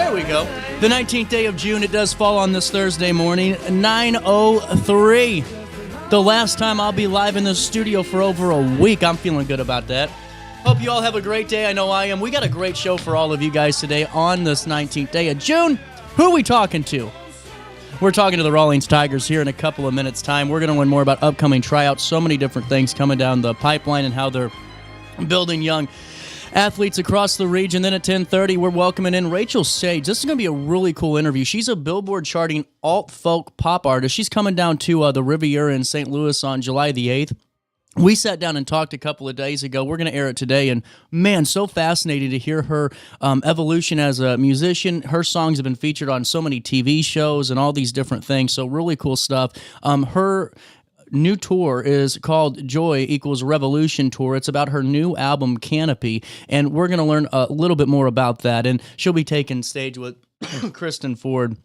There we go. The 19th day of June. It does fall on this Thursday morning, 9:03. The last time I'll be live in the studio for over a week. I'm feeling good about that. Hope you all have a great day. I know I am. We got a great show for all of you guys today on this 19th day of June. Who are we talking to? We're talking to the Rawlings Tigers here in a couple of minutes' time. We're going to learn more about upcoming tryouts, so many different things coming down the pipeline and how they're building young athletes across the region. Then at 10:30, we're welcoming in Rachael Sage. This is going to be a really cool interview. She's a Billboard-charting alt-folk pop artist. She's coming down to the Riviera in St. Louis on July the 8th. We sat down and talked a couple of days ago. We're going to air it today, and man, so fascinating to hear her evolution as a musician. Her songs have been featured on so many TV shows and all these different things, so really cool stuff. Her new tour is called Joy Equals Revolution Tour. It's about her new album, Canopy, and we're going to learn a little bit more about that, and she'll be taking stage with Kristen Ford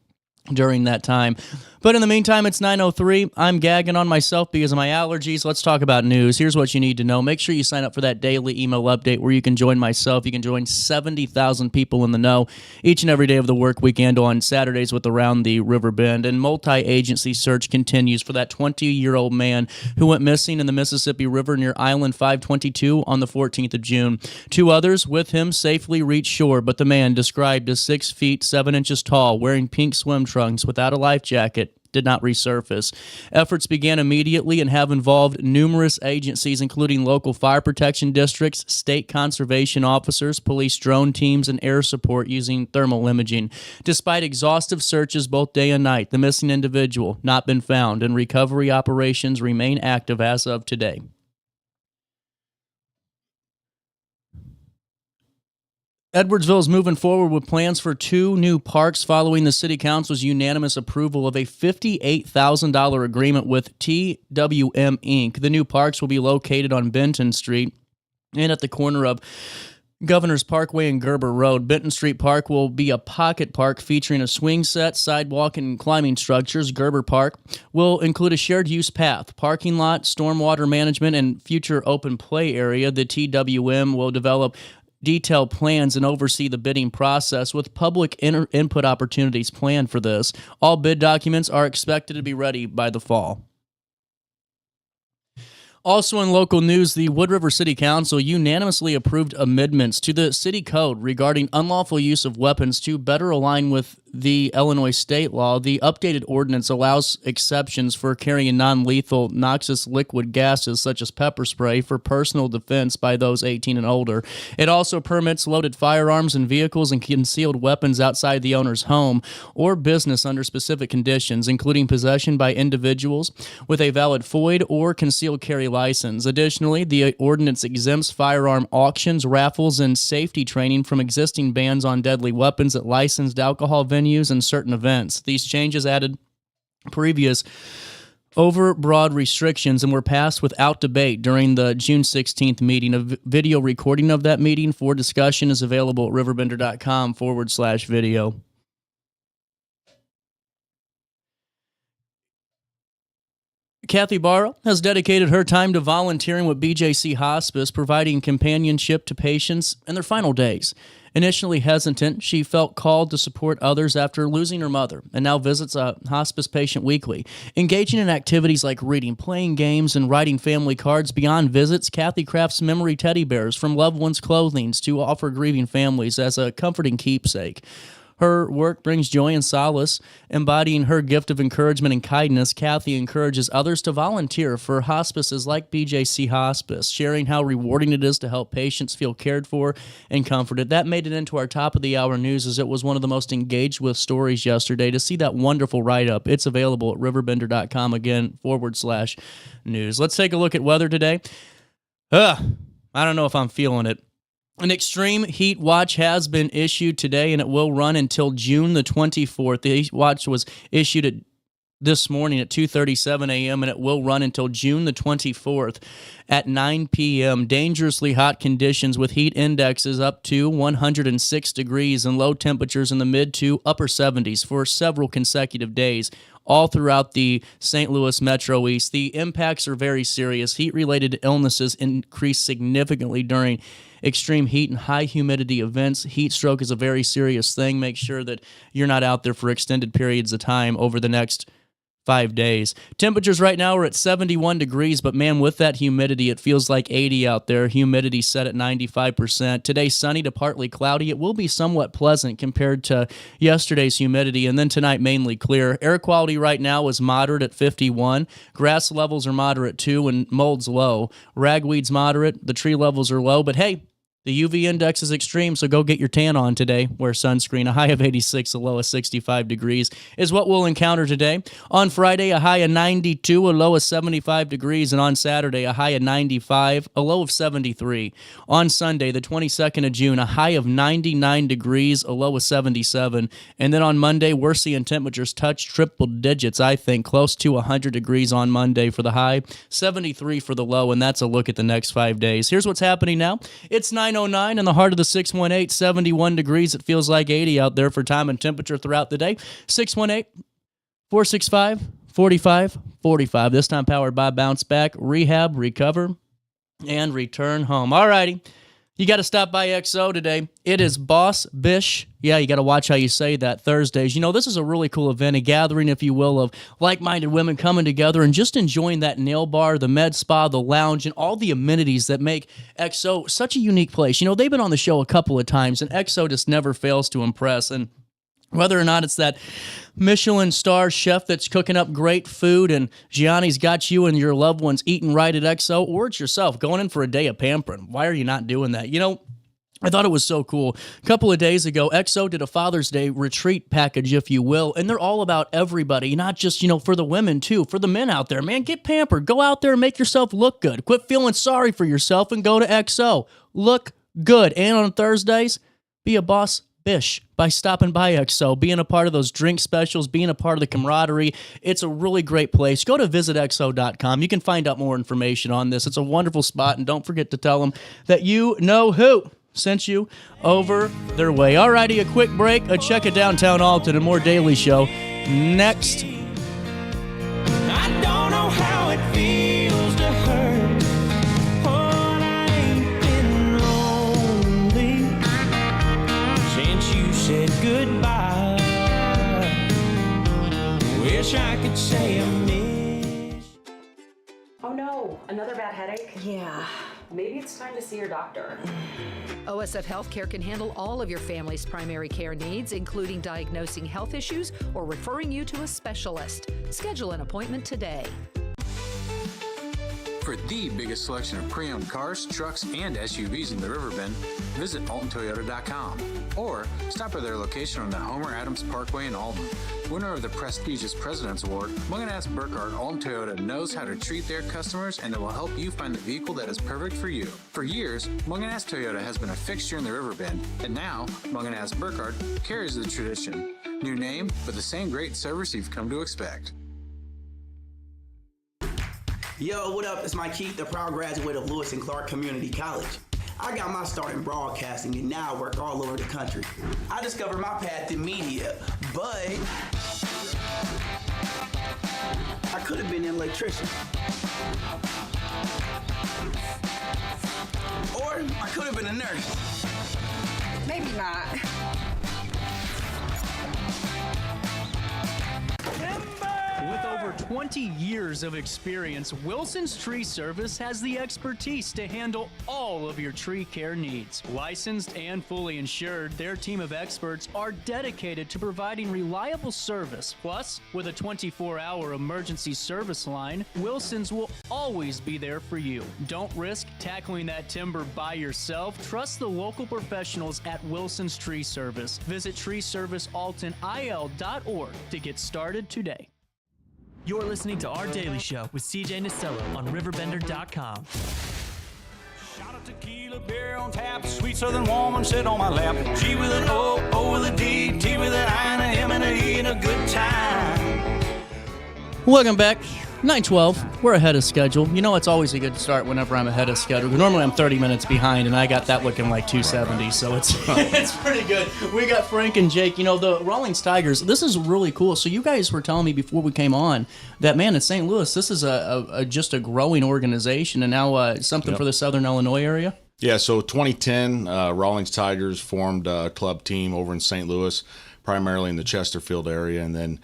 during that time. But in the meantime, it's 9:03. I'm gagging on myself because of my allergies. Let's talk about news. Here's what you need to know. Make sure you sign up for that daily email update where you can join myself. You can join 70,000 people in the know each and every day of the work weekend on Saturdays with Around the Riverbend. And multi-agency search continues for that 20-year-old man who went missing in the Mississippi River near Island 522 on the 14th of June. Two others with him safely reached shore, but the man, described as 6 feet 7 inches tall, wearing pink swim trunks without a life jacket, did not resurface. Efforts began immediately and have involved numerous agencies, including local fire protection districts, state conservation officers, police drone teams, and air support using thermal imaging. Despite exhaustive searches both day and night, the missing individual not been found, and recovery operations remain active as of today. Edwardsville is moving forward with plans for 2 new parks following the City Council's unanimous approval of a $58,000 agreement with TWM Inc. The new parks will be located on Benton Street and at the corner of Governor's Parkway and Gerber Road. Benton Street Park will be a pocket park featuring a swing set, sidewalk, and climbing structures. Gerber Park will include a shared-use path, parking lot, stormwater management, and future open play area. The TWM will develop detailed plans and oversee the bidding process with public input opportunities planned for this. All bid documents are expected to be ready by the fall. Also in local news, the Wood River City Council unanimously approved amendments to the city code regarding unlawful use of weapons to better align with the Illinois state law. The updated ordinance allows exceptions for carrying non-lethal noxious liquid gases such as pepper spray for personal defense by those 18 and older. It also permits loaded firearms in vehicles and concealed weapons outside the owner's home or business under specific conditions, including possession by individuals with a valid FOID or concealed carry license. Additionally, the ordinance exempts firearm auctions, raffles, and safety training from existing bans on deadly weapons at licensed alcohol venues and certain events. These changes added previous overbroad restrictions and were passed without debate during the June 16th meeting. A video recording of that meeting for discussion is available at RiverBender.com/video. Kathy Barra has dedicated her time to volunteering with BJC Hospice, providing companionship to patients in their final days. Initially hesitant, she felt called to support others after losing her mother, and now visits a hospice patient weekly. Engaging in activities like reading, playing games, and writing family cards. Beyond visits, Kathy crafts memory teddy bears from loved ones' clothing to offer grieving families as a comforting keepsake. Her work brings joy and solace. Embodying her gift of encouragement and kindness, Kathy encourages others to volunteer for hospices like BJC Hospice, sharing how rewarding it is to help patients feel cared for and comforted. That made it into our top of the hour news, as it was one of the most engaged with stories yesterday. To see that wonderful write-up, it's available at RiverBender.com again /news. Let's take a look at weather today. I don't know if I'm feeling it. An extreme heat watch has been issued today, and it will run until June the 24th. The heat watch was issued this morning at 2:37 a.m., and it will run until June the 24th at 9 p.m. Dangerously hot conditions with heat indexes up to 106 degrees and low temperatures in the mid to upper 70s for several consecutive days. all throughout the St. Louis Metro East. The impacts are very serious. Heat-related illnesses increase significantly during extreme heat and high humidity events. Heat stroke is a very serious thing. Make sure that you're not out there for extended periods of time over the next 5 days. Temperatures right now are at 71 degrees, but man, with that humidity, it feels like 80 out there. Humidity set at 95%. Today, sunny to partly cloudy. It will be somewhat pleasant compared to yesterday's humidity, and then tonight, mainly clear. Air quality right now is moderate at 51. Grass levels are moderate too, and mold's low. Ragweed's moderate. The tree levels are low, but hey, the UV index is extreme, so go get your tan on today. Wear sunscreen. A high of 86, a low of 65 degrees is what we'll encounter today. On Friday, a high of 92, a low of 75 degrees, and on Saturday, a high of 95, a low of 73. On Sunday, the 22nd of June, a high of 99 degrees, a low of 77. And then on Monday, we're seeing temperatures touch triple digits, I think, close to 100 degrees on Monday for the high, 73 for the low, and that's a look at the next 5 days. Here's what's happening now. It's 9:09 in the heart of the 618, 71 degrees. It feels like 80 out there for time and temperature throughout the day. 618-465-4545. This time powered by Bounce Back, Rehab, Recover, and Return Home. All righty. You got to stop by XO today. It is Boss Bish. Yeah, you got to watch how you say that Thursdays. You know, this is a really cool event, a gathering, if you will, of like-minded women coming together and just enjoying that nail bar, the med spa, the lounge, and all the amenities that make XO such a unique place. You know, they've been on the show a couple of times, and XO just never fails to impress. And whether or not it's that Michelin star chef that's cooking up great food and Gianni's got you and your loved ones eating right at XO, or it's yourself going in for a day of pampering. Why are you not doing that? You know, I thought it was so cool. A couple of days ago, XO did a Father's Day retreat package, if you will, and they're all about everybody, not just, you know, for the women, too. For the men out there, man, get pampered. Go out there and make yourself look good. Quit feeling sorry for yourself and go to XO. Look good. And on Thursdays, be a boss Bish by stopping by XO, being a part of those drink specials, being a part of the camaraderie. It's a really great place. Go to visitxo.com. You can find out more information on this. It's a wonderful spot, and don't forget to tell them that you know who sent you over their way. All righty, a quick break, a check of downtown Alton, and more Daily Show next. I don't know how it feels to hurt. Goodbye. Wish I could say I miss. Oh no, another bad headache? Yeah. Maybe it's time to see your doctor. OSF Healthcare can handle all of your family's primary care needs, including diagnosing health issues or referring you to a specialist. Schedule an appointment today. For the biggest selection of pre-owned cars, trucks, and SUVs in the Riverbend, visit AltonToyota.com or stop by their location on the Homer Adams Parkway in Alton. Winner of the prestigious President's Award, Mungan Burkhardt Alton Toyota knows how to treat their customers, and they will help you find the vehicle that is perfect for you. For years, Mungan Toyota has been a fixture in the Riverbend, and now Mungan Burkhardt carries the tradition. New name, but the same great service you've come to expect. Yo, what up? It's Mike Keith, the proud graduate of Lewis and Clark Community College. I got my start in broadcasting and now I work all over the country. I discovered my path in media, but I could have been an electrician. Or I could have been a nurse. Maybe not. With over 20 years of experience, Wilson's Tree Service has the expertise to handle all of your tree care needs. Licensed and fully insured, their team of experts are dedicated to providing reliable service. Plus, with a 24-hour emergency service line, Wilson's will always be there for you. Don't risk tackling that timber by yourself. Trust the local professionals at Wilson's Tree Service. Visit treeservicealtonil.org to get started today. You're listening to Our Daily Show with CJ Nasello on RiverBender.com. Shot of tequila, beer on tap, sweet southern woman sit on my lap. G with an O, O with a D, T with an I, and a M and a E, and a good time. Welcome back. 9:12. We're ahead of schedule. You know, it's always a good start whenever I'm ahead of schedule. Normally I'm 30 minutes behind, and I got that looking like 270, so it's it's pretty good. We got Frank and Jake. You know, the Rawlings Tigers, this is really cool. So you guys were telling me before we came on that, man, in St. Louis, this is just a growing organization, and now something for the Southern Illinois area? Yeah, so 2010, Rawlings Tigers formed a club team over in St. Louis, primarily in the Chesterfield area, and then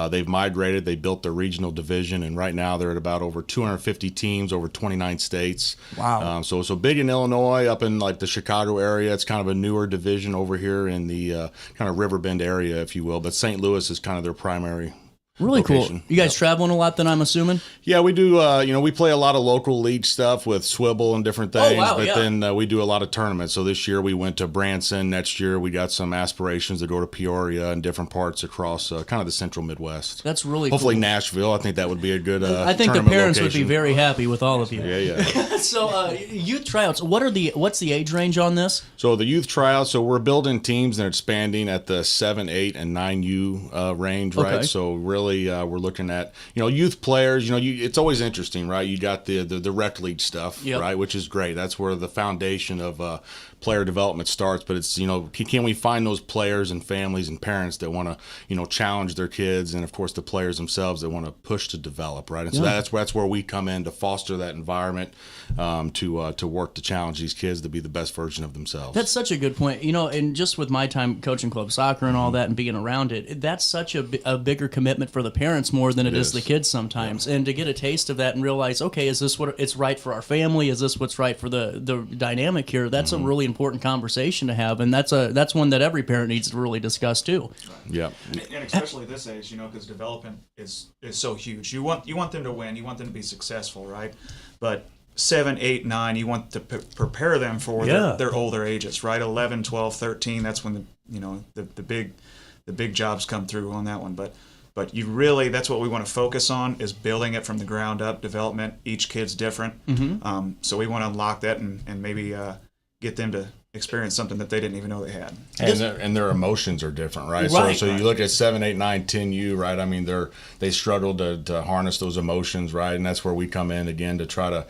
they've migrated. They built their regional division, and right now they're at about over 250 teams over 29 states. Wow. So big in Illinois, up in like the Chicago area. It's kind of a newer division over here in the kind of Riverbend area, if you will, but St. Louis is kind of their primary Really location. Cool. You guys traveling a lot then, I'm assuming? Yeah, we do. We play a lot of local league stuff with Swivel and different things. Oh, wow, but yeah. then we do a lot of tournaments. So this year we went to Branson. Next year we got some aspirations to go to Peoria and different parts across kind of the central Midwest. That's really Hopefully cool. Nashville. I think that would be a good I think the tournament parents would location. be very happy with all of you. Yeah. So youth tryouts, what's the age range on this? So the youth tryouts, so we're building teams and expanding at the 7, 8, and 9U range, right? Okay. So really we're looking at, youth players, it's always interesting, right? You got the rec league stuff, Yep. right? Which is great. That's where the foundation of player development starts. But it's, can we find those players and families and parents that want to, challenge their kids, and of course the players themselves that want to push to develop, right? And so that's where we come in to foster that environment, to work to challenge these kids to be the best version of themselves. That's such a good point. And just with my time coaching club soccer and all that and being around it, that's such a bigger commitment for the parents more than it is the kids sometimes. Yeah. And to get a taste of that and realize, okay, is this what it's right for our family? Is this what's right for the dynamic here? That's a really important conversation to have, and that's one that every parent needs to really discuss too. Yeah. And especially this age, because development is so huge. You want them to win. You want them to be successful, right? But 7, 8, 9, you want to prepare them for their older ages, right? 11, 12, 13. That's when the big jobs come through on that one. But you really, that's what we want to focus on, is building it from the ground up. Development. Each kid's different. Mm-hmm. So we want to unlock that and maybe get them to experience something that they didn't even know they had. And their emotions are different, right? So you look at 7, 8, 9, 10U, right? I mean, they struggle to harness those emotions, right? And that's where we come in again to try to,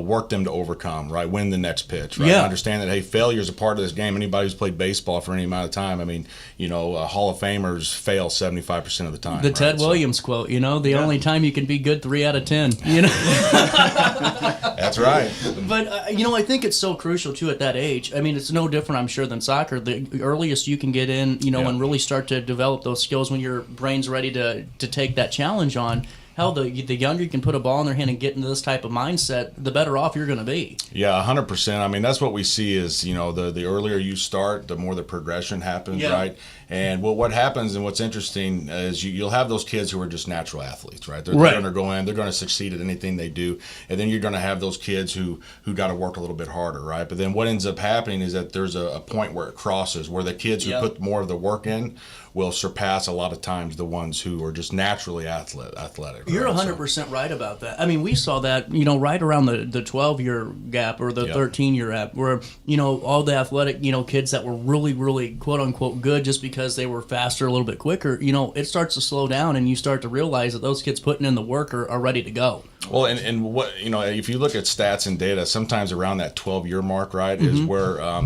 work them to overcome, right? Win the next pitch, right? Yeah. Understand that, hey, failure is a part of this game. Anybody who's played baseball for any amount of time, I mean, Hall of Famers fail 75% of the time. The Ted Williams quote, the only time you can be good 3 out of 10, That's right. But, I think it's so crucial, too, at that age. I mean, it's no different, I'm sure, than soccer. The earliest you can get in, and really start to develop those skills when your brain's ready to take that challenge on. Hell, the younger you can put a ball in their hand and get into this type of mindset, the better off you're going to be. Yeah, 100%. I mean, that's what we see is, the earlier you start, the more the progression happens, right? And what happens and what's interesting is you'll have those kids who are just natural athletes, right? They're going to go in, they're going to succeed at anything they do. And then you're going to have those kids who got to work a little bit harder, right? But then what ends up happening is that there's a point where it crosses, where the kids who put more of the work in will surpass a lot of times the ones who are just naturally athletic. You're 100% right about that. I mean, we saw that, right around the 12-year gap or the 13-year gap, where, all the athletic, kids that were really, really, quote-unquote, good just because they were faster, a little bit quicker, it starts to slow down, and you start to realize that those kids putting in the work are ready to go. Well, and what, if you look at stats and data, sometimes around that 12-year mark, right, is where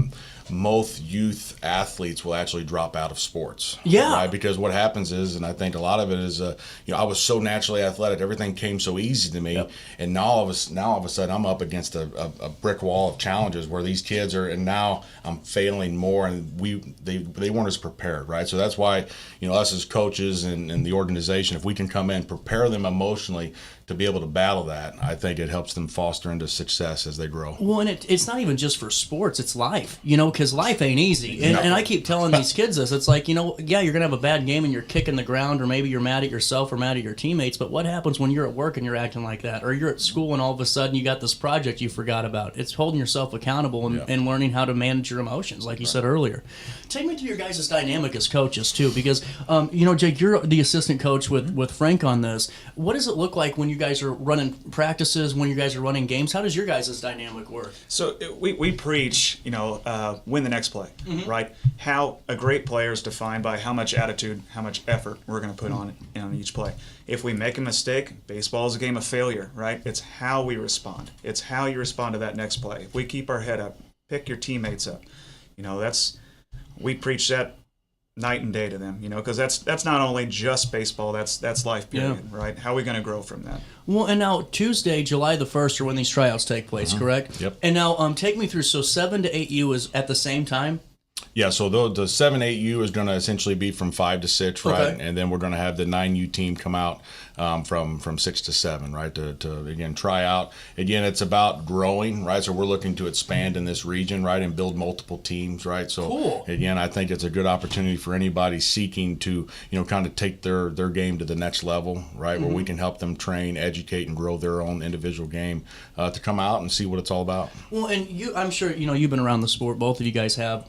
most youth athletes will actually drop out of sports. Yeah. Right? Because what happens is, and I think a lot of it is, I was so naturally athletic, everything came so easy to me, and now all of a sudden I'm up against a brick wall of challenges where these kids are, and now I'm failing more, and they weren't as prepared, right? So that's why, us as coaches and the organization, if we can come in, prepare them emotionally to be able to battle that, I think it helps them foster into success as they grow. Well, and it's not even just for sports, it's life, because life ain't easy. And I keep telling these kids this. It's like, you're going to have a bad game and you're kicking the ground, or maybe you're mad at yourself or mad at your teammates, but what happens when you're at work and you're acting like that? Or you're at school and all of a sudden you got this project you forgot about. It's holding yourself accountable and learning how to manage your emotions, like you said earlier. Take me to your guys' dynamic as coaches, too, because, Jake, you're the assistant coach with Frank on this. What does it look like when you guys are running practices, when you guys are running games? How does your guys' dynamic work? So we preach, win the next play, right? How a great player is defined by how much attitude, how much effort we're going to put on each play. If we make a mistake, baseball is a game of failure, right? It's how we respond. It's how you respond to that next play. If we keep our head up, pick your teammates up, we preach that night and day to them, because that's not only just baseball, that's life period, right? How are we going to grow from that? Well, and now Tuesday, July the 1st, are when these tryouts take place, correct? Yep. And now take me through, so 7 to 8U is at the same time? Yeah, so the 7-8U is going to essentially be from 5 to 6, right? Okay. And then we're going to have the 9U team come out from 6 to 7, right? To again try out. Again, it's about growing, right? So we're looking to expand in this region, right, and build multiple teams, right? So cool. Again, I think it's a good opportunity for anybody seeking to kind of take their game to the next level, right? Where we can help them train, educate, and grow their own individual game to come out and see what it's all about. Well, and I'm sure you've been around the sport. Both of you guys have,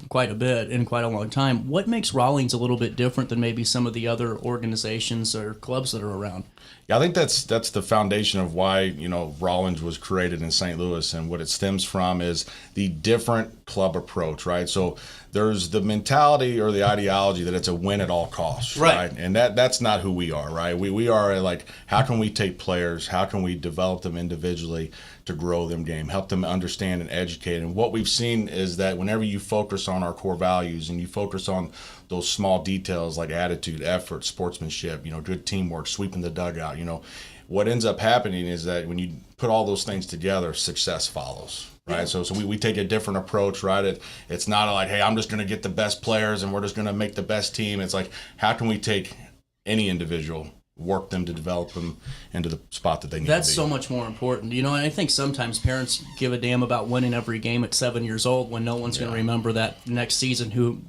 quite a bit and quite a long time. What makes Rawlings a little bit different than maybe some of the other organizations or clubs that are around? Yeah, I think that's the foundation of why Rawlings was created in St. Louis, and what it stems from is the different club approach, right? So there's the mentality or the ideology that it's a win at all costs, right? And that's not who we are, right? We are like, how can we take players, how can we develop them individually to grow them game, help them understand and educate. And what we've seen is that whenever you focus on our core values and you focus on those small details like attitude, effort, sportsmanship, good teamwork, sweeping the dugout, what ends up happening is that when you put all those things together, success follows. Right, so we take a different approach, right? It's not like, hey, I'm just going to get the best players and we're just going to make the best team. It's like, how can we take any individual, work them to develop them into the spot that they need That's to be. so much more important. And I think sometimes parents give a damn about winning every game at 7 years old when no one's going to remember that next season who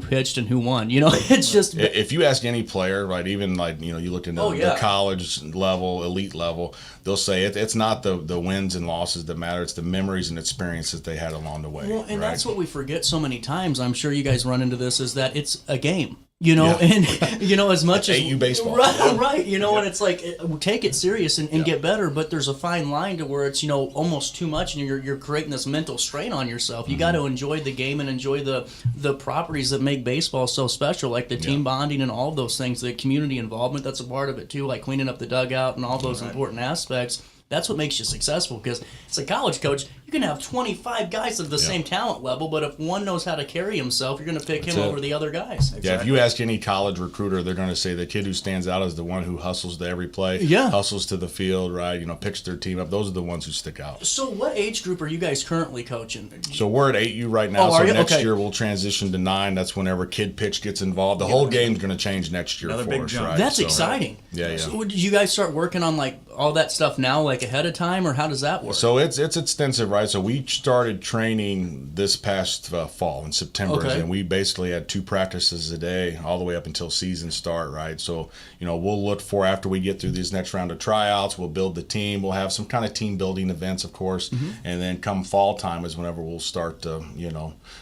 pitched and who won. It's just, if you ask any player, right, even like you look into the college level, elite level, they'll say it's not the wins and losses that matter. It's the memories and experiences they had along the way. Well, and right? that's what we forget so many times. I'm sure you guys run into this, is that it's a game. And as much as AU baseball, right, and it's like, take it serious and get better, but there's a fine line to where it's almost too much, and you're creating this mental strain on yourself. You got to enjoy the game and enjoy the properties that make baseball so special, like the team bonding and all of those things, the community involvement that's a part of it too, like cleaning up the dugout and all those important aspects. That's what makes you successful, because as a college coach, you can have 25 guys of the same talent level, but if one knows how to carry himself, you're going to pick him over the other guys. Exactly. Yeah, if you ask any college recruiter, they're going to say the kid who stands out is the one who hustles to every play, hustles to the field, right? Picks their team up. Those are the ones who stick out. So what age group are you guys currently coaching? So we're at 8U right now. So next year we'll transition to 9. That's whenever kid pitch gets involved. The whole game's going to change next year for us, right? That's exciting. Yeah. So did you guys start working on like all that stuff now, like ahead of time, or how does that work? So it's extensive, right? So we started training this past fall in September, and we basically had 2 practices a day all the way up until season start, right? So we'll look for, after we get through this next round of tryouts, we'll build the team. We'll have some kind of team building events, of course, and then come fall time is whenever we'll start to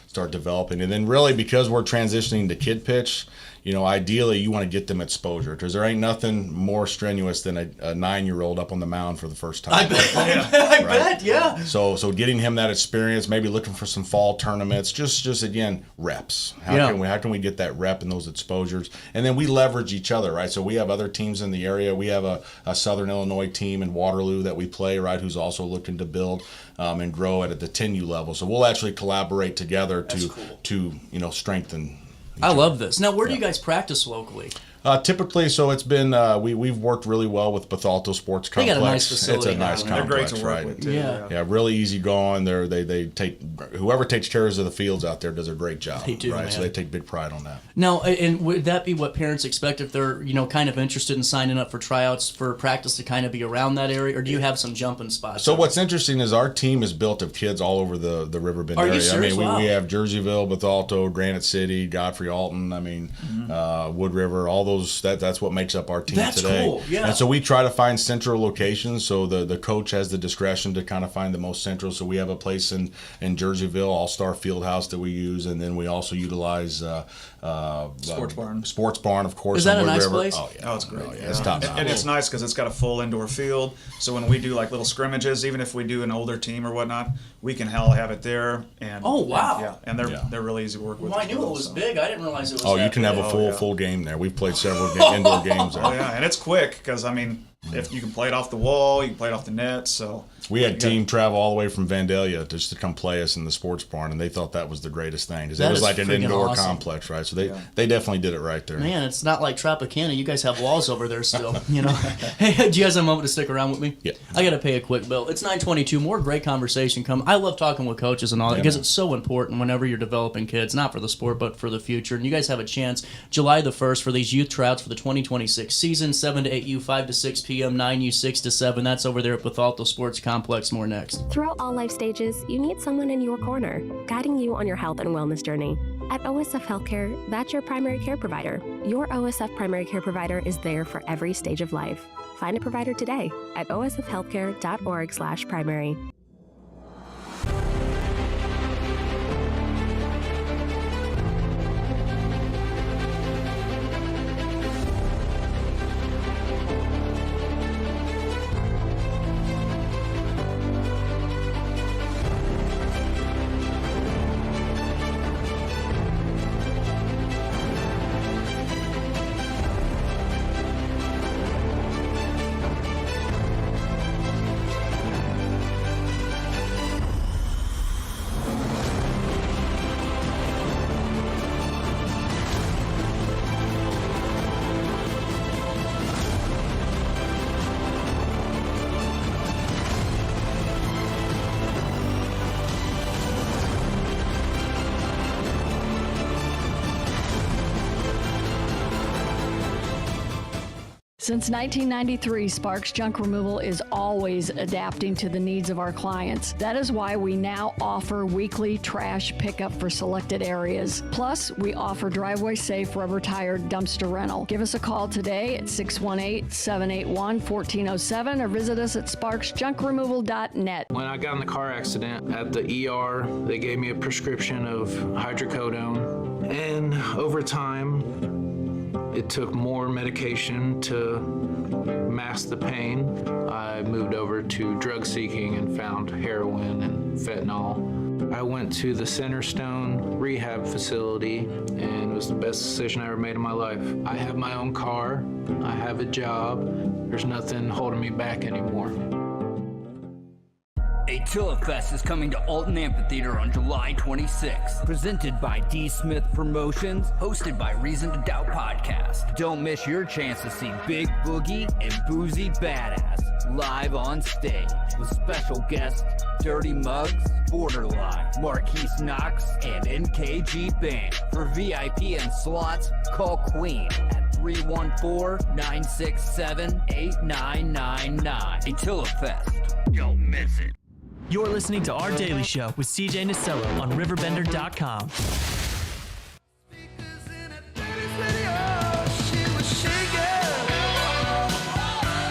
start developing. And then really, because we're transitioning to kid pitch, ideally you want to get them exposure, because there ain't nothing more strenuous than a 9-year-old up on the mound for the first time. I bet, yeah. So getting him that experience, maybe looking for some fall tournaments, just again, reps. How can we get that rep and those exposures? And then we leverage each other, right? So we have other teams in the area. We have a Southern Illinois team in Waterloo that we play, right, who's also looking to build and grow at the 10U level. So we'll actually collaborate together to strengthen. I love this. Now, where do you guys practice locally? Typically, so it's been we've worked really well with Bethalto Sports Complex. They got a nice facility. It's a nice complex, they're great to work right? with too. Yeah, really easy going. They take, whoever takes care of the fields out there does a great job. They do, right? man. So they take big pride on that. Now, and would that be what parents expect if they're kind of interested in signing up for tryouts for practice to kind of be around that area, or do you have some jumping spots? So what's interesting is our team is built of kids all over the Riverbend area. You serious? We have Jerseyville, Bethalto, Granite City, Godfrey, Alton. Wood River. All those. That's what makes up our team today. Cool. Yeah. And so we try to find central locations. So the coach has the discretion to kind of find the most central. So we have a place in Jerseyville, All-Star Fieldhouse, that we use, and then we also utilize Sports Barn, of course. Is that a nice place? Oh, yeah. Oh, it's great. Yeah. It's top notch. And it's nice because it's got a full indoor field. So when we do like little scrimmages, even if we do an older team or whatnot, we can have it there. And oh wow! And they're really easy to work with. Well, I knew it was big. I didn't realize it was. Oh, that you can big. have a full game there. We've played several indoor games there. Oh yeah, and it's quick because if you can play it off the wall, you can play it off the net. So we had team travel all the way from Vandalia just to come play us in the Sports Barn, and they thought that was the greatest thing because it was like an indoor complex, right? So they definitely did it right there. Man, it's not like Tropicana. You guys have walls over there still, you know. Hey, do you guys have a moment to stick around with me? Yeah. I got to pay a quick bill. It's 9:22. More great conversation come. I love talking with coaches and all that because it's so important whenever you're developing kids, not for the sport but for the future. And you guys have a chance July the 1st for these youth tryouts for the 2026 season. 7 to 8U, 5 to 6 p.m., 9U, 6 to 7. That's over there at Bethalto Sports Complex. More next. Throughout all life stages, you need someone in your corner, guiding you on your health and wellness journey. At OSF Healthcare, that's your primary care provider. Your OSF primary care provider is there for every stage of life. Find a provider today at osfhealthcare.org/primary. Since 1993, Sparks Junk Removal is always adapting to the needs of our clients. That is why we now offer weekly trash pickup for selected areas. Plus, we offer driveway-safe rubber-tired dumpster rental. Give us a call today at 618-781-1407 or visit us at sparksjunkremoval.net. When I got in the car accident at the ER, they gave me a prescription of hydrocodone. And over time, it took more medication to mask the pain. I moved over to drug seeking and found heroin and fentanyl. I went to the Centerstone rehab facility and it was the best decision I ever made in my life. I have my own car, I have a job, there's nothing holding me back anymore. Attila Fest is coming to Alton Amphitheater on July 26th. Presented by D. Smith Promotions, hosted by Reason to Doubt Podcast. Don't miss your chance to see Big Boogie and Boozy Badass live on stage with special guests Dirty Muggs, Borderline, Marquise Knox, and NKG Band. For VIP and slots, call Queen at 314-967-8999. Attila Fest. Don't miss it. You're listening to Our Daily Show with CJ Nasello on RiverBender.com.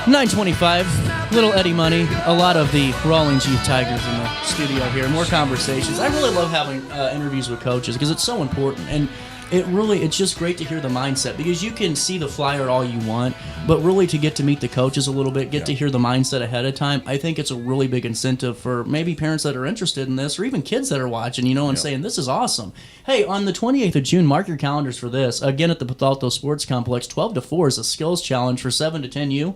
9:25, little Eddie Money, a lot of the Rawlings Tigers in the studio here. More conversations. I really love having interviews with coaches because it's so important. And it's just great to hear the mindset because you can see the flyer all you want, but really to get to meet the coaches a little bit, get to hear the mindset ahead of time, I think it's a really big incentive for maybe parents that are interested in this or even kids that are watching, and saying, this is awesome. Hey, on the 28th of June, mark your calendars for this. Again, at the Bethalto Sports Complex, 12 to 4 is a skills challenge for 7 to 10U.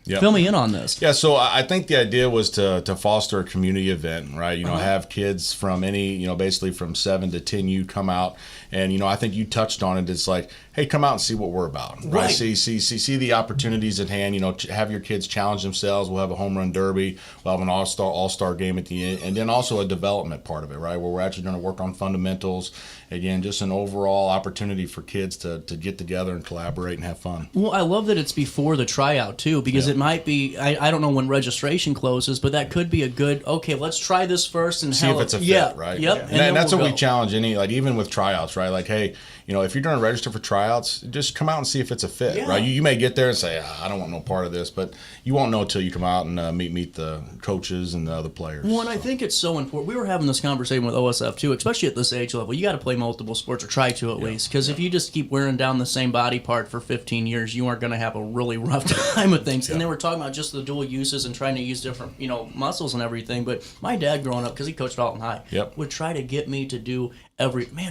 Yep. Fill me in on this. Yeah, so I think the idea was to foster a community event, right? Have kids from any, basically from 7 to 10U come out. And, I think you touched on it. It's like, hey, come out and see what we're about, right? See the opportunities at hand. Have your kids challenge themselves. We'll have a home run derby. We'll have an all-star game at the end. And then also a development part of it, right? Where we're actually going to work on fundamentals. Again, just an overall opportunity for kids to get together and collaborate and have fun. Well, I love that it's before the tryout, too, because it might be, I don't know when registration closes, but that could be a good, okay, let's try this first and see if it's a fit, right? Yep. And that's what we challenge even with tryouts, right? Like, hey, if you're going to register for tryouts, just come out and see if it's a fit, right? You may get there and say, I don't want no part of this, but you won't know until you come out and meet the coaches and the other players. Well, and I think it's so important. We were having this conversation with OSF too, especially at this age level. You got to play multiple sports, or try to at least, because if you just keep wearing down the same body part for 15 years, you aren't going to have a really rough time with things. And they were talking about just the dual uses and trying to use different, muscles and everything. But my dad growing up, because he coached Alton High, would try to get me to do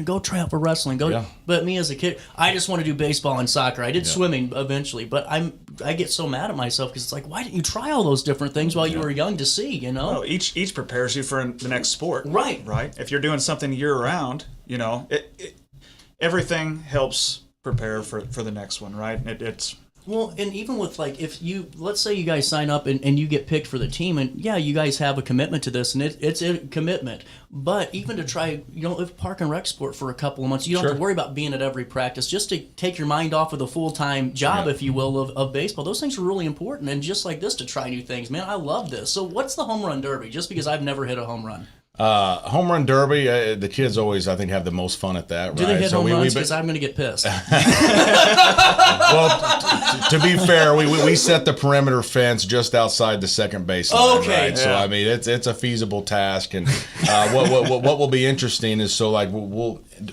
go try out for wrestling. But me as a kid, I just want to do baseball and soccer. I did swimming eventually, but I get so mad at myself because it's like, why didn't you try all those different things while you were young to see, Well, each prepares you for the next sport. Right. If you're doing something year-round, everything helps prepare for the next one, right? It's... Well, and even with, if let's say you guys sign up and you get picked for the team, and you guys have a commitment to this, and it's a commitment. But even to try, if park and rec sport for a couple of months, you don't have to worry about being at every practice, just to take your mind off of the full-time job, if you will, of baseball. Those things are really important, and just like this, to try new things. Man, I love this. So what's the home run derby? Just because I've never hit a home run. Home run derby, the kids always, I think, have the most fun at that. Do they hit home runs? Because I'm going to get pissed. Well, to be fair, we set the perimeter fence just outside the second baseline. Okay. Right? So I mean, it's a feasible task, and what will be interesting is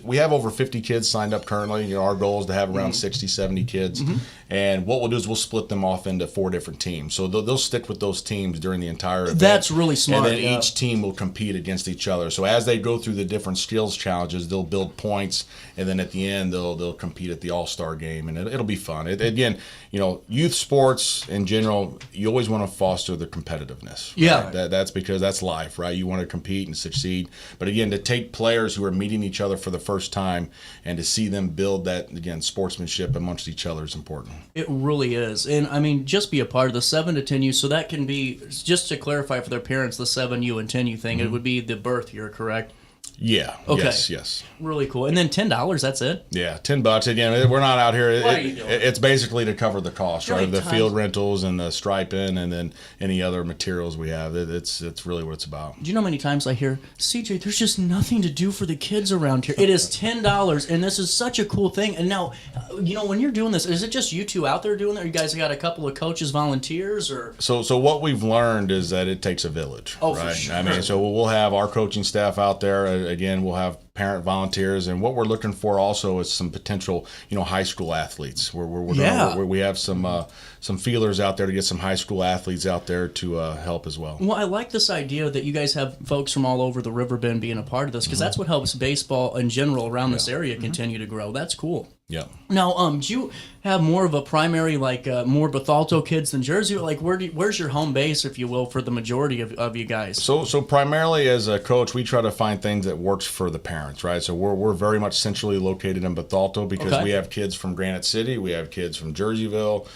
we have over 50 kids signed up currently. Our goal is to have around 60, 70 kids. And what we'll do is we'll split them off into 4 different teams. So they'll stick with those teams during the entire event. That's really smart. And then each team will compete against each other. So as they go through the different skills challenges, they'll build points, and then at the end they'll compete at the All-Star game, and it'll be fun. Again, youth sports in general, you always want to foster the competitiveness. Right? Yeah. That's because that's life, right? You want to compete and succeed. But again, to take players who are meeting each other for the first time and to see them build that, again, sportsmanship amongst each other is important. It really is. And I mean, just be a part of the 7 to 10U. So that can be, just to clarify for their parents, the 7U and 10U thing, it would be the birth year, correct? Yeah. Okay. Yes. Really cool. And then $10, that's it? Yeah, $10. Again, we're not out here. What are you doing? It's basically to cover the cost, right? The field rentals and the striping, and then any other materials we have. It's really what it's about. Do you know how many times I hear, CJ, there's just nothing to do for the kids around here? It is $10, and this is such a cool thing. And now, when you're doing this, is it just you two out there doing that? Or you guys got a couple of coaches, volunteers, or? So what we've learned is that it takes a village. Oh, right? for sure. I mean, so we'll have our coaching staff out there. Again, we'll have parent volunteers, and what we're looking for also is some potential, high school athletes. We have some feelers out there to get some high school athletes out there to help as well. Well, I like this idea that you guys have folks from all over the Riverbend being a part of this, because that's what helps baseball in general around this area continue to grow. That's cool. Yeah. Now, do you have more of a primary, more Bethalto kids than Jersey? Or where's your home base, if you will, for the majority of you guys? So primarily as a coach, we try to find things that works for the parents, right? So we're very much centrally located in Bethalto because we have kids from Granite City, we have kids from Jerseyville,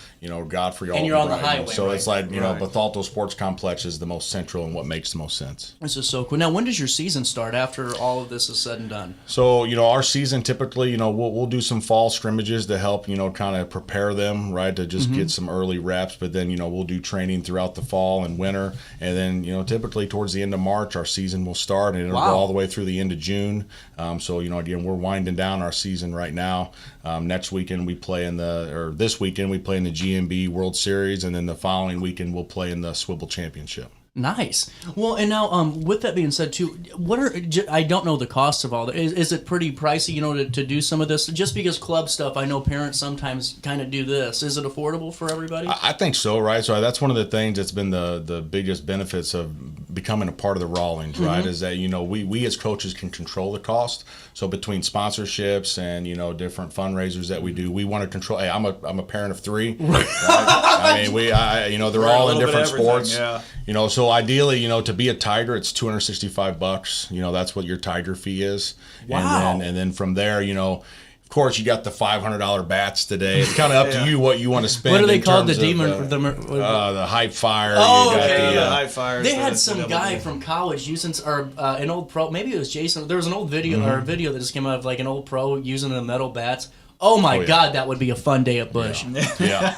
Godfrey, Alton, and you're on Brighton. the highway. So right? it's like, Bethalto Sports Complex is the most central and what makes the most sense. This is so cool. Now, when does your season start after all of this is said and done? So, our season typically, we'll do some fall scrimmages to help, kind of prepare them, right, to just get some early reps. But then, we'll do training throughout the fall and winter. And then, typically towards the end of March, our season will start, and it'll go all the way through the end of June. So, again, we're winding down our season right now. Next weekend this weekend we play in the GMB World Series, and then the following weekend we'll play in the Swivel Championship. Nice. Well, and now, with that being said, too, I don't know the costs of all that. Is it pretty pricey, to do some of this? Just because club stuff, I know parents sometimes kind of do this. Is it affordable for everybody? I think so, right? So that's one of the things that's been the biggest benefits of becoming a part of the Rawlings, right? Is that, we as coaches can control the cost. So between sponsorships and, different fundraisers that we do, we want to control. Hey, I'm a parent of 3. Right? I mean, they're all in different sports. Yeah. So ideally, to be a Tiger, it's $265. That's what your Tiger fee is. Wow. And then from there, of course, you got the $500 bats today. It's kind of up to you what you want to spend. What are they called? The demon? The Hype Fire. Oh, the Hype Fire. They had some guy from college using an old pro. Maybe it was Jason. There was an old video or a video that just came out of an old pro using the metal bats. Oh my God, that would be a fun day at Busch. Yeah.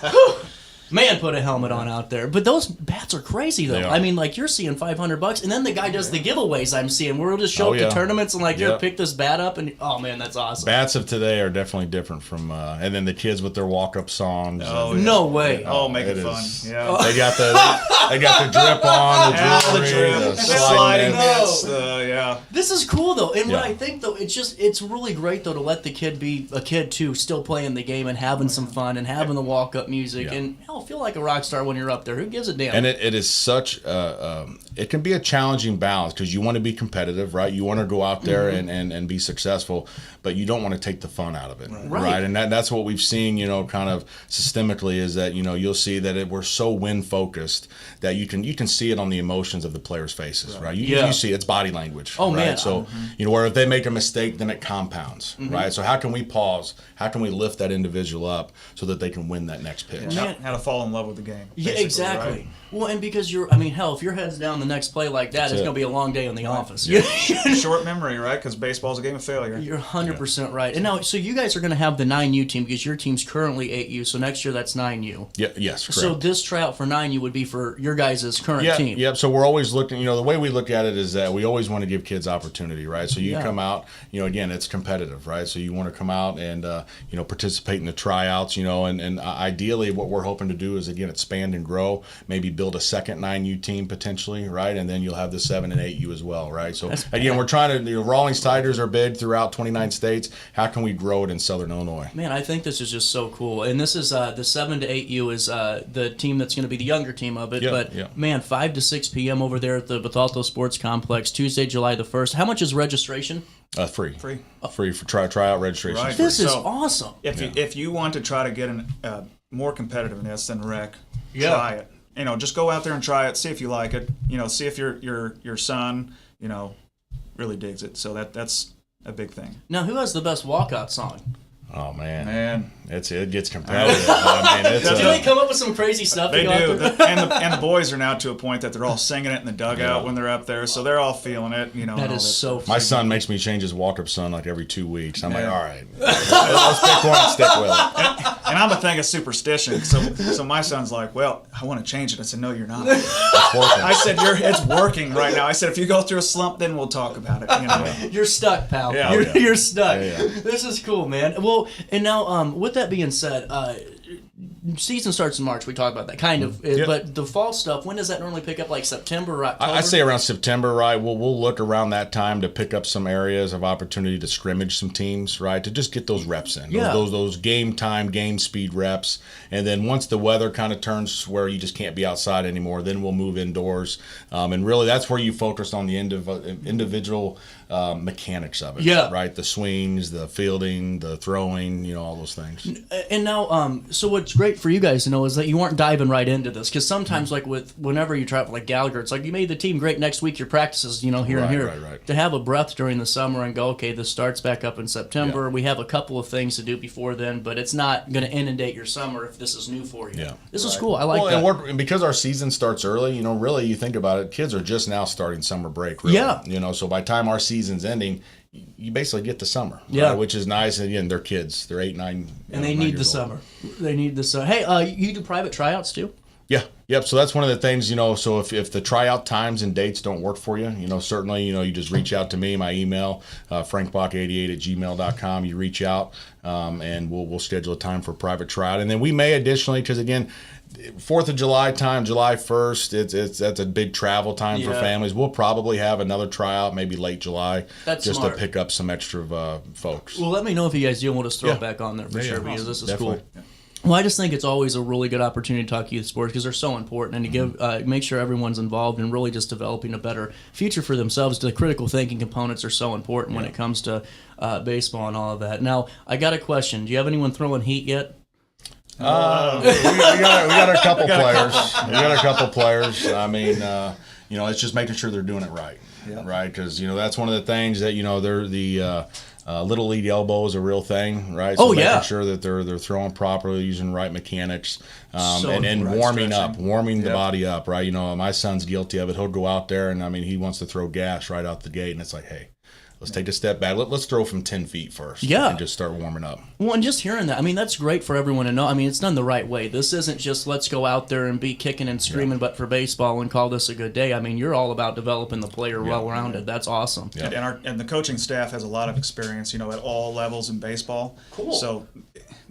Man, put a helmet on out there. But those bats are crazy, though. I mean, like, you're seeing $500, and then the guy does the giveaways I'm seeing, where we'll just show up to tournaments and, like, here, pick this bat up, and, oh, man, that's awesome. Bats of today are definitely different from, and then the kids with their walk-up songs. Oh, no way. Oh, make it fun. Yeah. They got the drip on, the jewelry, the sliding nets, yeah. This is cool, though. And what I think, though, it's really great, though, to let the kid be a kid, too, still playing the game and having some fun and having the walk-up music. And, hell, feel like a rock star when you're up there. Who gives a damn? And it is such it can be a challenging balance because you want to be competitive, right? You want to go out there and be successful, but you don't want to take the fun out of it, right? And that's what we've seen, kind of systemically is that, you'll see that we're so win focused that you can see it on the emotions of the players' faces, right? You see it's body language. Oh, right? man. So, where if they make a mistake, then it compounds, right? So how can we pause? How can we lift that individual up so that they can win that next pitch? How to fall in love with the game. Yeah, exactly. Right? Well, and because hell, if your head's down the next play like that, it's going to be a long day in the office. Yeah. Short memory, right? Because baseball's a game of failure. You're 100% right. And now, so you guys are going to have the 9U team because your team's currently 8U, so next year that's 9U. Yeah, yes, correct. So this tryout for 9U would be for your guys' current team. Yeah, so we're always looking, the way we look at it is that we always want to give kids opportunity, right? So you come out, again, it's competitive, right? So you want to come out and, participate in the tryouts, and ideally what we're hoping to do is, again, expand and grow, maybe build a second 9U team potentially, right? And then you'll have the 7 and 8U as well, right? So again, we're trying to, Rawlings Tigers are big throughout 29 states. How can we grow it in Southern Illinois? Man, I think this is just so cool. And this is the 7 to 8U is the team that's going to be the younger team of it. Man, 5 to 6 p.m. over there at the Bethalto Sports Complex, Tuesday, July the 1st. How much is registration? Free for tryout registration. Right. This is awesome. If you want to try to get more competitiveness than rec, try it. Just go out there and try it. See if you like it. See if your son, really digs it. So that's a big thing. Now, who has the best walkout song? Oh man, it gets competitive. Do they come up with some crazy stuff? They do, and the boys are now to a point that they're all singing it in the dugout when they're up there, so they're all feeling it. That is so. My son makes me change his walk-up song like every 2 weeks. I'm like, all right, let's pick one and stick with it. And I'm a thing of superstition, so my son's like, well, I want to change it. I said, no, you're not. I said, it's working right now. I said, if you go through a slump, then we'll talk about it. You're stuck, pal. Yeah. You're stuck. This is cool, man. Well, and now, with that being said, season starts in March. We talked about that kind of, but the fall stuff. When does that normally pick up? Like September or October? I'd say around September, right? We'll look around that time to pick up some areas of opportunity to scrimmage some teams, right? To just get those reps in, those game time, game speed reps, and then once the weather kind of turns where you just can't be outside anymore, then we'll move indoors, and really that's where you focus on the individual mechanics of it, right? The swings, the fielding, the throwing, all those things. And now, so what's great for you guys to know is that you aren't diving right into this, because sometimes, like whenever you travel, like Gallagher, it's like you made the team great. Next week your practices, here and here. Right. To have a breath during the summer and go, okay, this starts back up in September. We have a couple of things to do before then, but it's not going to inundate your summer if this is new for you. This is cool. I like that. And because our season starts early, really, you think about it, kids are just now starting summer break. Really, so by the time our season's ending, you basically get the summer, right? Which is nice. And again, they're kids; they're 8, 9, and they need the summer. They need the summer. Hey, you do private tryouts too? Yeah. Yep. So that's one of the things, So if the tryout times and dates don't work for you, certainly, you just reach out to me. My email, frankbach88@gmail.com. You reach out, and we'll schedule a time for a private tryout, and then we may additionally, because again, 4th of July time, July 1st, that's a big travel time for families. We'll probably have another tryout, maybe late July, just to pick up some extra folks. Well, let me know if you guys do, and we'll just throw it back on there for sure, because this is cool. Well, I just think it's always a really good opportunity to talk youth sports because they're so important, and to give make sure everyone's involved in really just developing a better future for themselves. The critical thinking components are so important when it comes to baseball and all of that. Now, I got a question. Do you have anyone throwing heat yet? We got a couple players. We got a couple players. I mean, it's just making sure they're doing it right, right? Because that's one of the things that they're the little league elbow is a real thing, right? So making sure that they're throwing properly, using the right mechanics, and warming the body up, right? My son's guilty of it. He'll go out there and he wants to throw gas right out the gate, and it's like, hey, Let's take a step back. Let's throw from 10 feet first. Yeah. And just start warming up. Well, and just hearing that, I mean, that's great for everyone to know. I mean, it's done the right way. This isn't just let's go out there and be kicking and screaming but for baseball and call this a good day. I mean, you're all about developing the player well-rounded. That's awesome. Yeah. And the coaching staff has a lot of experience, at all levels in baseball. Cool. So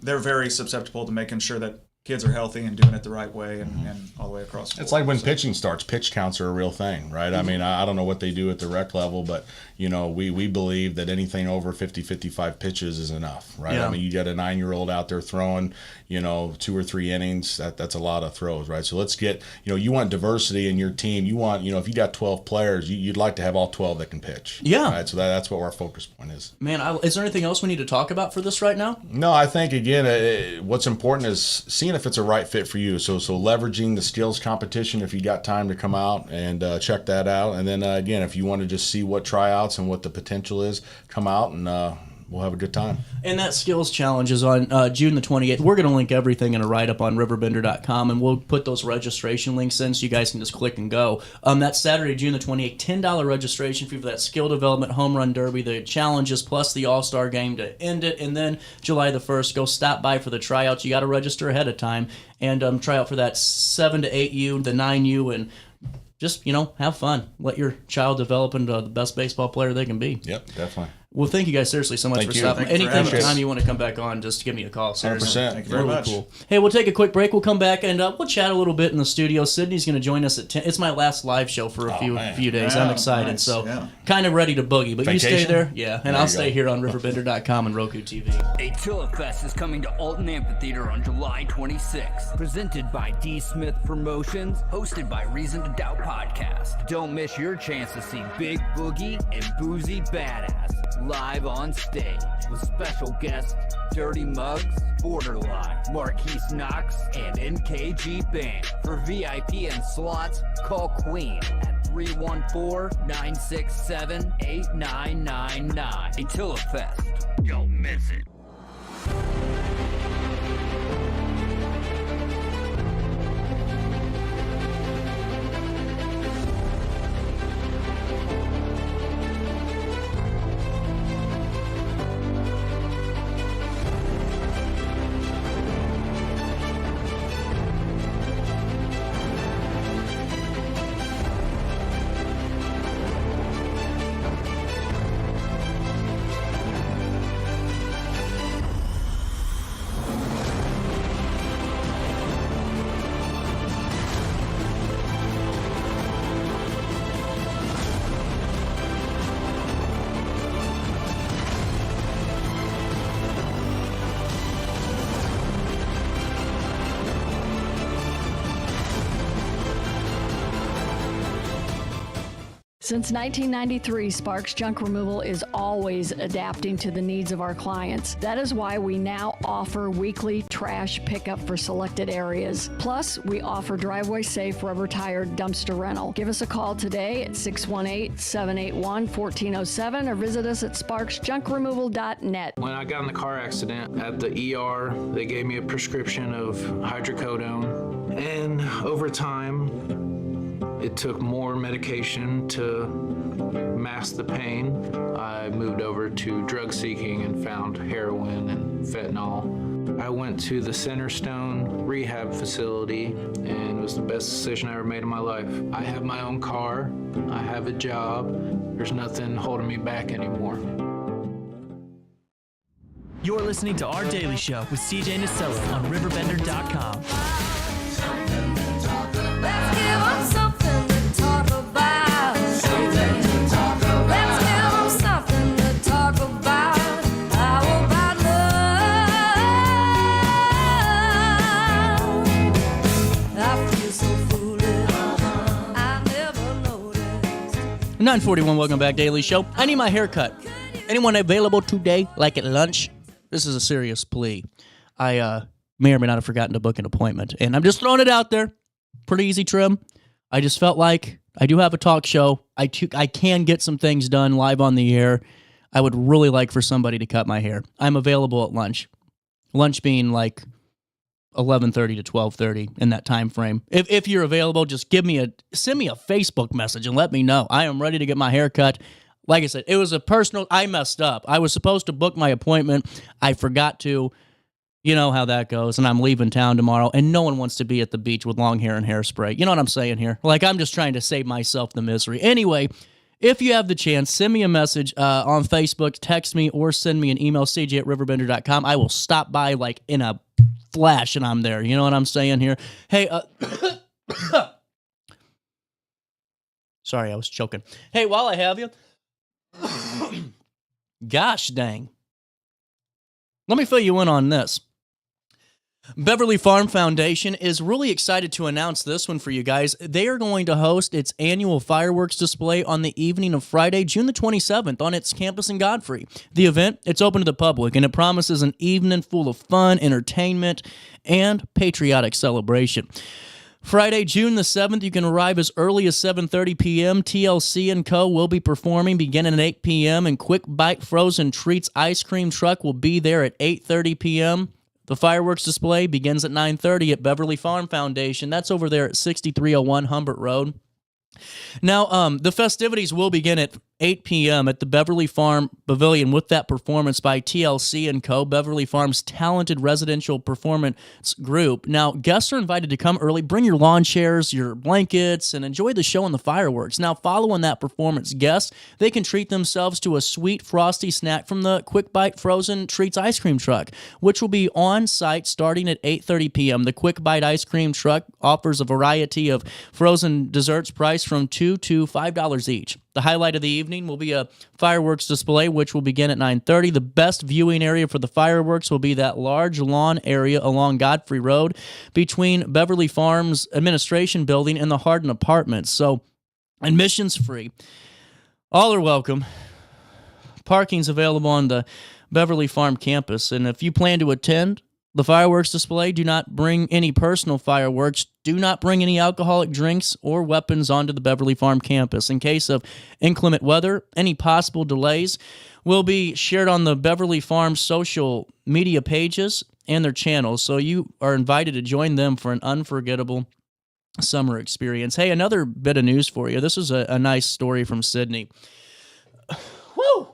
they're very susceptible to making sure that kids are healthy and doing it the right way and all the way across the board. It's like when pitching starts, pitch counts are a real thing, right? I mean, I don't know what they do at the rec level, but, we believe that anything over 50, 55 pitches is enough, right? Yeah. I mean, you got a 9-year-old out there throwing, 2 or 3 innings. That's a lot of throws, right? So let's get, you want diversity in your team. You want, if you got 12 players, you'd like to have all 12 that can pitch. Yeah. Right? So that's what our focus point is. Man, is there anything else we need to talk about for this right now? No, I think, again, what's important is seeing if it's a right fit for you. So leveraging the skills competition if you got time to come out and check that out. And then, again, if you want to just see what tryouts and what the potential is, come out and we'll have a good time. And that skills challenge is on June the 28th. We're going to link everything in a write-up on RiverBender.com, and we'll put those registration links in so you guys can just click and go. That's Saturday, June the 28th, $10 registration fee for that skill development home run derby, the challenges, plus the all-star game to end it. And then July the 1st, go stop by for the tryouts. You got to register ahead of time and try out for that 7 to 8U, the 9U, and just, have fun. Let your child develop into the best baseball player they can be. Yep, definitely. Well, thank you guys seriously so much for stopping. Anytime you want to come back on, just give me a call. 100%. Thank you very much. Cool. Hey, we'll take a quick break. We'll come back and we'll chat a little bit in the studio. Sydney's going to join us at 10. It's my last live show for a few days. I'm excited. Nice. So kind of ready to boogie. But Vacation? you stay there. Yeah, and I'll stay here on RiverBender.com and Roku TV. Attila Fest is coming to Alton Amphitheater on July 26th. Presented by D. Smith Promotions, hosted by Reason to Doubt Podcast. Don't miss your chance to see Big Boogie and Boozy Badass live on stage with special guests Dirty Muggs, Borderline, Marquise Knox, and NKG Band. For VIP and slots, call Queen at 314-967-8999. Attila Fest. Don't miss it. Since 1993, Sparks Junk Removal is always adapting to the needs of our clients. That is why we now offer weekly trash pickup for selected areas. Plus, we offer driveway-safe rubber-tired dumpster rental. Give us a call today at 618-781-1407 or visit us at sparksjunkremoval.net. When I got in the car accident at the ER, they gave me a prescription of hydrocodone. And over time, it took more medication to mask the pain. I moved over to drug seeking and found heroin and fentanyl. I went to the Centerstone rehab facility and it was the best decision I ever made in my life. I have my own car, I have a job, there's nothing holding me back anymore. You're listening to Our Daily Show with CJ Nasello on RiverBender.com. I'm 941, welcome back, Daily Show. I need my haircut. Anyone available today, like at lunch? This is a serious plea. I may or may not have forgotten to book an appointment, and I'm just throwing it out there. Pretty easy trim. I just felt like I do have a talk show. I can get some things done live on the air. I would really like for somebody to cut my hair. I'm available at lunch. Lunch being like 11:30 to 12:30 in that time frame. If you're available, just send me a Facebook message and let me know. I am ready to get my hair cut Like I said, it was a personal, I messed up. I was supposed to book my appointment. I forgot to. You know how that goes, and I'm leaving town tomorrow, and no one wants to be at the beach with long hair and hairspray. You know what I'm saying here? Like, I'm just trying to save myself the misery. Anyway, if you have the chance, send me a message on Facebook, text me, or send me an email, cj@RiverBender.com. I will stop by, like, in a flash, and I'm there. You know what I'm saying here? Hey, sorry, I was choking. Hey, while I have you, gosh dang. Let me fill you in on this. Beverly Farm Foundation is really excited to announce this one for you guys. They are going to host its annual fireworks display on the evening of Friday, June the 27th on its campus in Godfrey. The event, it's open to the public, and it promises an evening full of fun, entertainment, and patriotic celebration. Friday, June the 7th, you can arrive as early as 7:30 p.m. TLC & Co. will be performing beginning at 8 p.m., and Quick Bite Frozen Treats Ice Cream Truck will be there at 8:30 p.m. The fireworks display begins at 9:30 at Beverly Farm Foundation. That's over there at 6301 Humbert Road. Now, the festivities will begin at 8 p.m. at the Beverly Farm Pavilion with that performance by TLC & Co., Beverly Farm's talented residential performance group. Now, guests are invited to come early, bring your lawn chairs, your blankets, and enjoy the show and the fireworks. Now, following that performance, guests, they can treat themselves to a sweet, frosty snack from the Quick Bite Frozen Treats Ice Cream Truck, which will be on site starting at 8:30 p.m. The Quick Bite Ice Cream Truck offers a variety of frozen desserts priced from $2 to $5 each. The highlight of the evening will be a fireworks display, which will begin at 9:30. The best viewing area for the fireworks will be that large lawn area along Godfrey Road between Beverly Farms Administration Building and the Hardin Apartments. So, admission's free. All are welcome. Parking's available on the Beverly Farm campus, and if you plan to attend the fireworks display, do not bring any personal fireworks. Do not bring any alcoholic drinks or weapons onto the Beverly Farm campus. In case of inclement weather, any possible delays will be shared on the Beverly Farm social media pages and their channels, so you are invited to join them for an unforgettable summer experience. Hey, another bit of news for you. This is a nice story from Sydney. Woo!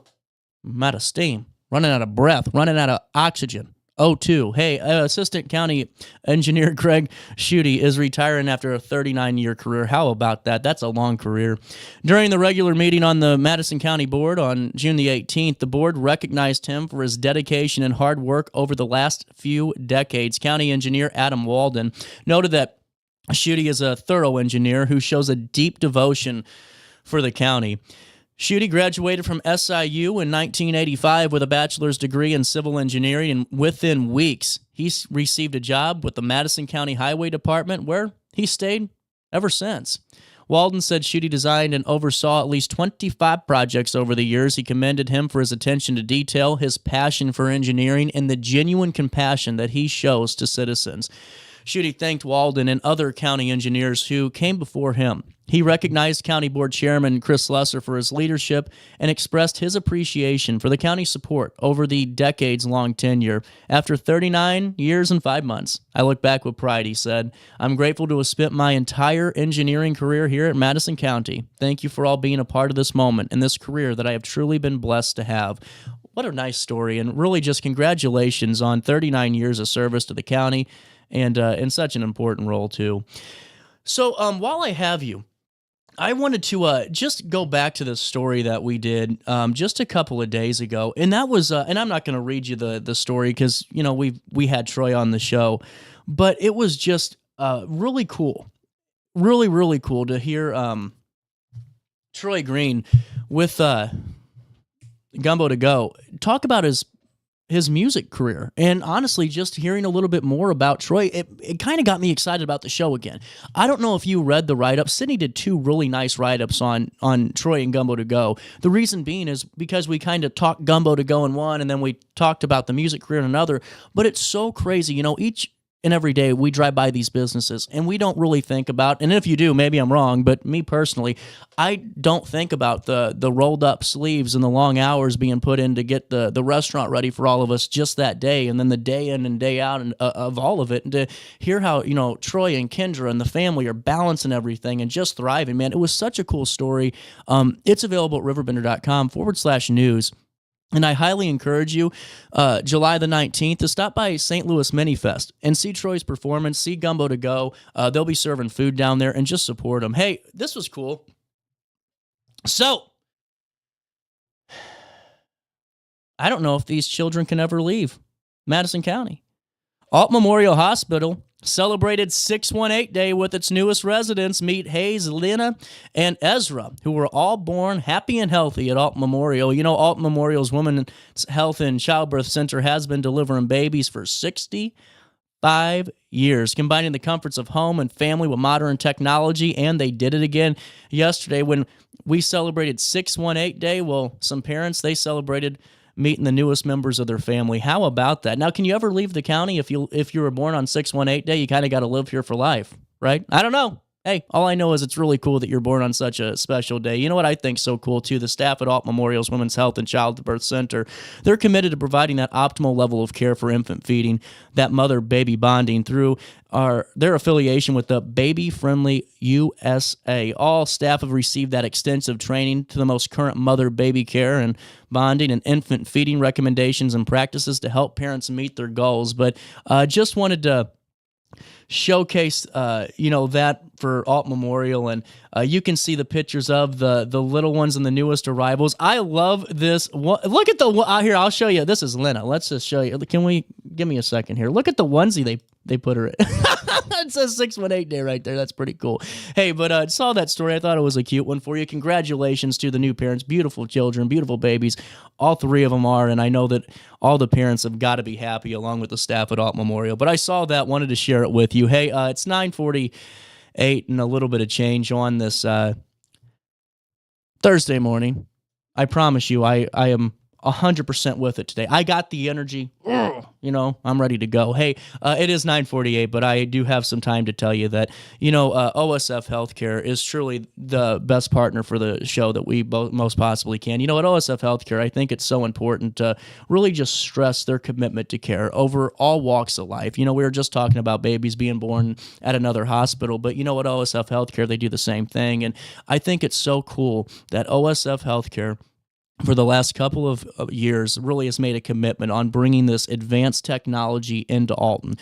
I'm out of steam, running out of breath, running out of oxygen. O2. Hey, Assistant County Engineer Greg Schutte is retiring after a 39-year career. How about that? That's a long career. During the regular meeting on the Madison County Board on June the 18th, the board recognized him for his dedication and hard work over the last few decades. County Engineer Adam Walden noted that Schutte is a thorough engineer who shows a deep devotion for the county. Schutte graduated from SIU in 1985 with a bachelor's degree in civil engineering, and within weeks, he received a job with the Madison County Highway Department, where he stayed ever since. Walden said Schutte designed and oversaw at least 25 projects over the years. He commended him for his attention to detail, his passion for engineering, and the genuine compassion that he shows to citizens. Schutte thanked Walden and other county engineers who came before him. He recognized County Board Chairman Chris Lesser for his leadership and expressed his appreciation for the county's support over the decades-long tenure. After 39 years and 5 months, I look back with pride, he said. I'm grateful to have spent my entire engineering career here at Madison County. Thank you for all being a part of this moment and this career that I have truly been blessed to have. What a nice story, and really just congratulations on 39 years of service to the county and in such an important role, too. So while I have you, I wanted to just go back to the story that we did just a couple of days ago, and that was, and I'm not going to read you the story because you know we had Troy on the show, but it was just really cool, really cool to hear Troy Green with Gumbo to Go talk about his music career, and honestly, just hearing a little bit more about Troy, it kind of got me excited about the show again. I don't know if you read the write-up. Sydney did 2 really nice write-ups on Troy and Gumbo to Go. The reason being is because we kind of talked Gumbo to Go in one, and then we talked about the music career in another, but it's so crazy. You know, each and every day we drive by these businesses and we don't really think about, and if you do, maybe I'm wrong, but me personally, I don't think about the rolled up sleeves and the long hours being put in to get the restaurant ready for all of us just that day, and then the day in and day out of all of it, and to hear how, Troy and Kendra and the family are balancing everything and just thriving, man. It was such a cool story. It's available at RiverBender.com/news. And I highly encourage you, July the 19th, to stop by St. Louis Mini Fest and see Troy's performance, see Gumbo to Go. They'll be serving food down there, and just support them. Hey, this was cool. So, I don't know if these children can ever leave Madison County. Alton Memorial Hospital celebrated 618 Day with its newest residents. Meet Hayes, Lena, and Ezra, who were all born happy and healthy at Alton Memorial. Alton Memorial's Women's Health and Childbirth Center has been delivering babies for 65 years, combining the comforts of home and family with modern technology, and they did it again yesterday when we celebrated 618 Day. Well, some parents, they celebrated meeting the newest members of their family. How about that? Now, can you ever leave the county if you were born on 618 Day? You kind of got to live here for life, right? I don't know. Hey, all I know is it's really cool that you're born on such a special day. You know what I think's so cool, too? The staff at Alton Memorial's Women's Health and Childbirth Center, they're committed to providing that optimal level of care for infant feeding, that mother-baby bonding through their affiliation with the Baby Friendly USA. All staff have received that extensive training to the most current mother-baby care and bonding and infant feeding recommendations and practices to help parents meet their goals. But just wanted to showcase, that for Alton Memorial, and you can see the pictures of the little ones and the newest arrivals. I love this. Look at here. I'll show you. This is Lena. Let's just show you. Give me a second here? Look at the onesie they put her in. It says 618 Day right there. That's pretty cool. Hey, but saw that story. I thought it was a cute one for you. Congratulations to the new parents. Beautiful children, beautiful babies. All three of them are, and I know that all the parents have got to be happy along with the staff at Alton Memorial. But I saw that, wanted to share it with you. Hey, it's 9:48 and a little bit of change on this Thursday morning. I promise you, I am 100% with it today. I got the energy. I'm ready to go. Hey, it is 9:48, but I do have some time to tell you that, OSF Healthcare is truly the best partner for the show that we most possibly can. At OSF Healthcare, I think it's so important to really just stress their commitment to care over all walks of life. We were just talking about babies being born at another hospital, but at OSF Healthcare, they do the same thing. And I think it's so cool that OSF Healthcare, for the last couple of years, really has made a commitment on bringing this advanced technology into Alton.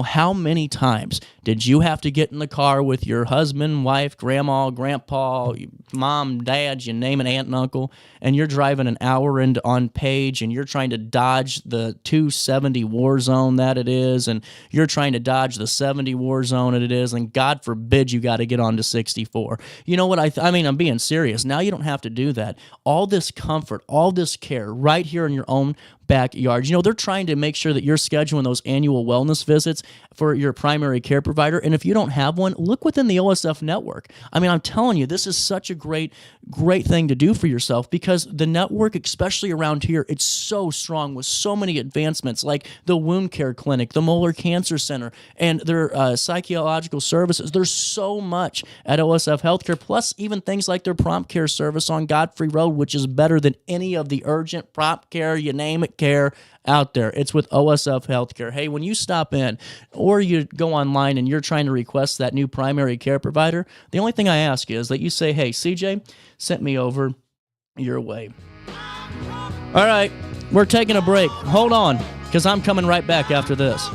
How many times did you have to get in the car with your husband, wife, grandma, grandpa, mom, dad, you name it, aunt and uncle, and you're driving an hour on Page, and you're trying to dodge the 270 war zone that it is, and you're trying to dodge the 70 war zone that it is, and God forbid you got to get onto 64. You know what? I mean, I'm being serious. Now you don't have to do that. All this comfort, all this care right here in your own backyard. They're trying to make sure that you're scheduling those annual wellness visits for your primary care provider. And if you don't have one, look within the OSF network. I mean, I'm telling you, this is such a great thing to do for yourself, because the network, especially around here, it's so strong with so many advancements like the wound care clinic, the Moeller Cancer Center, and their psychological services. There's so much at OSF Healthcare, plus even things like their prompt care service on Godfrey Road, which is better than any of the urgent prompt care, you name it, care out there. It's with OSF Healthcare. Hey, when you stop in or you go online and you're trying to request that new primary care provider, the only thing I ask is that you say, hey, CJ, sent me over your way. All right, we're taking a break. Hold on, because I'm coming right back after this.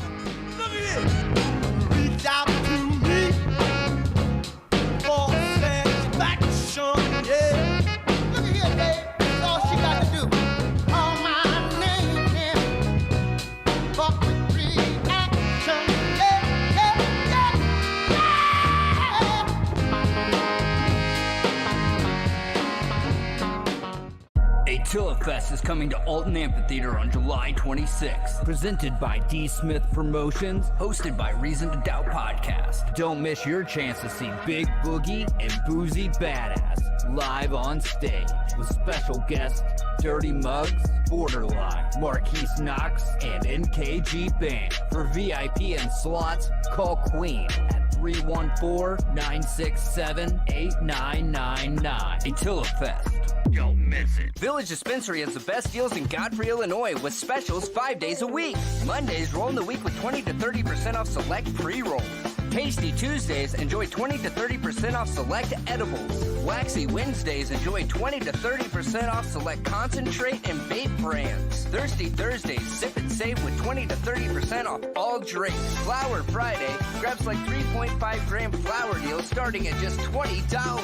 Attila Fest is coming to Alton Amphitheater on July 26th. Presented by D. Smith Promotions, hosted by Reason to Doubt Podcast. Don't miss your chance to see Big Boogie and Boozy Badass live on stage with special guests Dirty Muggs, Borderline, Marquise Knox, and NKG Band. For VIP and slots, call Queen at 314-967-8999. Attila Fest. Don't miss it. Village Dispensary has the best deals in Godfrey, Illinois with specials 5 days a week. Mondays, roll in the week with 20 to 30% off select pre-rolls. Tasty Tuesdays, enjoy 20 to 30% off select edibles. Waxy Wednesdays, enjoy 20 to 30% off select concentrate and vape brands. Thirsty Thursdays, sip and save with 20 to 30% off all drinks. Flower Friday, grab like 3.5 gram flower deals starting at just $20.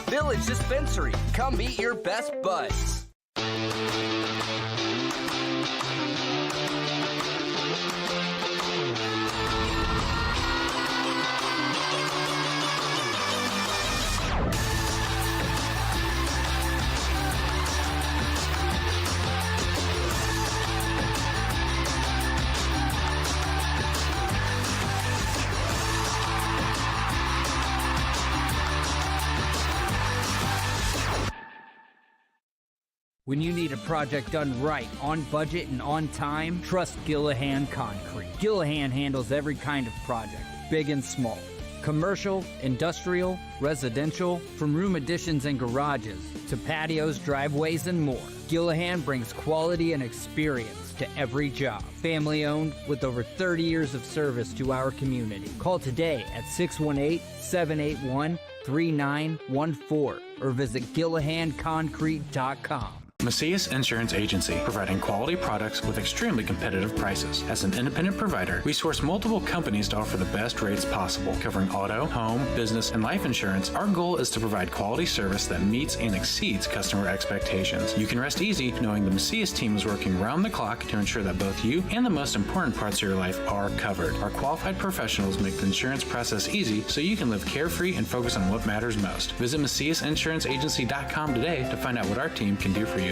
Village Dispensary, come meet your best buds. When you need a project done right, on budget, and on time, trust Gillahan Concrete. Gillahan handles every kind of project, big and small. Commercial, industrial, residential, from room additions and garages to patios, driveways, and more. Gillahan brings quality and experience to every job. Family owned with over 30 years of service to our community. Call today at 618-781-3914 or visit GillahanConcrete.com. Macias Insurance Agency, providing quality products with extremely competitive prices. As an independent provider, we source multiple companies to offer the best rates possible, covering auto, home, business, and life insurance. Our goal is to provide quality service that meets and exceeds customer expectations. You can rest easy knowing the Macias team is working round the clock to ensure that both you and the most important parts of your life are covered. Our qualified professionals make the insurance process easy so you can live carefree and focus on what matters most. Visit MaciasInsuranceAgency.com today to find out what our team can do for you.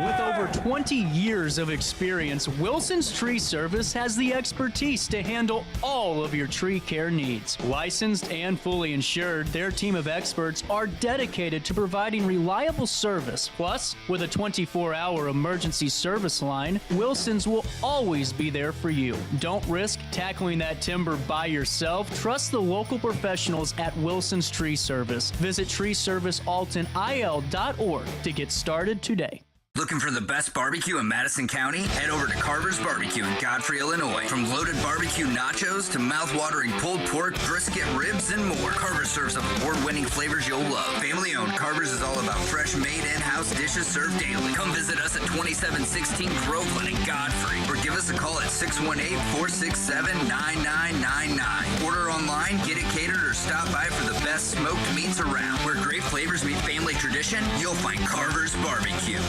With over 20 years of experience, Wilson's Tree Service has the expertise to handle all of your tree care needs. Licensed and fully insured, their team of experts are dedicated to providing reliable service. Plus, with a 24-hour emergency service line, Wilson's will always be there for you. Don't risk tackling that timber by yourself. Trust the local professionals at Wilson's Tree Service. Visit treeservicealtonil.org to get started today. Looking for the best barbecue in Madison County? Head over to Carver's Barbecue in Godfrey, Illinois. From loaded barbecue nachos to mouth-watering pulled pork, brisket, ribs, and more, Carver's serves up award-winning flavors you'll love. Family-owned, Carver's is all about fresh-made in-house dishes served daily. Come visit us at 2716 Groveland in Godfrey, or give us a call at 618-467-9999. Order online, get it catered, or stop by for the best smoked meats around. Where great flavors meet family tradition, you'll find Carver's Barbecue.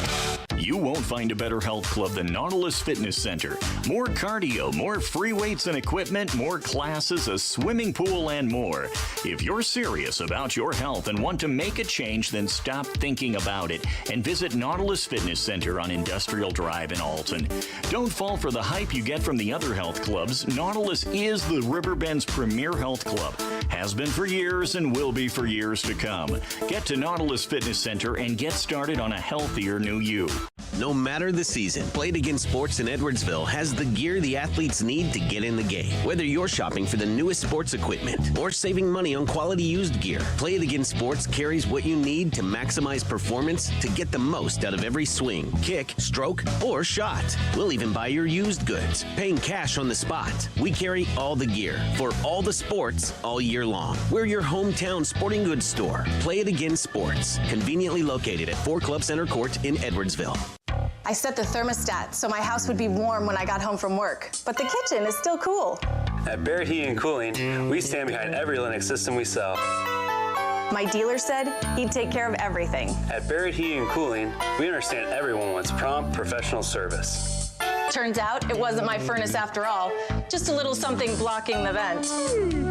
You won't find a better health club than Nautilus Fitness Center. More cardio, more free weights and equipment, more classes, a swimming pool, and more. If you're serious about your health and want to make a change, then stop thinking about it and visit Nautilus Fitness Center on Industrial Drive in Alton. Don't fall for the hype you get from the other health clubs. Nautilus is the Riverbend's premier health club. Has been for years and will be for years to come. Get to Nautilus Fitness Center and get started on a healthier new you. No matter the season, Play It Again Sports in Edwardsville has the gear the athletes need to get in the game. Whether you're shopping for the newest sports equipment or saving money on quality used gear, Play It Again Sports carries what you need to maximize performance to get the most out of every swing, kick, stroke, or shot. We'll even buy your used goods, paying cash on the spot. We carry all the gear for all the sports all year long. We're your hometown sporting goods store. Play It Again Sports, conveniently located at 4 Club Center Court in Edwardsville. I set the thermostat so my house would be warm when I got home from work, but the kitchen is still cool. At Barrett Heating and Cooling, we stand behind every Linux system we sell. My dealer said he'd take care of everything. At Barrett Heating and Cooling, we understand everyone wants prompt, professional service. Turns out it wasn't my furnace after all, just a little something blocking the vent.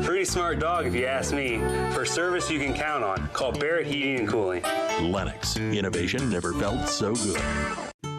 Pretty smart dog if you ask me. For service you can count on, call Barrett Heating and Cooling. Lennox. Innovation never felt so good.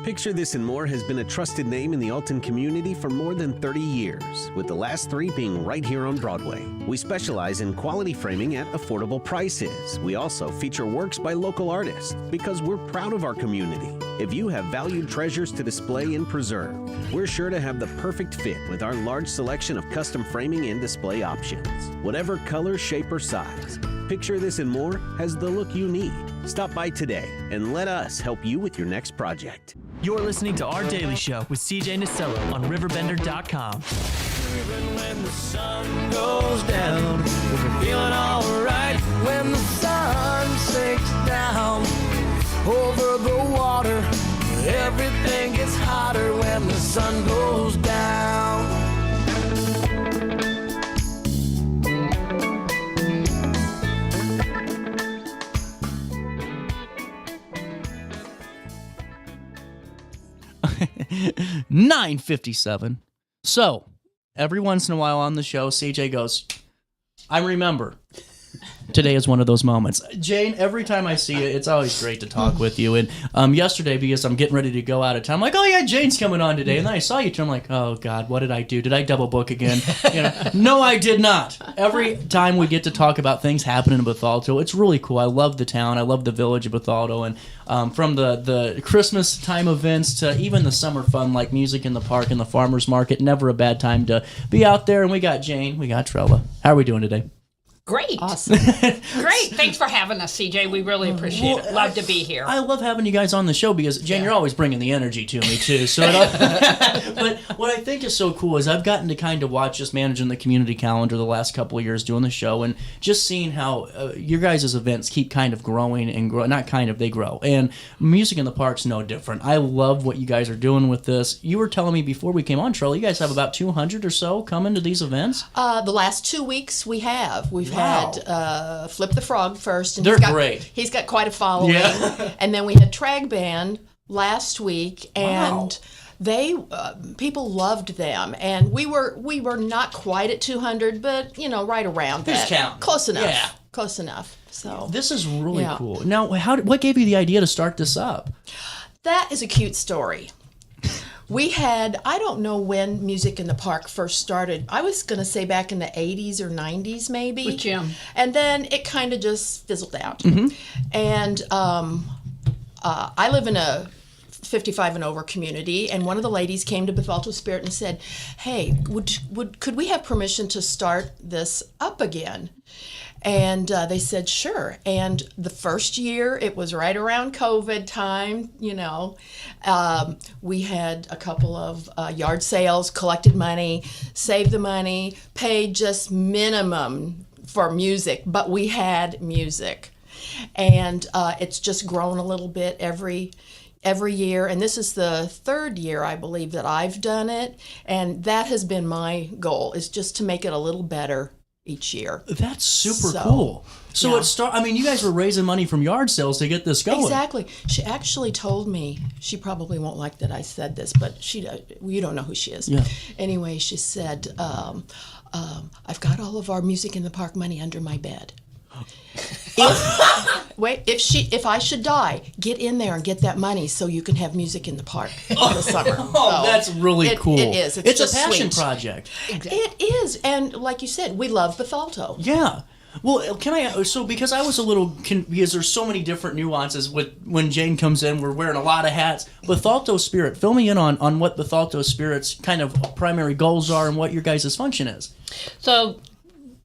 Picture This and More has been a trusted name in the Alton community for more than 30 years, with the last 3 being right here on Broadway. We specialize in quality framing at affordable prices. We also feature works by local artists because we're proud of our community. If you have valued treasures to display and preserve, we're sure to have the perfect fit with our large selection of custom framing and display options. Whatever color, shape, or size, Picture This and More has the look you need. Stop by today and let us help you with your next project. You're listening to Our Daily Show with CJ Nasello on RiverBender.com. Even when the sun goes down, we're feeling alright. When the sun sinks down over the water, everything gets hotter when the sun goes down. $9.57. So, every once in a while on the show, CJ goes, I remember. Today is one of those moments. Jane, every time I see you, it's always great to talk with you. And yesterday, because I'm getting ready to go out of town, I'm like, oh yeah, Jane's coming on today. And then I saw you, and I'm like, oh God, what did I do? Did I double book again? No, I did not. Every time we get to talk about things happening in Bethalto, it's really cool. I love the town. I love the village of Bethalto. And from the Christmas time events to even the summer fun, like music in the park and the farmer's market, never a bad time to be out there. And we got Jane, we got Trella. How are we doing today? Great. Awesome. Great. Thanks for having us, CJ. We really appreciate it. Love to be here. I love having you guys on the show because, Jen, you're always bringing the energy to me, too. So, but what I think is so cool is I've gotten to kind of watch just managing the community calendar the last couple of years doing the show and just seeing how your guys' events keep kind of growing and grow. Not kind of, they grow. And Music in the Park's no different. I love what you guys are doing with this. You were telling me before we came on, Trella, you guys have about 200 or so coming to these events? The last 2 weeks we have. We've had Flip the Frog first. And They're great. He's got quite a following. Yeah. And then we had Trag Band last week, and they people loved them. And we were not quite at 200, but right around that. Who's counting? Close enough. Yeah. Close enough. So this is really cool. Now, what gave you the idea to start this up? That is a cute story. We had, I don't know when Music in the Park first started. I was going to say back in the 80s or 90s maybe. With Jim. And then it kind of just fizzled out. Mm-hmm. And I live in a 55 and over community, and one of the ladies came to Bethalto Spirit and said, hey, could we have permission to start this up again? And they said, sure. And the first year, it was right around COVID time, we had a couple of yard sales, collected money, saved the money, paid just minimum for music, but we had music. And it's just grown a little bit every year, and this is the third year, I believe, that I've done it, and that has been my goal, is just to make it a little better each year. That's super cool. So you guys were raising money from yard sales to get this going. Exactly. She actually told me, she probably won't like that I said this, but you don't know who she is. Yeah. Anyway, she said, I've got all of our Music in the Park money under my bed. If I should die, get in there and get that money so you can have Music in the Park in the summer. That's really cool. It is. It's just a passion sweet. project. It is, and like you said, we love Bethalto. Yeah. Well, because I was a little, because there's so many different nuances with when Jane comes in, we're wearing a lot of hats. Bethalto Spirit, fill me in on what Bethalto Spirit's kind of primary goals are and what your guys' function is. So,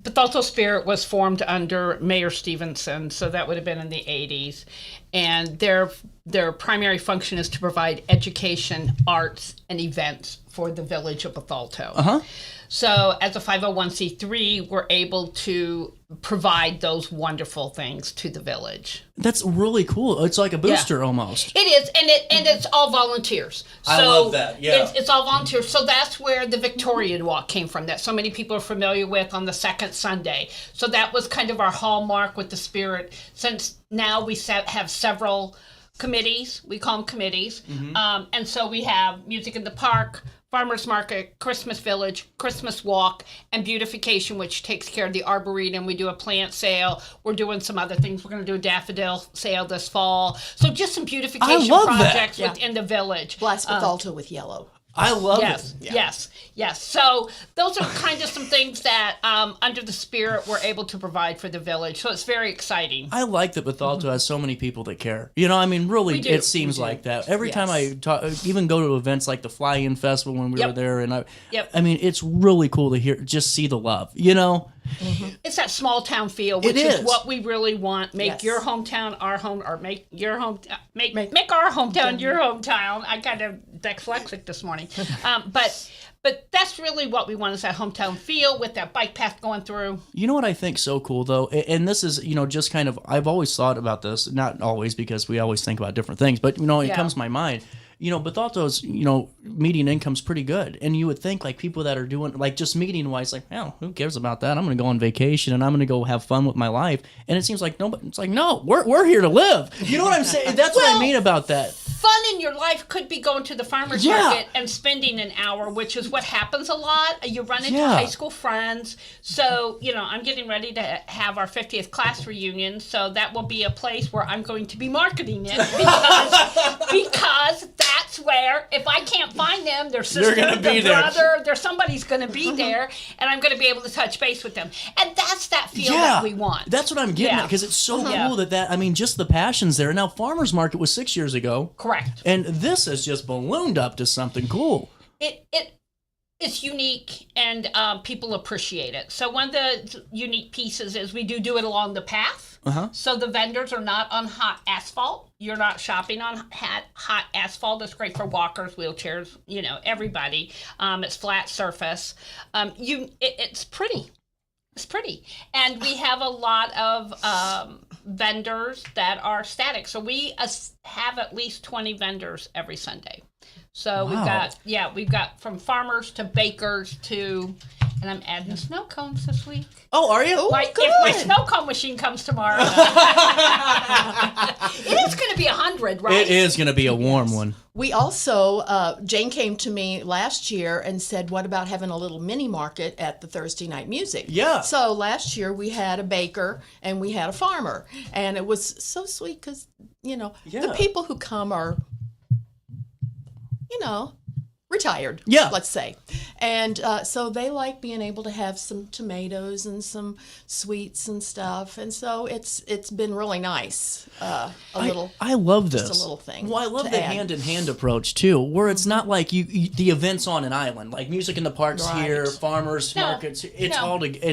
Bethalto Spirit was formed under Mayor Stevenson, so that would have been in the 80s. And their primary function is to provide education, arts, and events for the village of Bethalto. Uh-huh. So as a 501c3, we're able to provide those wonderful things to the village. That's really cool. It's like a booster almost. It is, and it's all volunteers. So I love that, yeah. It's all volunteers. So that's where the Victorian Walk came from, that so many people are familiar with on the second Sunday. So that was kind of our hallmark with the Spirit. Since now we have several committees. We call them committees. And so we have Music in the Park, Farmers Market, Christmas Village, Christmas Walk, and Beautification, which takes care of the Arboretum. We do a plant sale. We're doing some other things. We're going to do a daffodil sale this fall. So just some beautification projects within the village. Blast with Alto with yellow. I love it. Yes. So those are kind of some things that, under the spirit, we're able to provide for the village. So it's very exciting. I like that Bethalto has so many people that care. You know, I mean, really, it seems like that. Every time I talk, even go to events like the Fly-In Festival when we were there, and I mean, it's really cool to just see the love, you know? It's that small town feel, which is what we really want. Make your hometown our home, or make your home make our hometown your hometown. I kind of dyslexic this morning, but that's really what we want, is that hometown feel with that bike path going through. You know what I think's so cool though, and this is, you know, just kind of, I've always thought about this, not always because we always think about different things, but you know, it comes to my mind. You know, Bethalto's, you know, median income's pretty good. And you would think, like, people that are doing, like, just median-wise, like, hell, who cares about that? I'm going to go on vacation, and I'm going to go have fun with my life. And it seems like nobody, it's like, no, we're here to live. You know what I'm saying? That's what I mean about that. Fun in your life could be going to the farmer's market and spending an hour, which is what happens a lot. You run into high school friends. So, you know, I'm getting ready to have our 50th class reunion. So that will be a place where I'm going to be marketing it because that's where, if I can't find them, their sister, their brother, somebody's going to be there, and I'm going to be able to touch base with them. And that's that feel that we want. That's what I'm getting at, because it's so cool that, I mean, just the passion's there. Now, Farmer's Market was 6 years ago. Correct. And this has just ballooned up to something cool. It's unique, and people appreciate it. So one of the unique pieces is we do it along the path. So the vendors are not on hot asphalt. You're not shopping on hot asphalt. It's great for walkers, wheelchairs, you know, everybody. It's flat surface. It's pretty. It's pretty. And we have a lot of vendors that are static. So we have at least 20 vendors every Sunday. So we've got from farmers to bakers to, and I'm adding snow cones this week. Oh, are you? If my snow cone machine comes tomorrow. It is going to be 100, right? It is going to be a warm one. We also, Jane came to me last year and said, what about having a little mini market at the Thursday night music? Yeah. So last year we had a baker and we had a farmer. And it was so sweet because, you know, the people who come are, you know, retired, let's say. And so they like being able to have some tomatoes and some sweets and stuff. And so it's been really nice. I love this. Just a little thing. Well, I love the hand-in-hand approach, too, where it's not like the events on an island, like Music in the Park's here, farmers markets. It's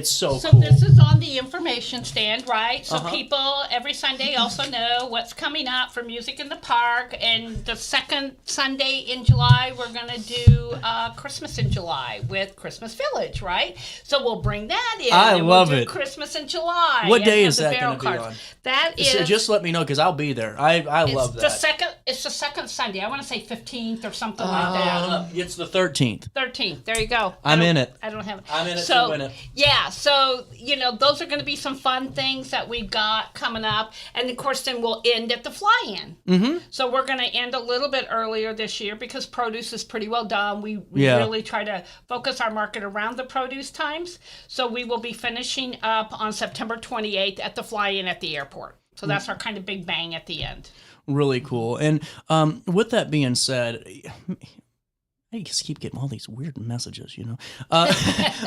so cool. So this is on the information stand, right? So people every Sunday also know what's coming up for Music in the Park. And the second Sunday in July, we're going to do Christmas in July with Christmas Village, right? So we'll bring that in. I love we'll do it. Christmas in July. What day is that going to be on? That is. So just let me know, because I'll be there. I love that. It's the second Sunday. I want to say 15th or something like that. It's the 13th. 13th. There you go. I'm in it. I don't have it. I'm in it to win it. Yeah. So, you know, those are going to be some fun things that we've got coming up. And of course, then we'll end at the Fly-In. Mm-hmm. So we're going to end a little bit earlier this year because produce is pretty well done. We really try to focus our market around the produce times. So we will be finishing up on September 28th at the Fly-In at the airport. So that's our kind of big bang at the end. Really cool. And with that being said, I just keep getting all these weird messages, you know.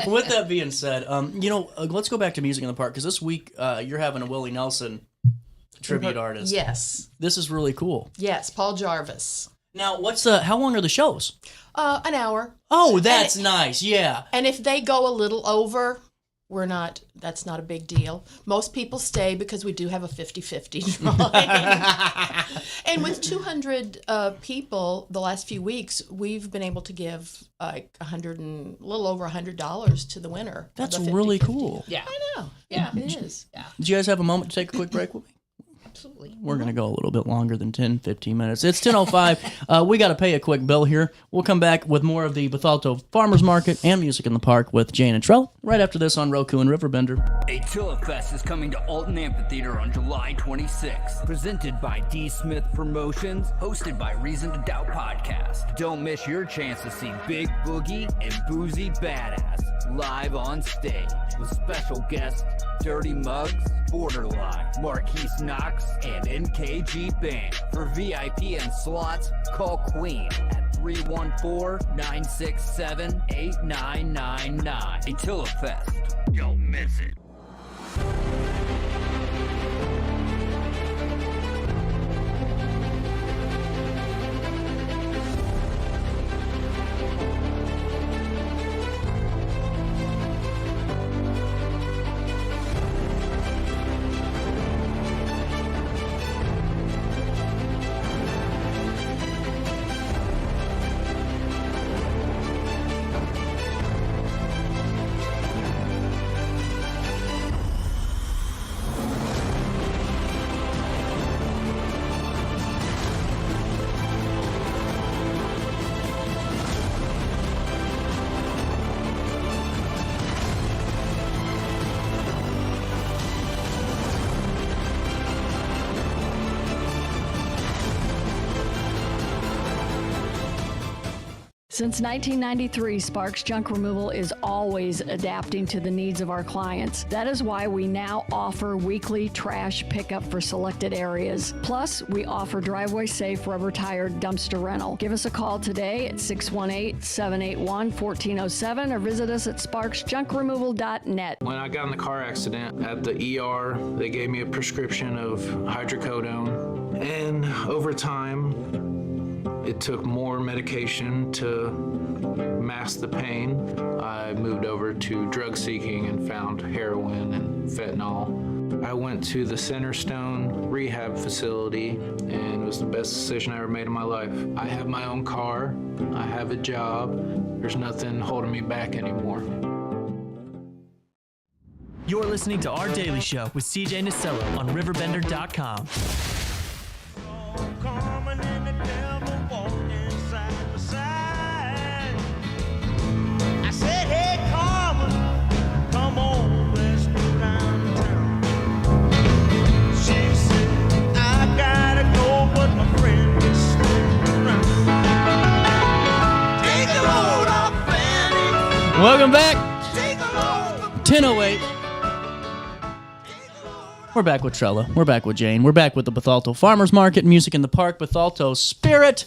With that being said, you know, let's go back to Music in the Park, because this week you're having a Willie Nelson tribute artist. Yes. This is really cool. Yes, Paul Jarvis. Now, how long are the shows? An hour. Oh, that's nice. Yeah. And if they go a little over, that's not a big deal. Most people stay because we do have a 50-50 drawing. And with 200 people the last few weeks, we've been able to give like a little over $100 to the winner. That's really cool. Yeah. I know. Yeah, it is. Yeah. Did you guys have a moment to take a quick break with me? Absolutely. We're going to go a little bit longer than 10, 15 minutes. It's 10:05. We got to pay a quick bill here. We'll come back with more of the Bethalto Farmers Market and Music in the Park with Jane and Trell right after this on Roku and Riverbender. A Chillafest is coming to Alton Amphitheater on July 26th. Presented by D. Smith Promotions, hosted by Reason to Doubt Podcast. Don't miss your chance to see Big Boogie and Boozy Badass live on stage with special guests Dirty Muggs, Borderline, Marquise Knox, and NKG Band. For VIP and slots, call Queen at 314-967-8999. A Chillafest. Don't miss it. Since 1993, Sparks Junk Removal is always adapting to the needs of our clients. That is why we now offer weekly trash pickup for selected areas. Plus, we offer driveway-safe rubber-tired dumpster rental. Give us a call today at 618-781-1407 or visit us at sparksjunkremoval.net. When I got in the car accident at the ER, they gave me a prescription of hydrocodone. And over time, it took more medication to mask the pain. I moved over to drug seeking and found heroin and fentanyl. I went to the Centerstone rehab facility, and it was the best decision I ever made in my life. I have my own car. I have a job. There's nothing holding me back anymore. You're listening to Our Daily Show with CJ Nasello on RiverBender.com. Welcome back. 10:08. We're back with Trella. We're back with Jane. We're back with the Bethalto Farmers Market, Music in the Park, Bethalto Spirit.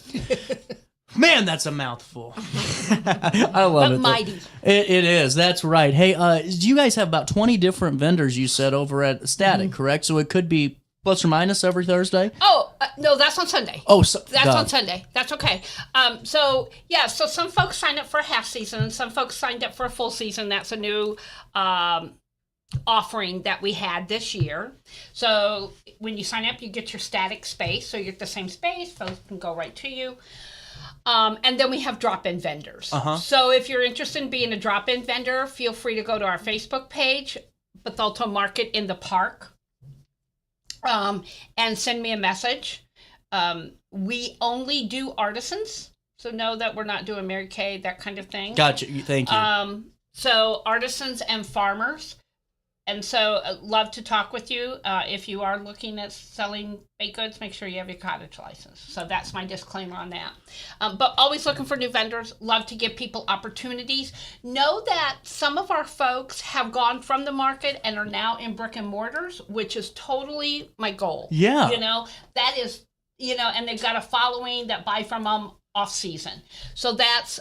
Man, that's a mouthful. I love it. But mighty. It is. That's right. Hey, you guys have about 20 different vendors, you said, over at Static, correct? So it could be plus or minus every Thursday? Oh, no, that's on Sunday. Oh, that's on Sunday. That's okay. So some folks signed up for a half season. Some folks signed up for a full season. That's a new offering that we had this year. So when you sign up, you get your static space. So you get the same space. Folks can go right to you. And then we have drop-in vendors. So if you're interested in being a drop-in vendor, feel free to go to our Facebook page, Bethalto Market in the Park. And send me a message. We only do artisans, so know that we're not doing Mary Kay, that kind of thing. Gotcha. Thank you. So artisans and farmers. And so love to talk with you. If you are looking at selling baked goods, make sure you have your cottage license. So that's my disclaimer on that. But always looking for new vendors. Love to give people opportunities. Know that some of our folks have gone from the market and are now in brick and mortars, which is totally my goal. Yeah. That is, and they've got a following that buy from them off season. So that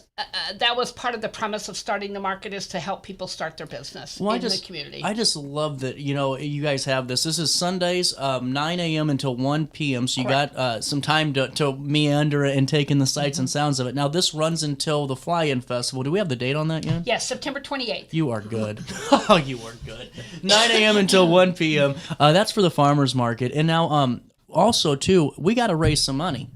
was part of the premise of starting the market, is to help people start their business in the community. I just love that, you guys have this. This is Sundays, 9 a.m. until 1 p.m. So you got some time to meander and take in the sights and sounds of it. Now, this runs until the Fly-In Festival. Do we have the date on that yet? Yes, September 28th. You are good. Oh, you are good. 9 a.m. until 1 p.m. That's for the farmers market. And now, also, too, we got to raise some money.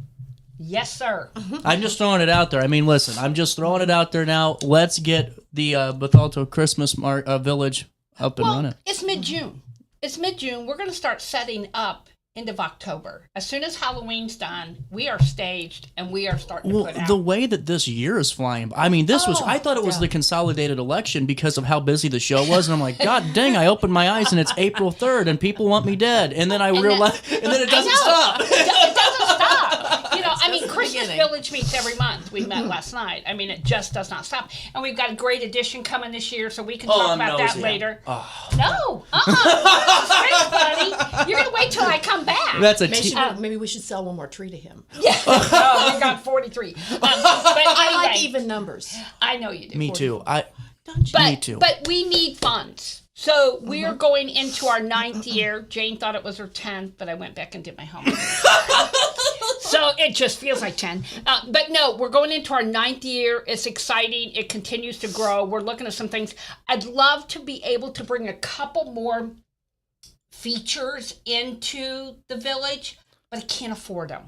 Yes, sir. I'm just throwing it out there. I mean, listen, I'm just throwing it out there now. Let's get the Bethalto Christmas Village up and running. It's mid-June. We're going to start setting up end of October. As soon as Halloween's done, we are staged and we are starting to put out. The way that this year is flying by. I mean, I thought it was the consolidated election because of how busy the show was. And I'm like, God dang, I opened my eyes and it's April 3rd and people want me dead. And then I realized, and then it doesn't stop. It doesn't stop. You know, I mean, Christmas Village meets every month. We met last night. I mean, it just does not stop. And we've got a great edition coming this year, so we can talk about that later. Oh. No. Great, buddy. You're going to wait till I come back. That's maybe we should sell one more tree to him. Yeah. Oh, we got 43. But I like even numbers. I know you do. Me too. Me too. But we need funds. So we are going into our 9th year. Jane thought it was her 10th, but I went back and did my homework. So it just feels like 10. But no, we're going into our 9th year. It's exciting. It continues to grow. We're looking at some things. I'd love to be able to bring a couple more features into the village, but I can't afford them.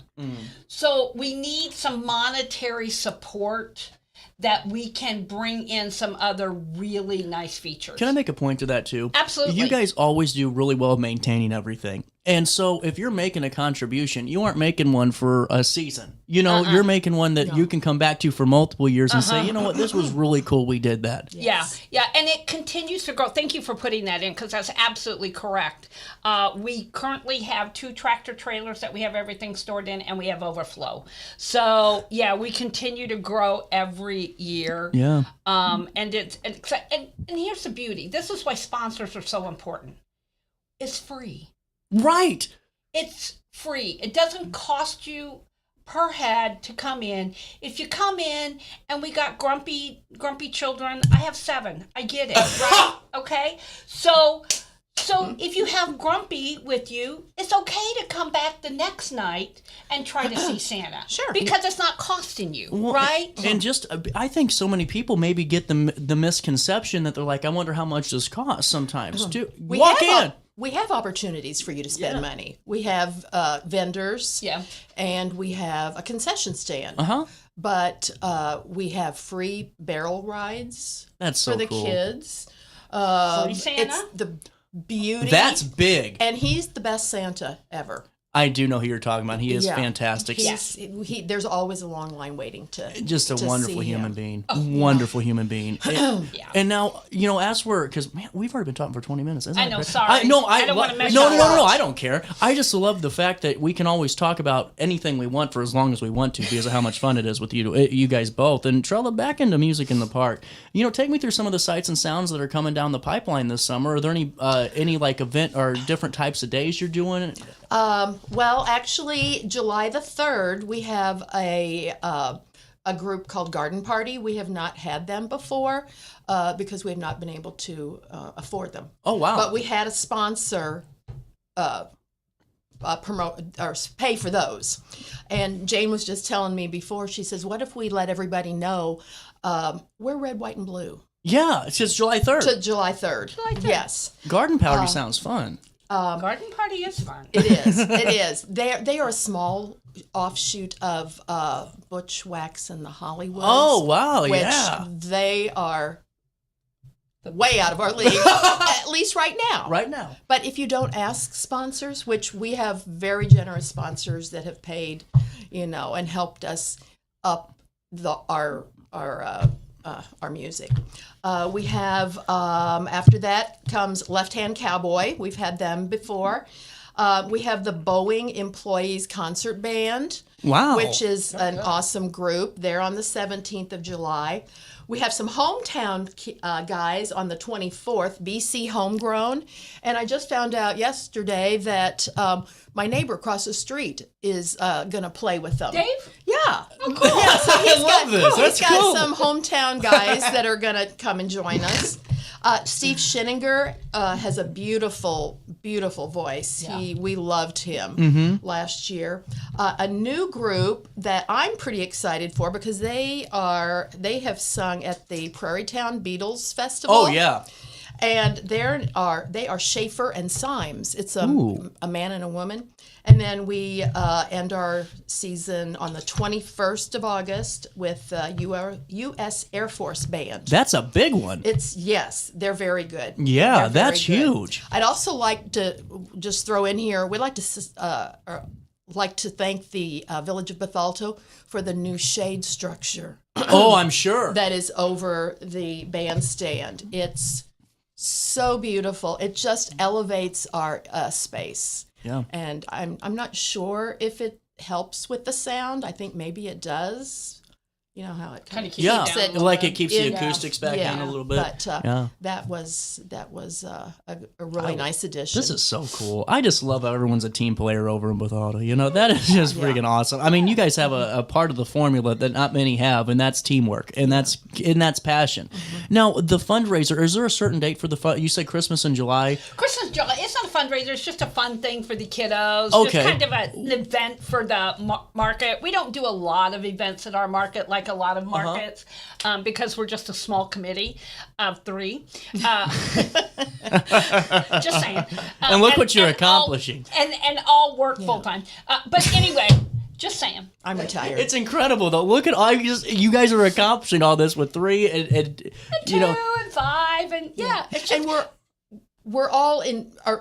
So we need some monetary support that we can bring in some other really nice features. Can I make a point to that too? Absolutely. You guys always do really well maintaining everything. And so if you're making a contribution, you aren't making one for a season. You know, you're making one that you can come back to for multiple years and say, you know what, this was really cool. We did that. Yes. Yeah. And it continues to grow. Thank you for putting that in because that's absolutely correct. We currently have 2 tractor trailers that we have everything stored in and we have overflow. So yeah, we continue to grow every year. Yeah. And here's the beauty. This is why sponsors are so important. It's free. Right. It's free. It doesn't cost you per head to come in. If you come in and we got grumpy children, I have 7. I get it, right? Okay? So if you have Grumpy with you, it's okay to come back the next night and try to see Santa. Sure. Because it's not costing you, right? And just, I think so many people maybe get the misconception that they're like, I wonder how much this costs sometimes. Walk in. We have opportunities for you to spend money. We have vendors. Yeah. And we have a concession stand. But we have free barrel rides. That's so for the cool. kids. Free Santa? It's the beauty. That's big. And he's the best Santa ever. I do know who you're talking about. He is fantastic. There's always a long line waiting to just a wonderful see human him. being. Wonderful human being. And now, you know, as we're, because man, we've already been talking for 20 minutes. Isn't I know, it? sorry. I don't want to mess No, you up. I don't care. I just love the fact that we can always talk about anything we want for as long as we want to because of how much fun it is with you guys both. And trail back into music in the park. You know, take me through some of the sights and sounds that are coming down the pipeline this summer. Are there any like event or different types of days you're doing? Well, actually, July the 3rd, we have a group called Garden Party. We have not had them before because we have not been able to afford them. Oh, wow. But we had a sponsor promote or pay for those. And Jane was just telling me before, she says, what if we let everybody know we're red, white, and blue? Yeah, it's just July 3rd. To July 3rd. Yes. Garden Party sounds fun. Garden Party is fun. It is. It is. They are a small offshoot of Bushwhacks and the Hollywoods. Oh, wow, which they are way out of our league, at least right now. Right now. But if you don't ask sponsors, which we have very generous sponsors that have paid, you know, and helped us up our music. We have, after that comes Left Hand Cowboy. We've had them before. We have the Boeing Employees Concert Band. Wow. Which is an awesome group. They're on the 17th of July. We have some hometown guys on the 24th, BC Homegrown. And I just found out yesterday that my neighbor across the street is going to play with them. Dave? Yeah. Oh, cool. Yeah, so I love this. That's he's got cool. some hometown guys that are going to come and join us. Steve Schinninger has a beautiful, beautiful voice. Yeah. We loved him last year. A new group that I'm pretty excited for because they have sung at the Prairie Town Beatles Festival. Oh, yeah. And they are Schaefer and Symes. It's a man and a woman. And then we end our season on the 21st of August with U.S. Air Force Band. That's a big one. Yes, they're very good. Yeah, that's huge. I'd also like to just throw in here, we'd like to thank the Village of Bethalto for the new shade structure. Oh, I'm sure. That is over the bandstand. It's so beautiful. It just elevates our space. Yeah. And I'm not sure if it helps with the sound. I think maybe it does. You know how it kind of keeps it like it keeps the acoustics back in a little bit. But that was a really nice addition. This is so cool. I just love how everyone's a team player over in Bethalto. You know, that is just freaking awesome. I mean, you guys have a part of the formula that not many have, and that's teamwork, and that's passion. Mm-hmm. Now, the fundraiser, is there a certain date for the fun? You said Christmas in July. Christmas, July. It's not a fundraiser. It's just a fun thing for the kiddos. Okay. Just kind of an event for the market. We don't do a lot of events at our market like a lot of markets because we're just a small committee of 3. Just saying. And look what you're accomplishing. And all work full time. But anyway, just saying. I'm retired. It's incredible though. Look at all you guys are accomplishing all this with 3 and 2 and 5 and it's just, and we're all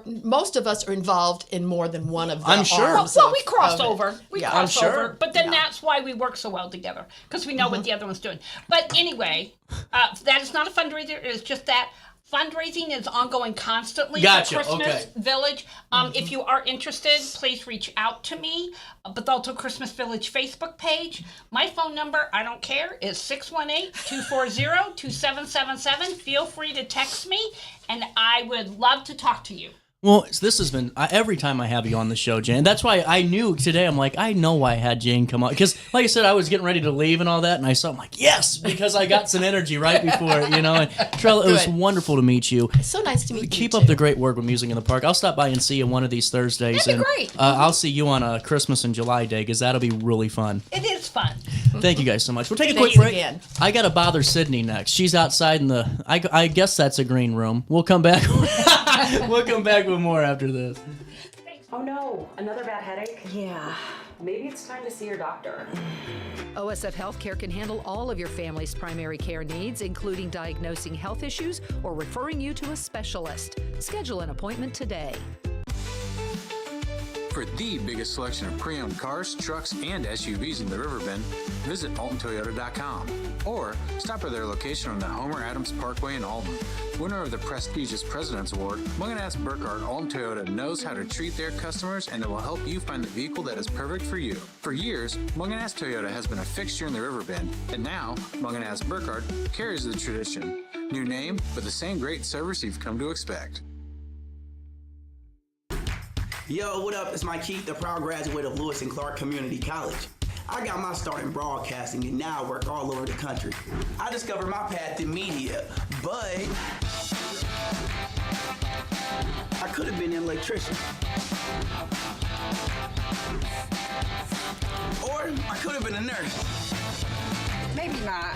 most of us are involved in more than one of the I'm sure. arms Well, we cross over. We cross I'm over. sure. But then that's why we work so well together, because we know what the other one's doing. But anyway, that is not a fundraiser. It's just that fundraising is ongoing constantly Gotcha. for Christmas Okay. Village. If you are interested, please reach out to me. Bethalto Christmas Village Facebook page. My phone number, I don't care, is 618-240-2777. Feel free to text me, and I would love to talk to you. Well, this has been every time I have you on the show, Jane. That's why I knew today. I'm like, I know why I had Jane come on, because, like I said, I was getting ready to leave and all that, and I saw, I'm like, yes, because I got some energy right before, you know. And Trella, it was wonderful to meet you. It's so nice to meet you. Keep up the great work with Music in the Park. I'll stop by and see you one of these Thursdays. That'd be great. I'll see you on a Christmas and July day, because that'll be really fun. It is fun. Thank you guys so much. We'll take a Thanks quick break. again. I got to bother Sydney next. She's outside in the, I guess that's a green room. We'll come back. We'll come back with more after this. Oh no, another bad headache? Yeah. Maybe it's time to see your doctor. OSF Healthcare can handle all of your family's primary care needs, including diagnosing health issues or referring you to a specialist. Schedule an appointment today. For the biggest selection of pre-owned cars, trucks, and SUVs in the Riverbend, visit AltonToyota.com or stop at their location on the Homer Adams Parkway in Alton. Winner of the prestigious President's Award, Munganast Burkhardt Alton Toyota knows how to treat their customers, and they will help you find the vehicle that is perfect for you. For years, Munganast Toyota has been a fixture in the Riverbend, and now Munganast Burkhardt carries the tradition. New name, but the same great service you've come to expect. Yo, what up? It's Mike Keith, the proud graduate of Lewis and Clark Community College. I got my start in broadcasting and now I work all over the country. I discovered my path in media, but I could have been an electrician. Or I could have been a nurse. Maybe not.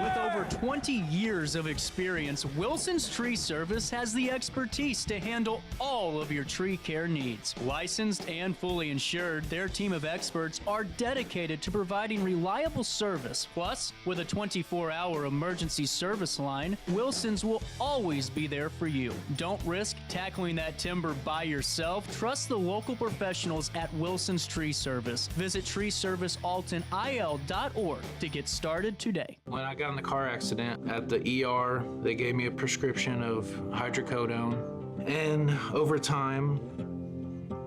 With over 20 years of experience, Wilson's Tree Service has the expertise to handle all of your tree care needs. Licensed and fully insured, their team of experts are dedicated to providing reliable service. Plus, with a 24-hour emergency service line, Wilson's will always be there for you. Don't risk tackling that timber by yourself. Trust the local professionals at Wilson's Tree Service. Visit treeservicealtonil.org to get started today. When I got in the car accident at the ER, they gave me a prescription of hydrocodone. And over time,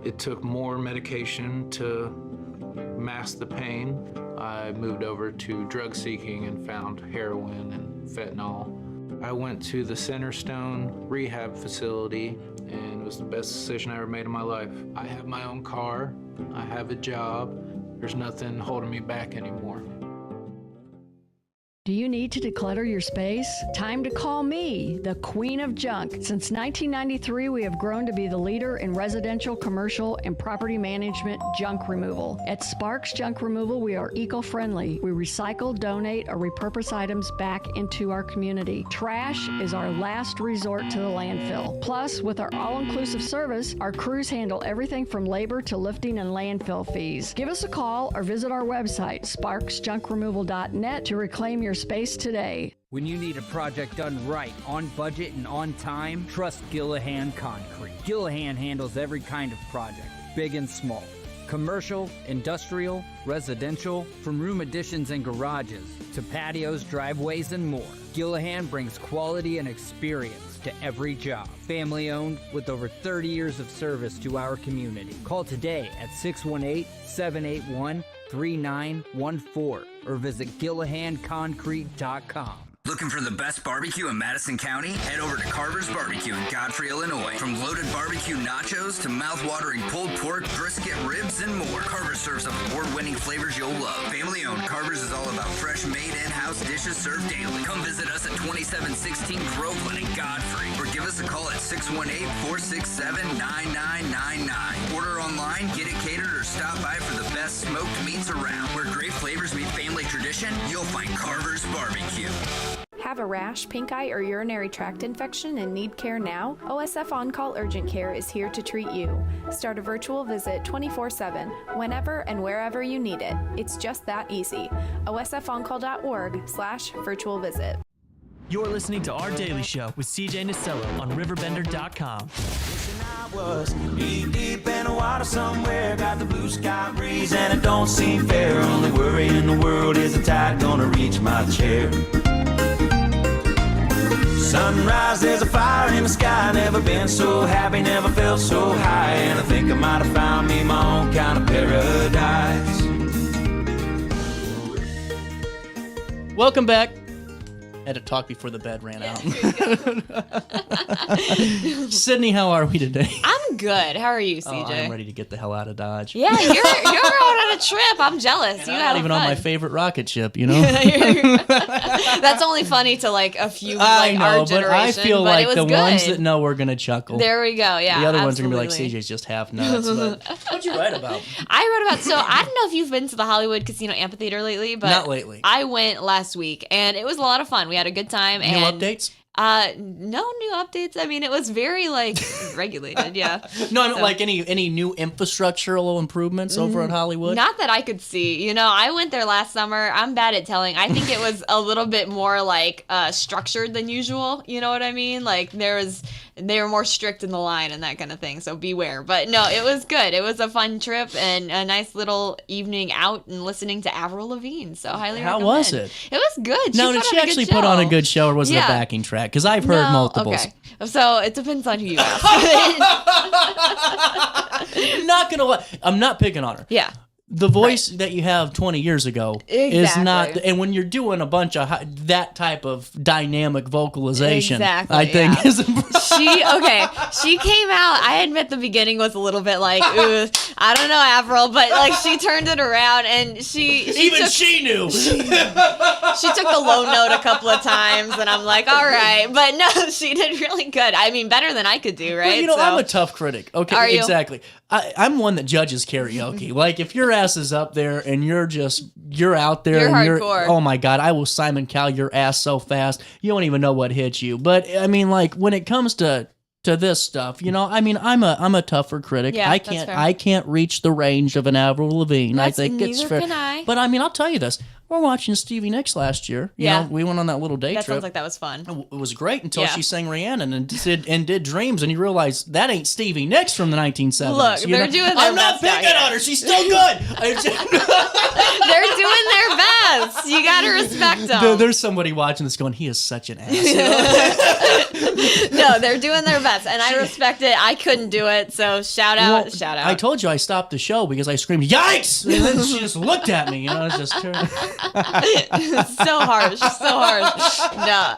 it took more medication to mask the pain. I moved over to drug seeking and found heroin and fentanyl. I went to the Centerstone rehab facility, and it was the best decision I ever made in my life. I have my own car, I have a job, there's nothing holding me back anymore. Do you need to declutter your space? Time to call me, the Queen of Junk. Since 1993, we have grown to be the leader in residential, commercial, and property management junk removal. At Sparks Junk Removal, we are eco-friendly. We recycle, donate, or repurpose items back into our community. Trash is our last resort to the landfill. Plus, with our all-inclusive service, our crews handle everything from labor to lifting and landfill fees. Give us a call or visit our website, sparksjunkremoval.net, to reclaim your space today. When you need a project done right, on budget and on time, trust Gillahan Concrete. Gillahan handles every kind of project, big and small. Commercial, industrial, residential, from room additions and garages to patios, driveways, and more. Gillahan brings quality and experience to every job. Family owned with over 30 years of service to our community. Call today at 618-781-3914 or visit GillahanConcrete.com. Looking for the best barbecue in Madison County? Head over to Carver's Barbecue in Godfrey, Illinois. From loaded barbecue nachos to mouth-watering pulled pork, brisket, ribs, and more, Carver's serves up award-winning flavors you'll love. Family-owned, Carver's is all about fresh-made in-house dishes served daily. Come visit us at 2716 Groveland in Godfrey, or give us a call at 618-467-9999. Order online, get it catered, or stop by for the best smoked meats around. Where great flavors meet family tradition, you'll find Carver's Barbecue. Have a rash, pink eye, or urinary tract infection and need care now? OSF On-Call Urgent Care is here to treat you. Start a virtual visit 24/7, whenever and wherever you need it. It's just that easy. OSFOnCall.org/virtual visit. You're listening to Our Daily Show with CJ Nasello on RiverBender.com. I was deep in the water somewhere, got the blue sky breeze and it don't seem fair. Only worry in the world is the tide gonna reach my chair. Sunrise, there's a fire in the sky. Never been so happy, never felt so high. And I think I might have found me my own kind of paradise. Welcome back. Had to talk before the bed ran out. Sydney, how are we today? I'm good. How are you, CJ? Oh, I'm ready to get the hell out of Dodge. Yeah, you're going on a trip. I'm jealous. And you I'm have not even fun. on my favorite rocket ship, you know? That's only funny to like a few like I know, our but generation. I feel like it was the good. ones that know we're going to chuckle. There we go. Yeah, the other ones are going to be like, absolutely. CJ's just half nuts. But what'd you write about? I wrote about, so I don't know if you've been to the Hollywood Casino Amphitheater lately, but Not lately. I went last week and it was a lot of fun. We had a good time. New and updates? No new updates. I mean, it was very like regulated. Yeah. No, I mean, like any new infrastructural improvements over at Hollywood? Not that I could see. You know, I went there last summer. I'm bad at telling. I think it was a little bit more like structured than usual. You know what I mean? Like they were more strict in the line and that kind of thing. So beware. But no, it was good. It was a fun trip and a nice little evening out and listening to Avril Lavigne. So highly recommend. How was it? It was good. No, did she actually put on a good show, or was it a Yeah. backing track? Because I've heard multiples. Okay. So it depends on who you ask. Not gonna lie, I'm not picking on her. Yeah. The voice that you have 20 years ago is Exactly. not, and when you're doing a bunch of that type of dynamic vocalization, Exactly, I think yeah. is She came out. I admit the beginning was a little bit like, ooh, I don't know, Avril, but like she turned it around and she knew. She took the low note a couple of times, and I'm like, all right, but no, she did really good. I mean, better than I could do, right? Well, you know, So- I'm a tough critic. Okay, Are you? exactly. I'm one that judges karaoke. Like, if your ass is up there and you're out there You're and hardcore. oh my God, I will Simon Cowell your ass so fast, you don't even know what hits you. But, I mean, like, when it comes to this stuff, you know, I mean, I'm a tougher critic. Yeah, that's fair. I can't reach the range of an Avril Lavigne. I think it's neither fair. can I. But, I mean, I'll tell you this. We're watching Stevie Nicks last year. You Yeah. know, we went on that little day That trip. sounds like that was fun. It was great until Yeah. she sang Rhiannon and did Dreams, and you realize that ain't Stevie Nicks from the 1970s. Look, you they're know? doing their I'm not best out picking here. on her. She's still good. They're doing their best. You gotta respect them. There's somebody watching this going, he is such an ass. No, they're doing their best, and I respect it. I couldn't do it, so shout out. I told you I stopped the show because I screamed, yikes! And then she just looked at me. You know, it's just so harsh. No.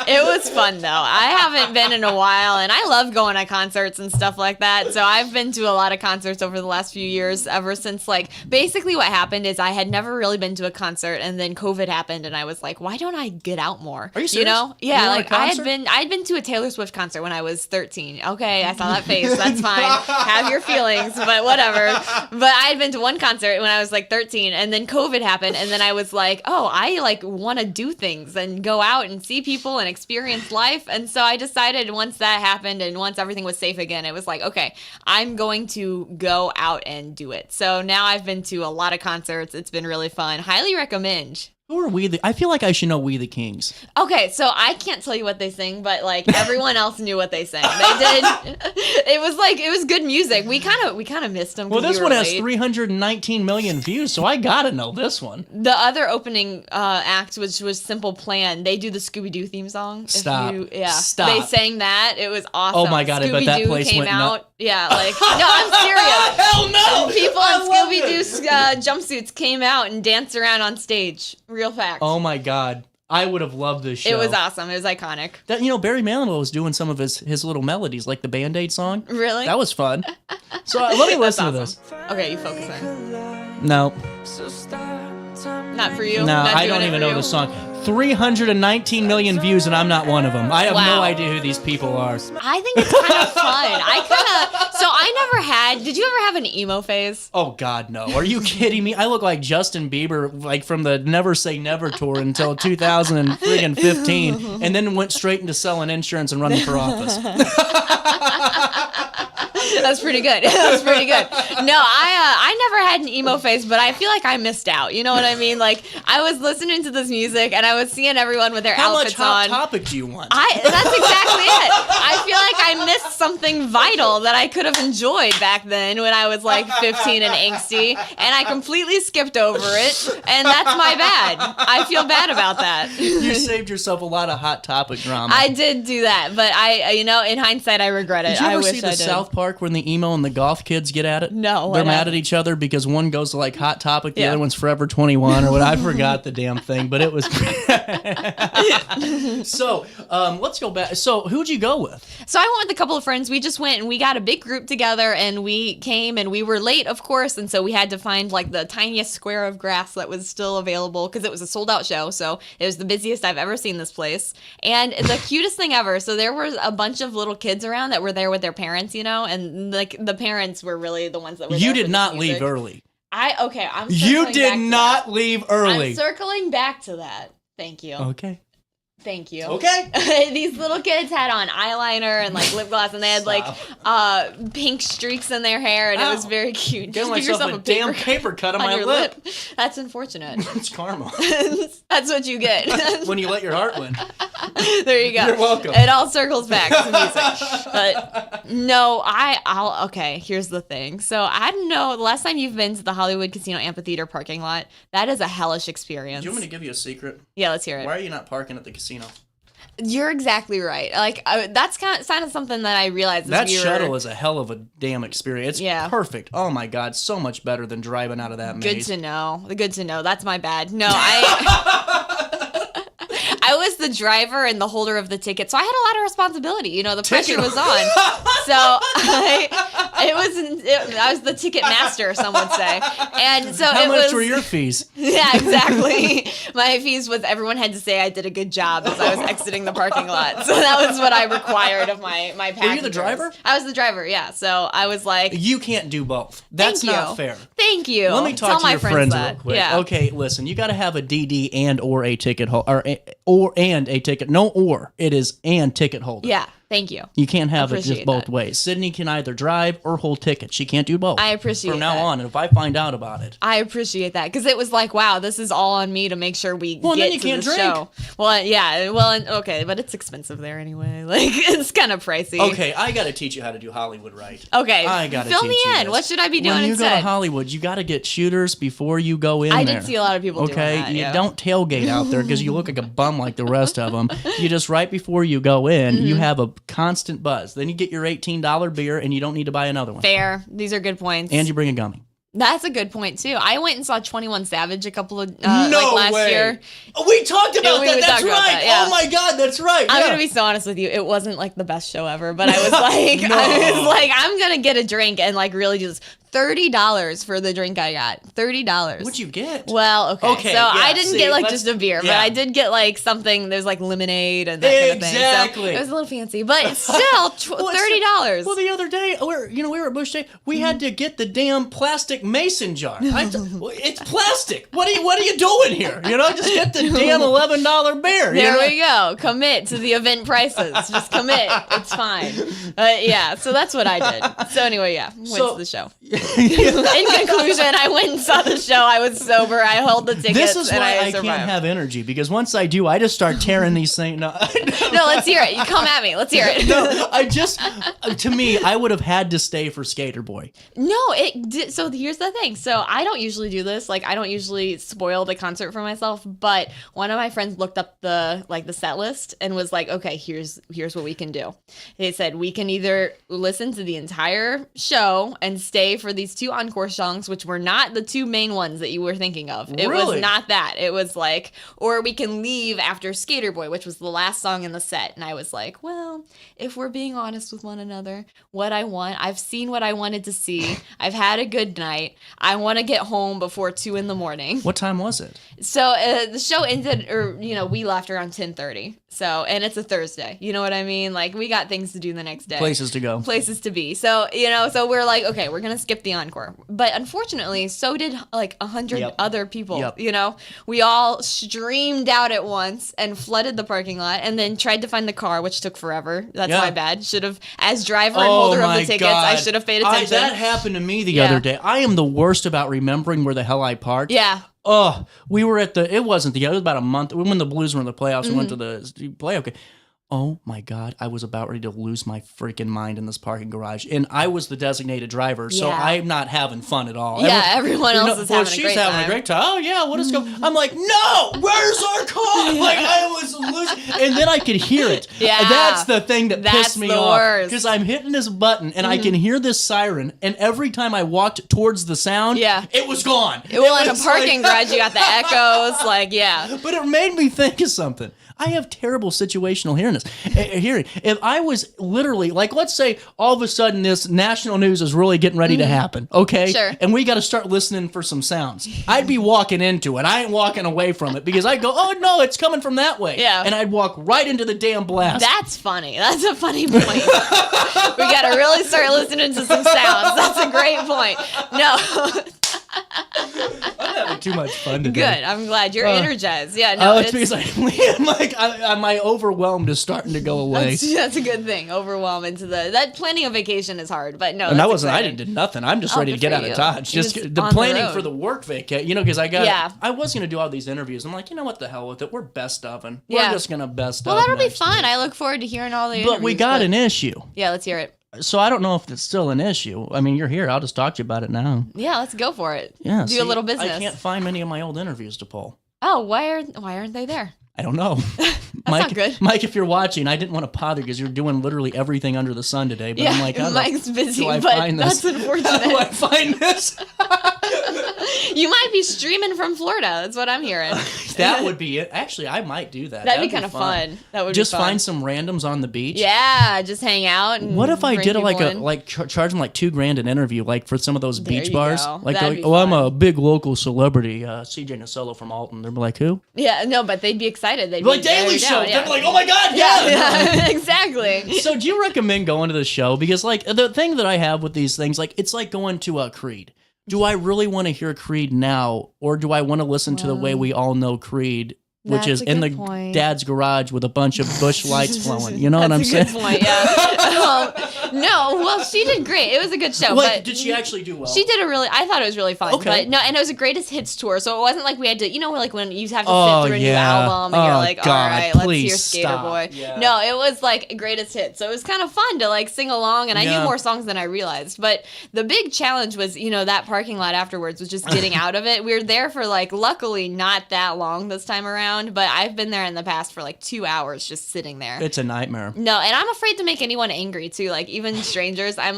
It was fun though. I haven't been in a while, and I love going to concerts and stuff like that. So I've been to a lot of concerts over the last few years, ever since, like, basically what happened is I had never really been to a concert, and then COVID happened, and I was like, why don't I get out more? Are you serious? You know? Yeah, You were like at a I concert? had been to a Taylor Swift concert when I was 13. Okay, I saw that face. That's fine. Have your feelings, but whatever. But I had been to one concert when I was like 13, and then COVID happened, and then I was like, oh, I like want to do things and go out and see people and experience life. And so I decided once that happened and once everything was safe again, it was like, okay, I'm going to go out and do it. So now I've been to a lot of concerts. It's been really fun. Highly recommend. Who are we? I feel like I should know We the Kings. Okay, so I can't tell you what they sing, but like everyone else knew what they sang. They did. It was good music. We kind of missed them. Well, this we one were has late. 319 million views, so I gotta know this one. The other opening act, which was Simple Plan, they do the Scooby-Doo theme song. Stop. Stop. They sang that. It was awesome. Oh my God, I bet that Scooby-Doo place came went out. nuts. Yeah, like, no, I'm serious. Hell no! People in Scooby-Doo jumpsuits came out and danced around on stage. Real fact. Oh my God. I would have loved this show. It was awesome. It was iconic. That, Barry Manilow was doing some of his little melodies, like the Band-Aid song. Really? That was fun. So let me listen to this. Okay, you focus on. No. Not for you? No, Not I doing don't it even for know you? the song. 319 million views, and I'm not one of them. I have no Wow. idea who these people are. I think it's kind of fun. I never had, did you ever have an emo phase? Oh God, no! Are you kidding me? I look like Justin Bieber, like from the Never Say Never tour until 2015, and then went straight into selling insurance and running for office. That's pretty good. That's pretty good. No, I never had an emo phase, but I feel like I missed out. You know what I mean? Like, I was listening to this music and I was seeing everyone with their How much outfits Hot on. Topic do you want? That's exactly it. I feel like I missed something vital that I could have enjoyed back then when I was like 15 and angsty, and I completely skipped over it, and that's my bad. I feel bad about that. You saved yourself a lot of Hot Topic drama. I did do that, but in hindsight, I regret it. Did you ever I wish see the I did. South Park when the emo and the golf kids get at it? No, They're what mad happened? at each other because one goes to like Hot Topic, the Yeah. other one's Forever 21 or what. I forgot the damn thing, but it was. So let's go back. So who'd you go with? So I went with a couple of friends. We just went and we got a big group together, and we came and we were late, of course, and so we had to find like the tiniest square of grass that was still available because it was a sold out show. So it was the busiest I've ever seen this place, and the cutest thing ever. So there was a bunch of little kids around that were there with their parents, and like the parents were really the ones that were. You there did for not the leave music. early. I'm. You circling did back to not that. leave early. I'm circling back to that. Thank you. Okay. Thank you. Okay. These little kids had on eyeliner and like lip gloss, and they had like pink streaks in their hair, and it was very cute. Giving Just give myself yourself a damn paper cut on my your lip. That's unfortunate. It's karma. That's what you get. When you let your heart win. There you go. You're welcome. It all circles back to music. But no, okay, here's the thing. So I don't know, the last time you've been to the Hollywood Casino Amphitheater parking lot, that is a hellish experience. Do you want me to give you a secret? Yeah, let's hear it. Why are you not parking at the casino? You're exactly right. Like that's kind of something that I realized. That shuttle is a hell of a damn experience. Yeah. Perfect. Oh my God, so much better than driving out of that Good maze. to know. Good to know. That's my bad. No, I was the driver and the holder of the ticket, so I had a lot of responsibility. The pressure was on. So I was the ticket master, some would say. And so How much were your fees? Yeah, exactly. My fees was everyone had to say I did a good job as I was exiting the parking lot. So that was what I required of my passengers. Were you the driver? I was the driver, yeah. So I was like, You can't do both. That's Thank not you. fair. Thank you. Let me Tell talk to my your friends friends that. real quick. Yeah. Okay, listen, you got to have a DD and or a ticket holder, or a ticket. No or. It is and ticket holder. Yeah. Thank you. You can't have it just Appreciate both that. ways. Sydney can either drive or hold tickets. She can't do both. I appreciate From now that. on, and if I find out about it. I appreciate that because it was like, wow, this is all on me to make sure we Well, get then you to can't the drink. show. Well, yeah, okay, but it's expensive there anyway. Like it's kind of pricey. Okay, I got to teach you how to do Hollywood right. Okay, I got to fill teach me you in. this. What should I be doing When you go to instead? Hollywood, you got to get shooters before you go in I there. did see a lot of people doing Okay, that, you yeah. don't tailgate out there because you look like a bum like the rest of them. You just right before you go in, you have a constant buzz. Then you get your $18 beer, and you don't need to buy another one. Fair. These are good points. And you bring a gummy. That's a good point too. I went and saw 21 Savage a couple of last year. We talked about that. That's right. That, yeah. Oh my God, that's right. I'm gonna be so honest with you. It wasn't like the best show ever, but I was like, I'm gonna get a drink and like really just $30 for the drink I got. $30. What'd you get? Well, okay. So I didn't get like just a beer, but I did get like something. There's like lemonade and that kind of thing. Exactly. So it was a little fancy, but it's still $30. Well, the other day, we were at Bush Day. We had to get the damn plastic mason jar. It's plastic. What are you doing here? Just get the damn $11 beer. There we go. Commit to the event prices. Just commit. It's fine. So that's what I did. So anyway, went to the show. In conclusion, I went and saw the show. I was sober. I held the tickets. This is and why I survived. can't have energy, because once I do, I just start tearing these things. No, let's hear it. You come at me. Let's hear it. To me, I would have had to stay for Skater Boy. No, it did. So here's the thing. So I don't usually do this. Like, I don't usually spoil the concert for myself. But one of my friends looked up the set list and was like, okay, here's what we can do. They said we can either listen to the entire show and stay for these 2 encore songs, which were not the 2 main ones that you were thinking of. It was not that. It was like, or we can leave after Skater Boy, which was the last song in the set. And I was like, well, if we're being honest with one another, what I want, I've seen what I wanted to see. I've had a good night. I want to get home before 2 a.m. What time was it? So the show ended, we left around 10:30. So, and it's a Thursday. You know what I mean? Like, we got things to do the next day. Places to go. Places to be. So, so we're like, okay, we're going to skip the encore. But unfortunately, so did like 100 other people. We all streamed out at once and flooded the parking lot and then tried to find the car, which took forever. That's my bad. Should have, as driver and holder of the tickets, I should have paid attention. That happened to me the other day. I am the worst about remembering where the hell I parked. Yeah. We were at it was about a month, when the Blues were in the playoffs, we went to the play. Okay. Oh my God, I was about ready to lose my freaking mind in this parking garage. And I was the designated driver, so I'm not having fun at all. Yeah, everyone else is having a great time. She's having a great time. Oh yeah, what is going on? I'm like, no, where's our car? Like, I was losing. And then I could hear it. Yeah. That's the thing that pissed me off. Because I'm hitting this button, and I can hear this siren, and every time I walked towards the sound, it was gone. Well, in a parking garage, you got the echoes, But it made me think of something. I have terrible situational hearing. If I was literally, like, let's say all of a sudden this national news is really getting ready to happen, okay? Sure. And we got to start listening for some sounds. I'd be walking into it. I ain't walking away from it because I'd go, oh, no, it's coming from that way. Yeah. And I'd walk right into the damn blast. That's funny. That's a funny point. We got to really start listening to some sounds. That's a great point. No. I'm having too much fun today. Good. I'm glad you're energized. Yeah. No. It's because my overwhelmed is starting to go away. That's a good thing. Overwhelm into that planning a vacation is hard, but no. And I didn't do nothing. I'm just ready to get out of Dodge. Just the planning for the work vacation, because I was going to do all these interviews. I'm like, what the hell with it? We're best ofing. We're just going to best of. Well, that'll be fun. I look forward to hearing all the interviews. But we got an issue. Yeah, let's hear it. So I don't know if it's still an issue. I mean, you're here. I'll just talk to you about it now. Yeah, let's go for it. Yeah, do a little business. I can't find many of my old interviews to pull. Oh, why aren't they there? I don't know. That's Mike, not good. Mike, if you're watching, I didn't want to bother because you're doing literally everything under the sun today. But I'm like, Mike's busy, do I but find this? that's unfortunate. How do I find this? You might be streaming from Florida. That's what I'm hearing. That would be it. Actually, I might do that. That'd be kind of fun. That would just be fun. Find some randoms on the beach. Yeah, just hang out. And what if I did charge them like $2,000 an interview, like for some of those beach bars? Go. Like, I'm a big local celebrity, CJ Nasello from Alton. They're like, who? Yeah, no, but they'd be excited. They'd like Daily Show. Yeah. They're like, oh my God, yeah, exactly. So, do you recommend going to the show? Because like the thing that I have with these things, like it's like going to a Creed. Do I really want to hear Creed now, or do I want to listen to the way we all know Creed, which is in the dad's garage with a bunch of bush lights flowing? You know what I'm saying? That's a good point, yeah. No, well, she did great. It was a good show. But did she actually do well? She did I thought it was really fun. Okay. But no, and it was a greatest hits tour, so it wasn't like we had to, like when you have to sit through a new album and you're like, all right, let's hear Skater Boy. Yeah. No, it was like greatest hits. So it was kind of fun to like sing along, and I knew more songs than I realized. But the big challenge was, that parking lot afterwards was just getting out of it. We were there for like, luckily not that long this time around. around, but I've been there in the past for like 2 hours just sitting there. It's a nightmare. No, and I'm afraid to make anyone angry too. Like even strangers, I'm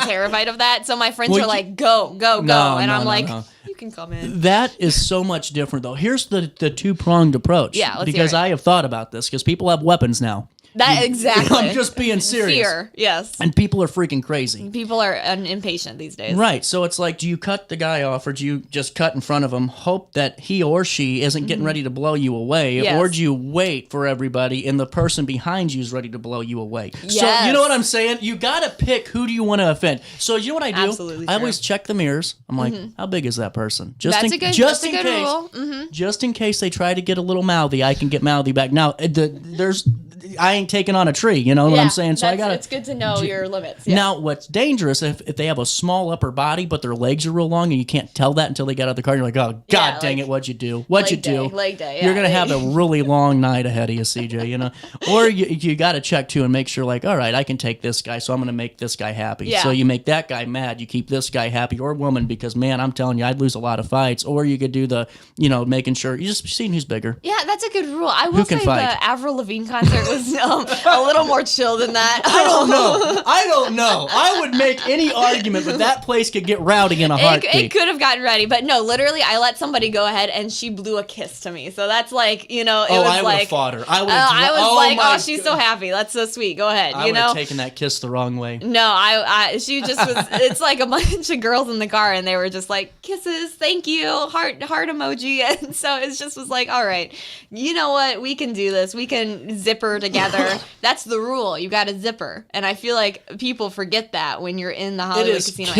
terrified of that. So my friends are like, go, and I'm like, you can come in. That is so much different though. Here's the two-pronged approach. Yeah, let's because hear it. I have thought about this because people have weapons now. Exactly. I'm just being serious. Fear, yes. And people are freaking crazy. People are impatient these days. Right. So it's like, do you cut the guy off or do you just cut in front of him, hope that he or she isn't getting ready to blow you away? Yes. Or do you wait for everybody and the person behind you is ready to blow you away? Yes. So you know what I'm saying? You got to pick who do you want to offend. So you know what I do? Absolutely I always check the mirrors. I'm like, how big is that person? That's a good rule. Mm-hmm. Just in case they try to get a little mouthy, I can get mouthy back. Now, I ain't taking on a tree, you know what I'm saying? So it's good to know your limits. Yeah. Now, what's dangerous if they have a small upper body but their legs are real long and you can't tell that until they get out of the car. You're like, oh God, dang it, what'd you do? What'd you do? Leg day. Yeah. You're gonna have a really long night ahead of you, CJ. You know, or you got to check too and make sure, like, all right, I can take this guy, so I'm gonna make this guy happy. Yeah. So you make that guy mad, you keep this guy happy, or woman, because man, I'm telling you, I'd lose a lot of fights. Or you could do the, making sure you just seeing who's bigger. Yeah, that's a good rule. I will say fight? the Avril Lavigne concert was a little more chill than that. I don't know. I would make any argument, but that place could get rowdy in a heartbeat. It could have gotten ready, but no, literally, I let somebody go ahead and she blew a kiss to me. So that's like, it was I would like, have fought her. I was like, she's so happy. That's so sweet. Go ahead. I would have taken that kiss the wrong way. No, she just was. It's like a bunch of girls in the car, and they were just like, kisses, thank you, heart emoji, and so it just was like, all right, you know what? We can do this. We can zipper together. That's the rule. You got to zipper, and I feel like people forget that when you're in the Hollywood Casino.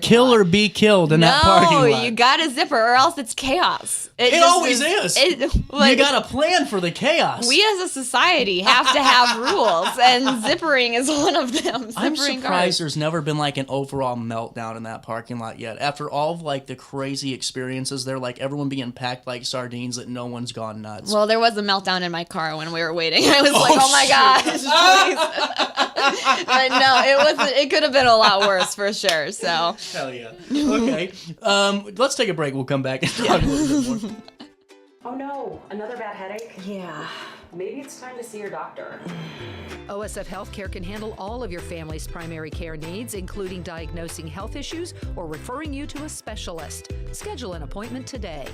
Kill or be killed in that parking lot. No, you got to zipper, or else it's chaos. It always is. You got to plan for the chaos. We as a society have to have rules, and zippering is one of them. I'm surprised there's never been like an overall meltdown in that parking lot yet. After all of like the crazy experiences there, like everyone being packed like sardines, that no one's gone nuts. Well, there was a meltdown in my car when we were waiting. I was like, oh my gosh, please. But no, it could have been a lot worse for sure. So hell yeah. Okay, let's take a break. We'll come back and talk a little bit more. Oh no, another bad headache? Yeah. Maybe it's time to see your doctor. OSF Healthcare can handle all of your family's primary care needs, including diagnosing health issues or referring you to a specialist. Schedule an appointment today.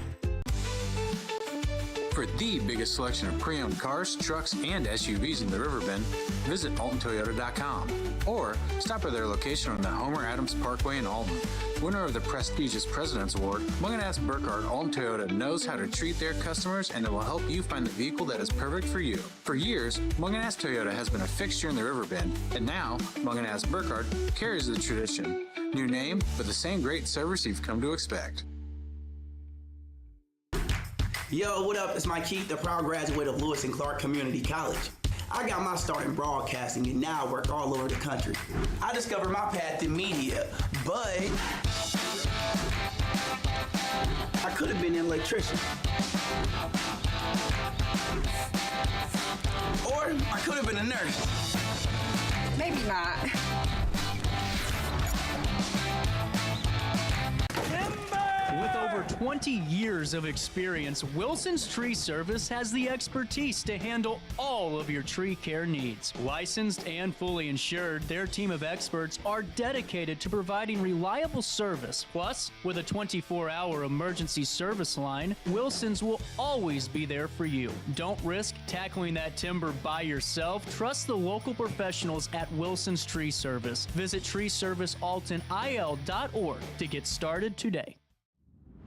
For the biggest selection of pre-owned cars, trucks, and SUVs in the Riverbend, visit AltonToyota.com or stop by their location on the Homer Adams Parkway in Alton. Winner of the prestigious President's Award, Munganast Burkhardt Alton Toyota knows how to treat their customers, and it will help you find the vehicle that is perfect for you. For years, Munganast Toyota has been a fixture in the Riverbend, and now Munganast Burkhardt carries the tradition. New name, but the same great service you've come to expect. Yo, what up? It's Mike Keith, the proud graduate of Lewis and Clark Community College. I got my start in broadcasting and now I work all over the country. I discovered my path in media, but I could have been an electrician. Or I could have been a nurse. Maybe not. With over 20 years of experience, Wilson's Tree Service has the expertise to handle all of your tree care needs. Licensed and fully insured, their team of experts are dedicated to providing reliable service. Plus, with a 24-hour emergency service line, Wilson's will always be there for you. Don't risk tackling that timber by yourself. Trust the local professionals at Wilson's Tree Service. Visit treeservicealtonil.org to get started today.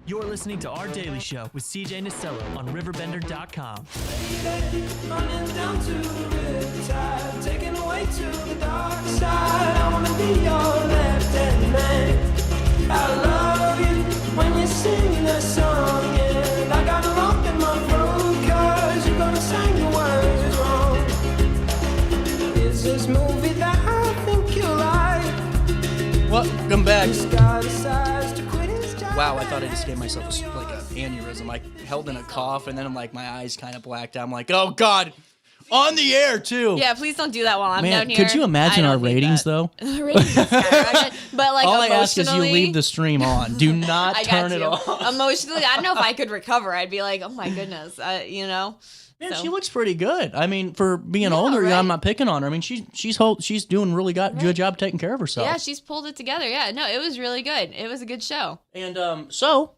You're listening to Our Daily Show with CJ Nistello on RiverBender.com. Running down to the riptide, taken away to the dark side. I wanna be your left-hand man. I love you when you sing that song, and I got a lump in my throat 'cause you're gonna sing the words wrong. Is this movie that I think you like? Welcome back. This guy decides to quit his job. Wow, I thought I just gave myself like an aneurysm. I held in a cough, and then I'm like, my eyes kind of blacked out. I'm like, oh God, On the air, too. Yeah, please don't do that while I'm Man, down here. could you imagine our ratings, though? The ratings are skyrocketing. But like all I ask is you emotionally- leave the stream on. Do not I got turn it you. off. Emotionally, I don't know if I could recover. I'd be like, oh my goodness, you know. Man, So- she looks pretty good. I mean, for being Yeah, older, right? I'm not picking on her. I mean, she's doing really good job taking care of herself. Yeah, she's pulled it together. Yeah, no, it was really good. It was a good show. And so,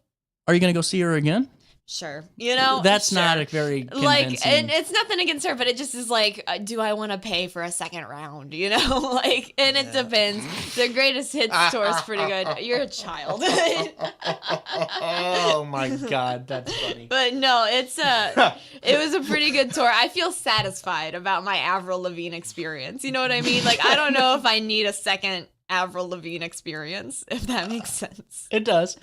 are you gonna go see her again? Sure. You know, That's sure. not a very like, convincing. and it's nothing against her, but it just is like, do I want to pay for a second round? You know, like, and it depends. The greatest hits tour is pretty good. You're a child. Oh my God, that's funny. But no, it was a pretty good tour. I feel satisfied about my Avril Lavigne experience. You know what I mean? Like, I don't know if I need a second Avril Lavigne experience, if that makes sense. It does.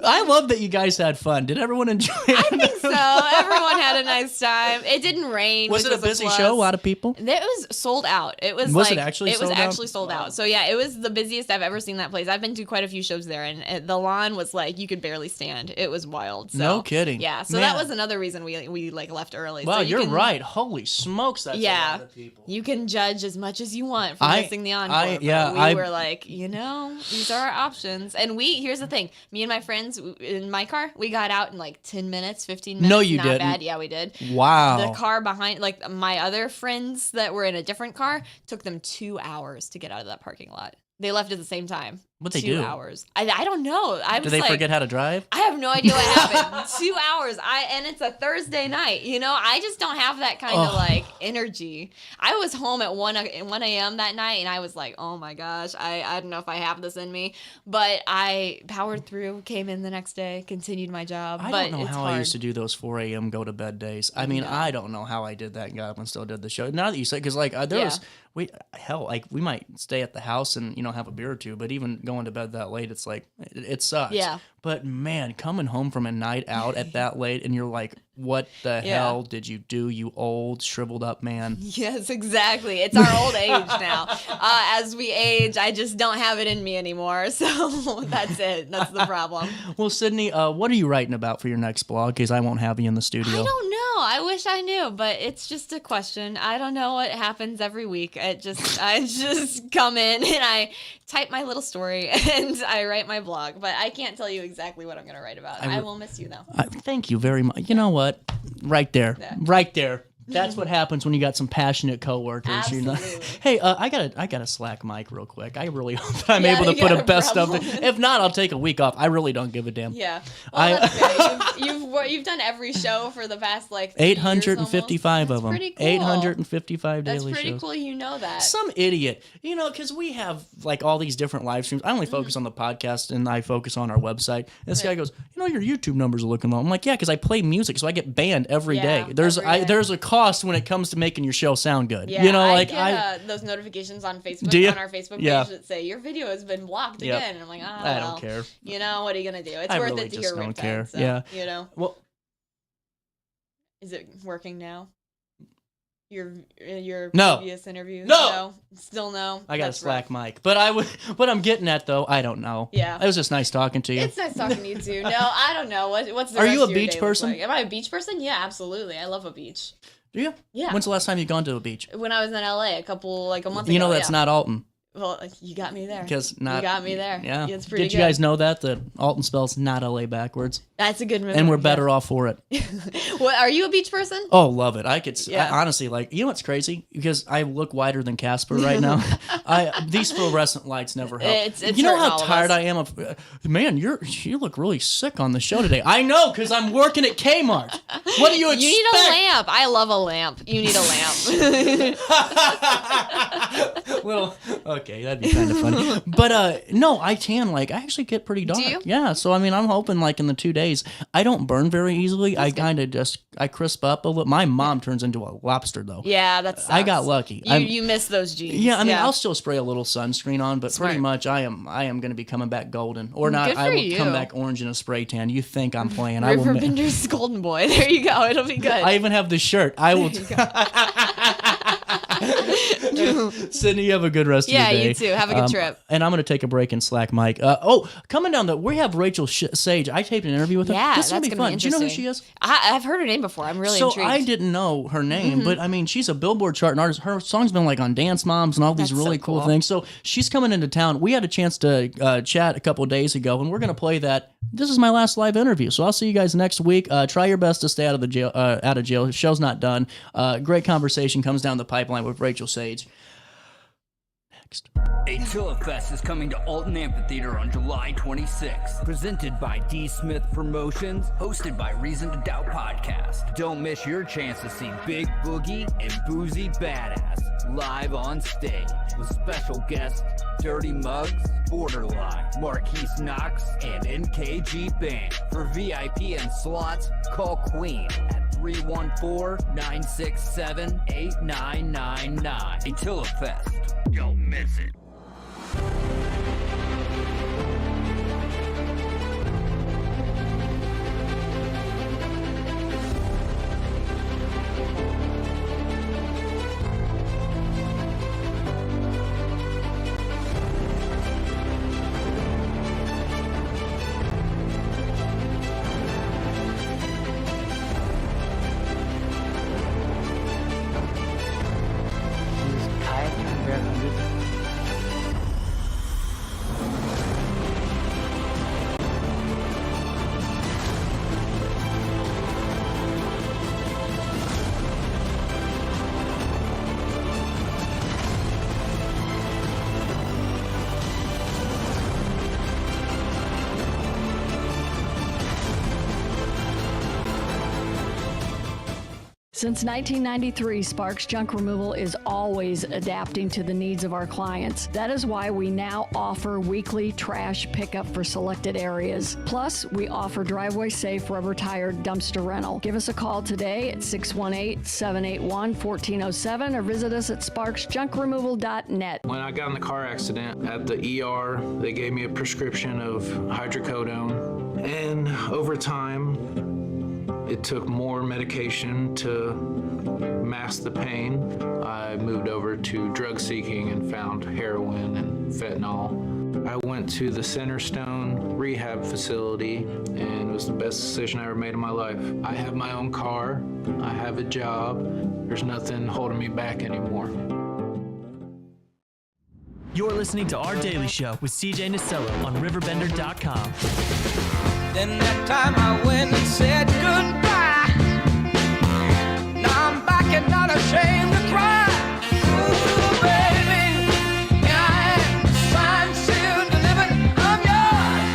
I love that you guys had fun. Did everyone enjoy it? I think so. Everyone had a nice time. It didn't rain. Was which it a busy plus. show? A lot of people? It was sold out. It was Was like it actually sold out? actually sold out. So yeah, it was the busiest I've ever seen that place. I've been to quite a few shows there, and the lawn was like you could barely stand. It was wild. So, No kidding. Yeah. So Man. that was another reason we like left early. Wow, so you're can, right. Holy smokes, that's a lot of people. You can judge as much as you want for missing the encore. but I we were like, these are our options. And here's the thing. Me and my friends in my car, we got out in like 10 minutes, 15 minutes. No, you Not didn't. bad. Yeah, we did. Wow. The car behind, like my other friends that were in a different car, took them 2 hours to get out of that parking lot. They left at the same time. What'd they 2 do? hours. I don't know. I was Did they like, forget how to drive? I have no idea what happened. 2 hours. And it's a Thursday night. You know, I just don't have that kind of like energy. I was home at 1 a.m. that night, and I was like, oh my gosh, I don't know if I have this in me. But I powered through, came in the next day, continued my job. I but don't know it's how hard. I used to do those 4 a.m. go to bed days. I mean, I don't know how I did that and got up and still did the show. Now that you say, because like there was, we might stay at the house and have a beer or two, but even going to bed that late, it's like it sucks. Yeah. But man, coming home from a night out at that late and you're like, what the hell did you do, you old shriveled up man? Yes, exactly. It's our old age now. As we age, I just don't have it in me anymore. So that's it. That's the problem. Well, Sydney, what are you writing about for your next blog? Because I won't have you in the studio. I don't know. I wish I knew, but it's just a question. I don't know what happens every week. I just come in and I type my little story and I write my blog, but I can't tell you exactly what I'm going to write about. I will miss you though. Thank you very much. You know what? Right there. Right there. That's what happens when you got some passionate coworkers. Absolutely. Hey, I got a slack mic real quick. I really hope that I'm able to put a best of it. If not, I'll take a week off. I really don't give a damn. Yeah. Well, that's good. You've done every show for the past like 855 of them. pretty cool. 855 daily shows. That's pretty cool. You know that. Some idiot, because we have like all these different live streams. I only focus on the podcast and I focus on our website. And this guy goes, your YouTube numbers are looking low. I'm like, yeah, because I play music, so I get banned every day. There's a cost when it comes to making your show sound good. Yeah, I get those notifications on Facebook, on our Facebook page that say your video has been blocked again. And I'm like, I don't care. What are you gonna do? It's I worth really it to just hear don't care. Well, is it working now? Your No. previous interviews? No. Still no. I got That's a slack rough. mic, but what I'm getting at though, I don't know. Yeah. It was just nice talking to you. It's nice talking to you too. No, I don't know. What's the Are rest you a of your beach day look person? like? Am I a beach person? Yeah, absolutely. I love a beach. Do you? Yeah. When's the last time you've gone to a beach? When I was in LA a month ago. That's not Alton. Well, you got me there. You got me there. Yeah. It's pretty Did good. you guys know that Alton spells not LA backwards? That's a good move. And we're better off for it. What, are you a beach person? Oh, love it. I Yeah. honestly, what's crazy? Because I look whiter than Casper right now. These fluorescent lights never help. It's you know hurting how all of tired us. I am of, man, you look really sick on the show today. I know, because I'm working at Kmart. What do you expect? You need a lamp. I love a lamp. You need a lamp. Well, okay, that'd be kind of funny. But no, I tan, I actually get pretty dark. Do you? Yeah, so I mean, I'm hoping in the 2 days, I don't burn very easily. I kind of I crisp up a little. My mom turns into a lobster though. Yeah, that's. I got lucky. You miss those genes. Yeah, I mean, I'll still spray a little sunscreen on, but Smart. pretty much I am going to be coming back golden, or not. Good for I will you. come back orange in a spray tan. You think I'm playing? I will. Riverbender's golden boy. There you go. It'll be good. I even have the shirt. I will. Sydney, you have a good rest of your day. Yeah, you too. Have a good trip. And I'm going to take a break and slack Mike. Coming down we have Rachael Sage. I taped an interview with her. Yeah, this is that's going to be fun. Do you know who she is? I've heard her name before. I'm really intrigued. So I didn't know her name, but I mean, she's a Billboard-charting artist. Her song's been like on Dance Moms and all these really cool things. So she's coming into town. We had a chance to chat a couple of days ago, and we're going to play that. This is my last live interview, so I'll see you guys next week. Try your best to stay out of jail. The show's not done. Great conversation comes down the pipeline with Rachael Sage. Attila Fest is coming to Alton Amphitheater on July 26th. Presented by D. Smith Promotions, hosted by Reason to Doubt Podcast. Don't miss your chance to see Big Boogie and Boozy Badass live on stage with special guests Dirty Mugs, Borderline, Marquise Knox, and NKG Band. For VIP and slots, call Queen at 314-967-8999. Attila Fest. Don't miss it. Since 1993, Sparks Junk Removal is always adapting to the needs of our clients. That is why we now offer weekly trash pickup for selected areas. Plus, we offer driveway-safe rubber-tired dumpster rental. Give us a call today at 618-781-1407 or visit us at sparksjunkremoval.net. When I got in the car accident at the ER, they gave me a prescription of hydrocodone. And over time, it took more medication to mask the pain. I moved over to drug seeking and found heroin and fentanyl. I went to the Centerstone rehab facility, and it was the best decision I ever made in my life. I have my own car, I have a job, there's nothing holding me back anymore. You're listening to Our Daily Show with CJ Nasello on RiverBender.com. Then that time I went and said goodbye. Now I'm back and not ashamed to cry. Ooh, baby, here I am, signed, sealed, delivered, I'm yours.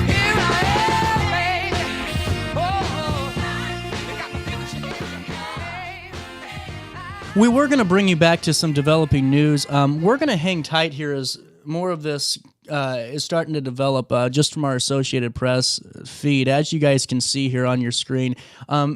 Here I am, baby. Oh, you got me feeling. We were going to bring you back to some developing news. We're going to hang tight here as more of this is starting to develop just from our Associated Press feed. As you guys can see here on your screen,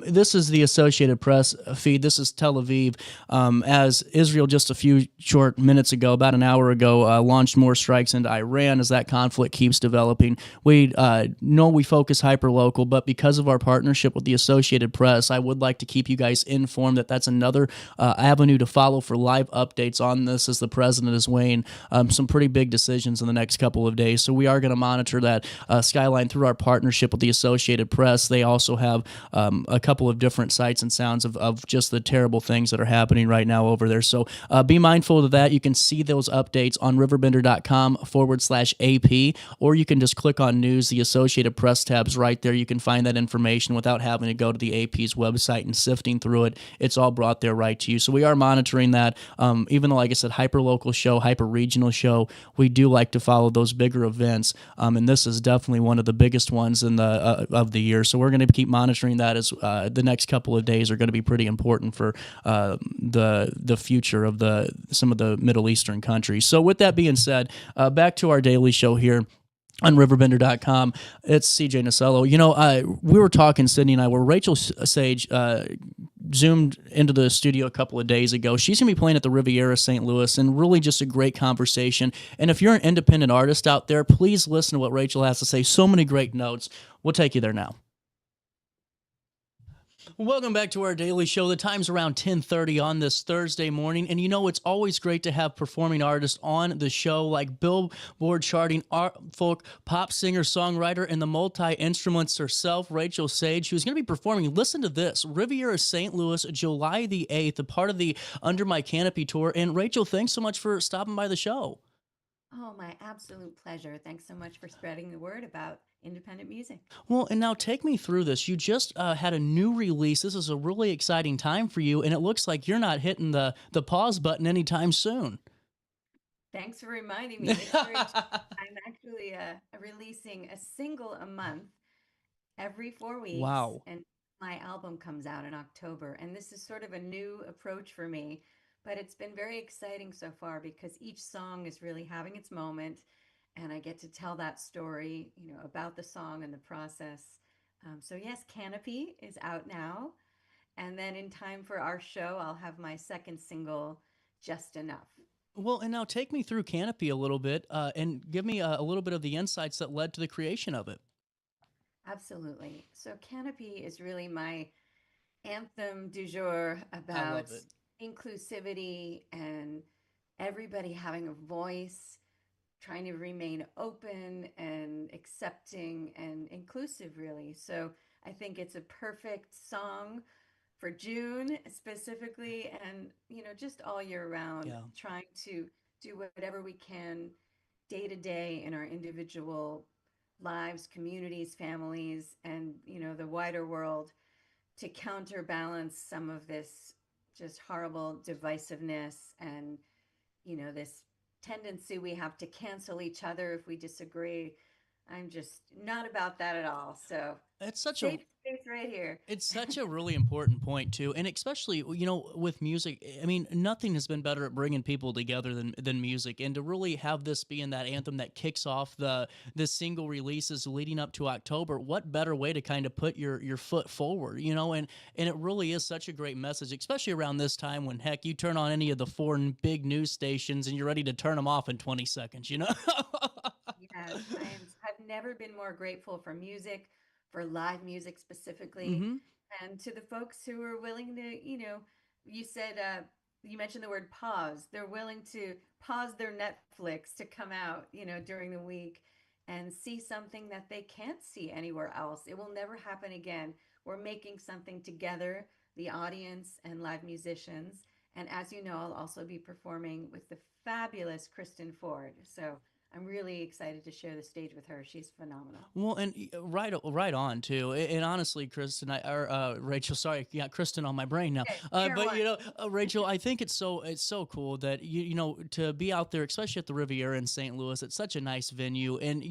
this is the Associated Press feed. This is Tel Aviv. As Israel just a few short minutes ago, about an hour ago, launched more strikes into Iran as that conflict keeps developing. We know we focus hyper-local, but because of our partnership with the Associated Press, I would like to keep you guys informed that that's another avenue to follow for live updates on this as the president is weighing some pretty big decisions in the next couple of days. So we are going to monitor that skyline through our partnership with the Associated Press. They also have a couple of different sights and sounds of just the terrible things that are happening right now over there. So be mindful of that. You can see those updates on RiverBender.com/AP, or you can just click on news. The Associated Press tab's right there. You can find that information without having to go to the AP's website and sifting through it. It's all brought there right to you. So we are monitoring that. Even though, like I said, hyper-local show, hyper-regional show, we do like to follow those bigger events, and this is definitely one of the biggest ones in the of the year. So we're going to keep monitoring that as the next couple of days are going to be pretty important for the future of some of the Middle Eastern countries. So with that being said, back to our daily show here on RiverBender.com. It's CJ Nasello. You know, we were talking, Sydney and I, where Rachael Sage zoomed into the studio a couple of days ago. She's going to be playing at the Riviera St. Louis, and really just a great conversation. And if you're an independent artist out there, please listen to what Rachael has to say. So many great notes. We'll take you there now. Welcome back to our daily show. The time's around 10:30 on this Thursday morning. And it's always great to have performing artists on the show like Billboard-charting folk pop singer, songwriter, and the multi-instruments herself, Rachael Sage, who's going to be performing, listen to this, Riviera St. Louis, July the 8th, a part of the Under My Canopy tour. And Rachael, thanks so much for stopping by the show. Oh, my absolute pleasure. Thanks so much for spreading the word about independent music. Well, and now take me through this. You just had a new release. This is a really exciting time for you, and it looks like you're not hitting the pause button anytime soon. Thanks for reminding me. It's very I'm actually releasing a single a month every 4 weeks. Wow. And my album comes out in October. And this is sort of a new approach for me, but it's been very exciting so far because each song is really having its moment. And I get to tell that story, about the song and the process. So yes, Canopy is out now. And then in time for our show, I'll have my second single, Just Enough. Well, and now take me through Canopy a little bit and give me a little bit of the insights that led to the creation of it. Absolutely. So Canopy is really my anthem du jour about inclusivity and everybody having a voice, trying to remain open and accepting and inclusive, really. So I think it's a perfect song for June specifically, and just all year round, trying to do whatever we can day to day in our individual lives, communities, families, and the wider world to counterbalance some of this just horrible divisiveness and this tendency we have to cancel each other if we disagree. I'm just not about that at all. So it's such safe space right here. It's such a really important point too, and especially with music. I mean, nothing has been better at bringing people together than music, and to really have this being that anthem that kicks off the single releases leading up to October. What better way to kind of put your foot forward, and it really is such a great message, especially around this time when heck you turn on any of the foreign big news stations and you're ready to turn them off in 20 seconds. Yes, I've never been more grateful for music, for live music specifically, and to the folks who are willing to, you said, you mentioned the word pause. They're willing to pause their Netflix to come out, during the week and see something that they can't see anywhere else. It will never happen again. We're making something together, the audience and live musicians. And as you know, I'll also be performing with the fabulous Kristen Ford. So I'm really excited to share the stage with her. She's phenomenal. Well, and right on too. And honestly, Kristen, Rachael, sorry, I got Kristen on my brain now. But Rachael, I think it's so cool that to be out there, especially at the Riviera in St. Louis. It's such a nice venue, and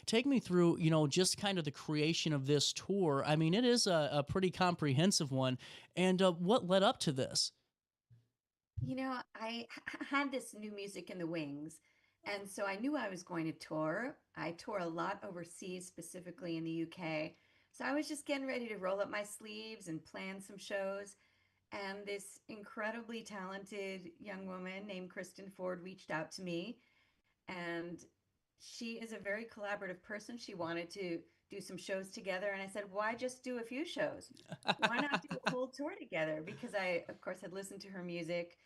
take me through just kind of the creation of this tour. I mean, it is a pretty comprehensive one. And what led up to this? I had this new music in the wings. And so I knew I was going to tour. I tour a lot overseas, specifically in the UK. So I was just getting ready to roll up my sleeves and plan some shows. And this incredibly talented young woman named Kristen Ford reached out to me. And she is a very collaborative person. She wanted to do some shows together. And I said, why just do a few shows? Why not do a whole tour together? Because I, of course, had listened to her music.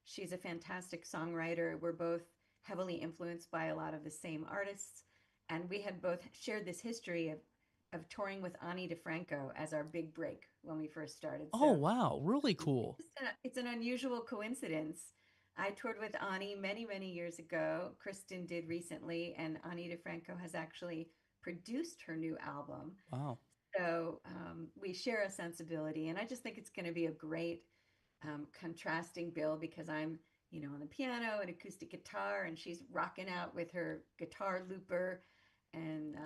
She's a fantastic songwriter. We're both heavily influenced by a lot of the same artists. And we had both shared this history of touring with Ani DeFranco as our big break when we first started. Oh, wow. Really cool. It's an unusual coincidence. I toured with Ani many, many years ago. Kristen did recently, and Ani DeFranco has actually produced her new album. Wow. So we share a sensibility, and I just think it's going to be a great contrasting bill because I'm on the piano and acoustic guitar, and she's rocking out with her guitar looper, and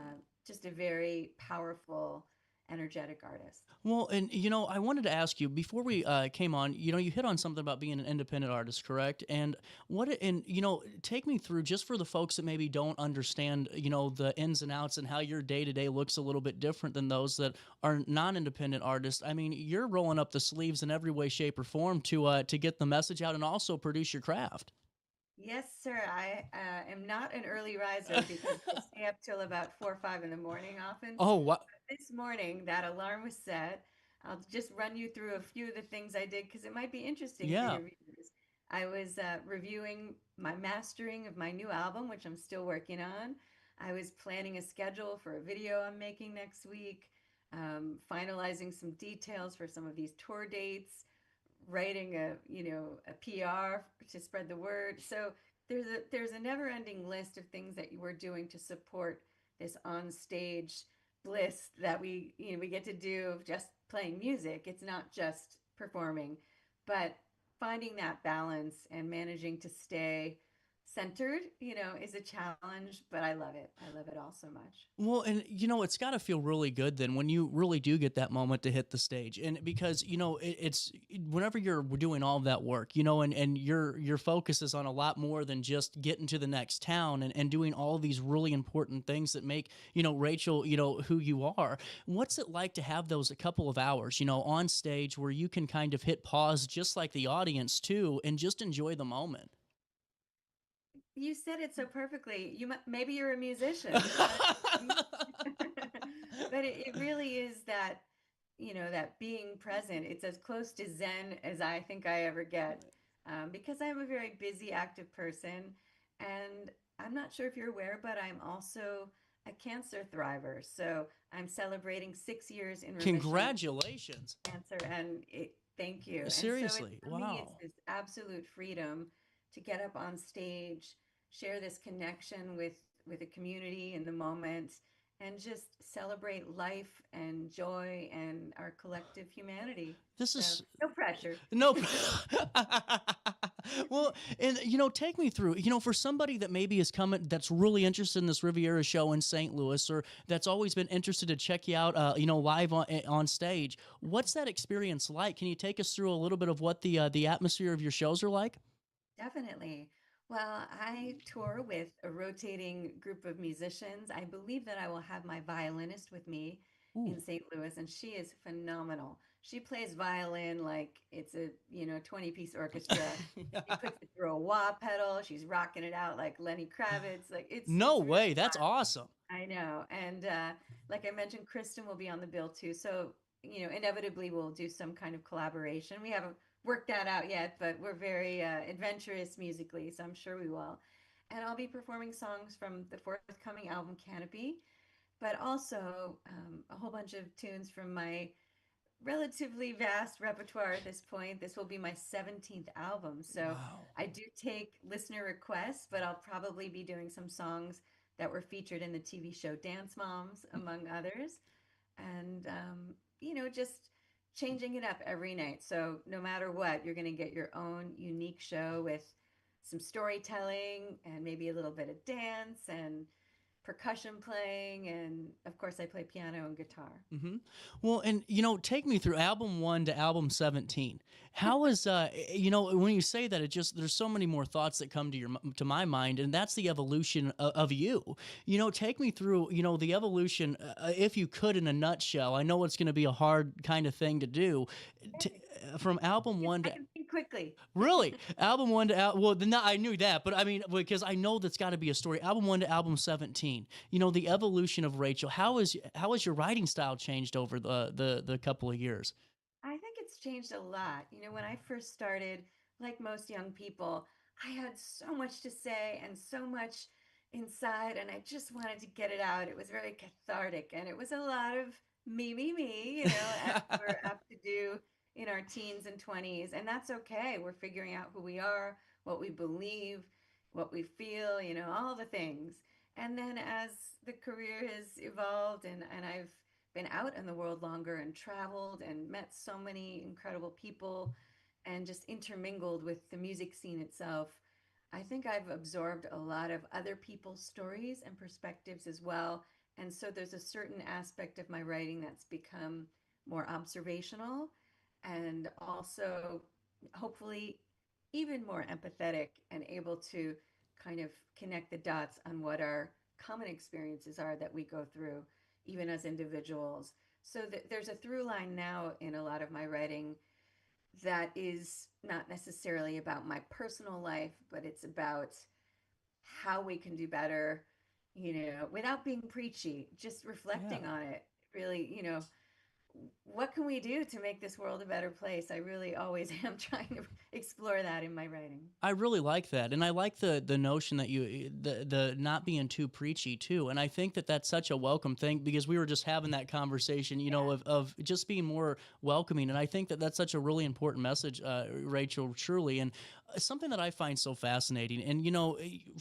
just a very powerful, energetic artist. Well, and I wanted to ask you before we came on. You hit on something about being an independent artist, correct? And take me through just for the folks that maybe don't understand, the ins and outs and how your day to day looks a little bit different than those that are non-independent artists. I mean, you're rolling up the sleeves in every way, shape, or form to get the message out and also produce your craft. Yes, sir. I am not an early riser because I stay up till about 4 or 5 in the morning often. Oh, what? This morning, that alarm was set. I'll just run you through a few of the things I did because it might be interesting for Yeah. your readers. I was reviewing my mastering of my new album, which I'm still working on. I was planning a schedule for a video I'm making next week, finalizing some details for some of these tour dates, writing a PR to spread the word. So there's a never-ending list of things that we're doing to support this on-stage bliss that we get to do of just playing music. It's not just performing, but finding that balance and managing to stay centered, is a challenge, but I love it. I love it all so much. Well, and it's got to feel really good then when you really do get that moment to hit the stage. And because, it's whenever you're doing all of that work, and your focus is on a lot more than just getting to the next town and doing all these really important things that make, Rachael, who you are. What's it like to have those a couple of hours, on stage where you can kind of hit pause just like the audience too and just enjoy the moment? You said it so perfectly. Maybe you're a musician, but it really is that, that being present. It's as close to Zen as I think I ever get, because I'm a very busy, active person, and I'm not sure if you're aware, but I'm also a cancer thriver. So I'm celebrating 6 years in remission. Congratulations. Cancer, and thank you. Seriously, and so for me, wow. it's this absolute freedom to get up on stage, share this connection with a community in the moment, and just celebrate life and joy and our collective humanity. This is no pressure. No. Well, and take me through, for somebody that maybe is coming, that's really interested in this Riviera show in St. Louis, or that's always been interested to check you out, live on stage. What's that experience like? Can you take us through a little bit of what the atmosphere of your shows are like? Definitely. Well, I tour with a rotating group of musicians. I believe that I will have my violinist with me in St. Louis, and she is phenomenal. She plays violin like it's a 20-piece orchestra. She puts it through a wah pedal. She's rocking it out like Lenny Kravitz. Like it's No it's way, really that's fun. awesome. I know. And like I mentioned, Kristen will be on the bill too. So, inevitably we'll do some kind of collaboration. We haven't worked that out yet, but we're very adventurous musically, so I'm sure we will. And I'll be performing songs from the forthcoming album Canopy, but also a whole bunch of tunes from my relatively vast repertoire at this point. This will be my 17th album. So I do take listener requests, but I'll probably be doing some songs that were featured in the TV show Dance Moms, among others. And, just changing it up every night. So no matter what, you're going to get your own unique show with some storytelling and maybe a little bit of dance and percussion playing, and of course I play piano and guitar. Mm-hmm. Well, and take me through album 1 to album 17. How is when you say that, there's so many more thoughts that come to my mind, and that's the evolution of you. Take me through the evolution, if you could, in a nutshell. I know it's going to be a hard kind of thing to do. From album 1 to I can think quickly. Really? Album 1 to well, then I knew that, but I mean, because I know that's got to be a story. Album 1 to album 17. The evolution of Rachael. How is your writing style changed over the couple of years? I think it's changed a lot. When I first started, like most young people, I had so much to say and so much inside, and I just wanted to get it out. It was very cathartic, and it was a lot of me, as we're apt to do in our teens and 20s. And that's okay. We're figuring out who we are, what we believe, what we feel, all the things. And then as the career has evolved and I've been out in the world longer and traveled and met so many incredible people and just intermingled with the music scene itself, I think I've absorbed a lot of other people's stories and perspectives as well. And so there's a certain aspect of my writing that's become more observational and also hopefully even more empathetic and able to kind of connect the dots on what our common experiences are that we go through, even as individuals. So there's a through line now in a lot of my writing that is not necessarily about my personal life, but it's about how we can do better, without being preachy, just reflecting on it, really, what can we do to make this world a better place? I really always am trying to explore that in my writing. I really like that, and I like the notion that the not being too preachy too. And I think that that's such a welcome thing, because we were just having that conversation, of just being more welcoming. And I think that that's such a really important message, Rachel, truly. And something that I find so fascinating, and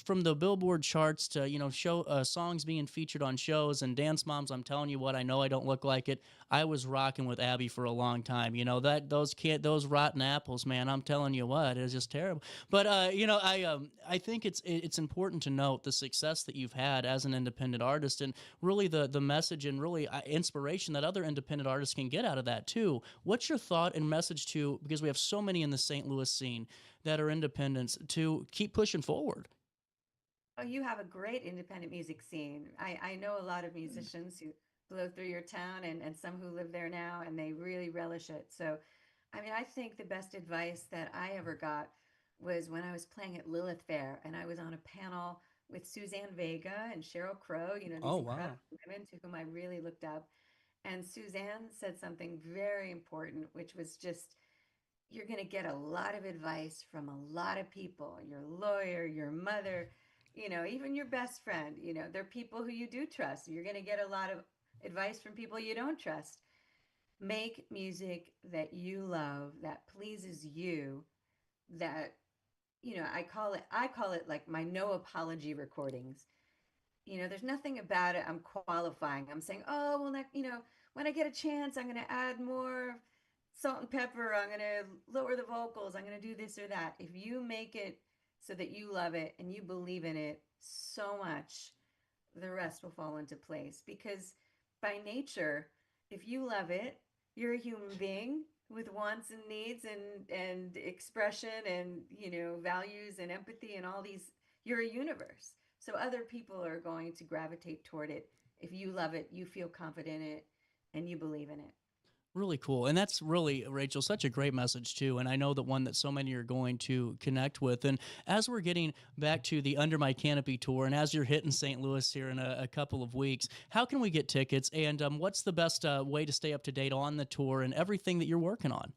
from the Billboard charts to show songs being featured on shows and Dance Moms. I'm telling you what, I know I don't look like it. I was rocking with Abby for a long time. That those rotten apples, man. I'm telling you what, it's just terrible. But I think it's important to note the success that you've had as an independent artist, and really the message and really inspiration that other independent artists can get out of that too. What's your thought and message to, because we have so many in the St. Louis scene that are independents, to keep pushing forward? Oh, you have a great independent music scene. I know a lot of musicians who blow through your town, and some who live there now, and they really relish it. So, I mean, I think the best advice that I ever got was when I was playing at Lilith Fair, and I was on a panel with Suzanne Vega and Sheryl Crow, these Oh, incredible wow. women to whom I really looked up. And Suzanne said something very important, which was just, you're going to get a lot of advice from a lot of people, your lawyer, your mother, even your best friend. They're people who you do trust. You're going to get a lot of advice from people you don't trust. Make music that you love, that pleases you, that, I call it like my no apology recordings. There's nothing about it I'm qualifying. I'm saying, oh, well, when I get a chance, I'm going to add more salt and pepper. I'm going to lower the vocals. I'm going to do this or that. If you make it so that you love it and you believe in it so much, the rest will fall into place. Because by nature, if you love it, you're a human being with wants and needs and expression and, values and empathy and all these. You're a universe. So other people are going to gravitate toward it. If you love it, you feel confident in it, and you believe in it. Really cool. And that's really, Rachel, such a great message too. And I know that one that so many are going to connect with. And as we're getting back to the Under My Canopy tour, and as you're hitting St. Louis here in a couple of weeks, how can we get tickets? And what's the best way to stay up to date on the tour and everything that you're working on?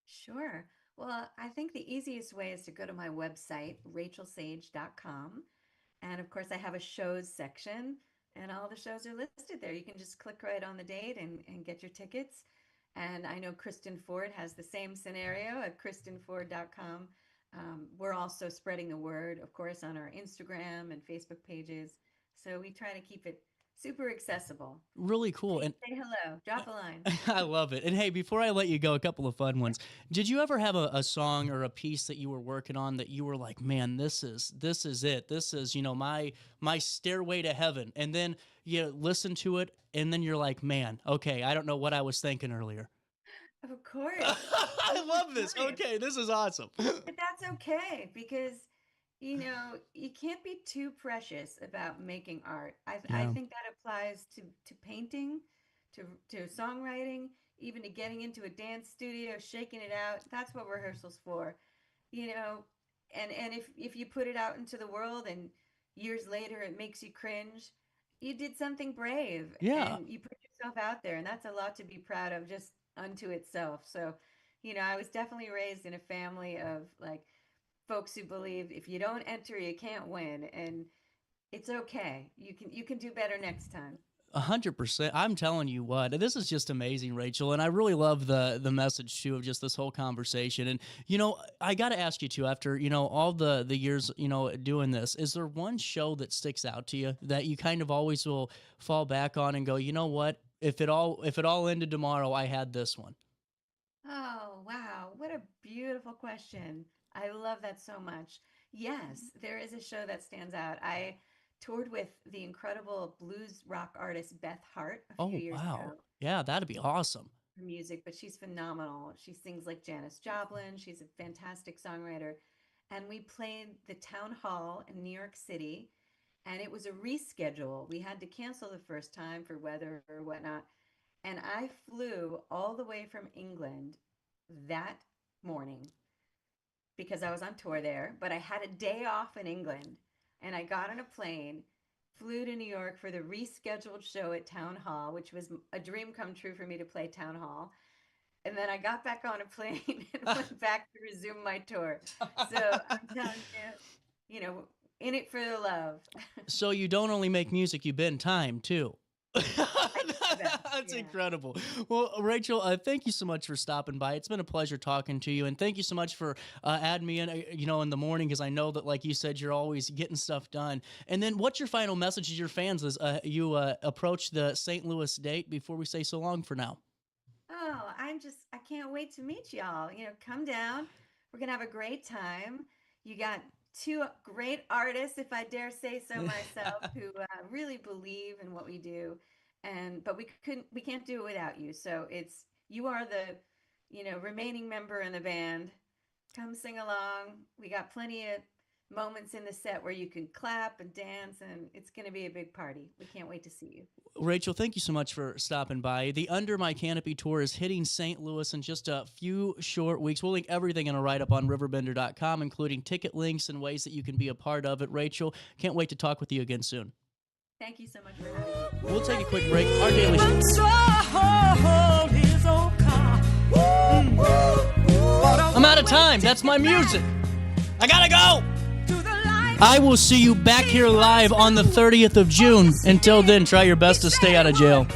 Sure. Well, I think the easiest way is to go to my website, rachelsage.com. And of course, I have a shows section, and all the shows are listed there. You can just click right on the date and get your tickets. And I know Kristen Ford has the same scenario at kristenford.com. We're also spreading the word, of course, on our Instagram and Facebook pages. So we try to keep it super accessible. Really cool. And Say hello, drop a line. I love it. And hey, before I let you go, a couple of fun ones. Did you ever have a song or a piece that you were working on that you were like, man, this is it. This is, my stairway to heaven. And then you listen to it and then you're like, man, okay, I don't know what I was thinking earlier. Of course. I love this. Okay, this is awesome. But that's okay, because you can't be too precious about making art. I Yeah. think that applies to painting, to songwriting, even to getting into a dance studio, shaking it out. That's what rehearsal's for. And if you put it out into the world and years later it makes you cringe, you did something brave. Yeah. And you put yourself out there, and that's a lot to be proud of just unto itself. So, I was definitely raised in a family of like folks who believe if you don't enter, you can't win, and it's okay. You can do better next time. 100%. I'm telling you what, this is just amazing, Rachel. And I really love the message too of just this whole conversation. And, I got to ask you too, after, all the years, doing this, is there one show that sticks out to you that you kind of always will fall back on and go, you know what, if it all ended tomorrow, I had this one? Oh, wow. What a beautiful question. I love that so much. Yes, there is a show that stands out. I toured with the incredible blues rock artist Beth Hart a Oh, few years wow. ago. Yeah, that'd be awesome. Her music, but she's phenomenal. She sings like Janis Joplin. She's a fantastic songwriter. And we played the town hall in New York City, and it was a reschedule. We had to cancel the first time for weather or whatnot. And I flew all the way from England that morning because I was on tour there, but I had a day off in England, and I got on a plane, flew to New York for the rescheduled show at Town Hall, which was a dream come true for me to play Town Hall. And then I got back on a plane and went back to resume my tour. So I'm telling you, you know, in it for the love. So you don't only make music, you bend time too. That's incredible. Well, Rachael, thank you so much for stopping by. It's been a pleasure talking to you, and thank you so much for adding me in, you know, in the morning, because I know that, like you said, you're always getting stuff done. And then, what's your final message to your fans as you approach the St. Louis date before we say so long for now? Oh, I can't wait to meet y'all. You know, come down. We're gonna have a great time. You got two great artists, if I dare say so myself, who really believe in what we do, but we can't do it without you. So you are the, you know, remaining member in the band. Come sing along. We got plenty of moments in the set where you can clap and dance, and it's going to be a big party. We can't wait to see you. Rachael, thank you so much for stopping by. The Under My Canopy tour is hitting St. Louis in just a few short weeks. We'll link everything in a write-up on RiverBender.com, including ticket links and ways that you can be a part of it. Rachael, can't wait to talk with you again soon. Thank you so much for having me. We'll take a quick break. Our daily show. I'm out of time. That's my music. I gotta go. I will see you back here live on the 30th of June. Until then, try your best to stay out of jail.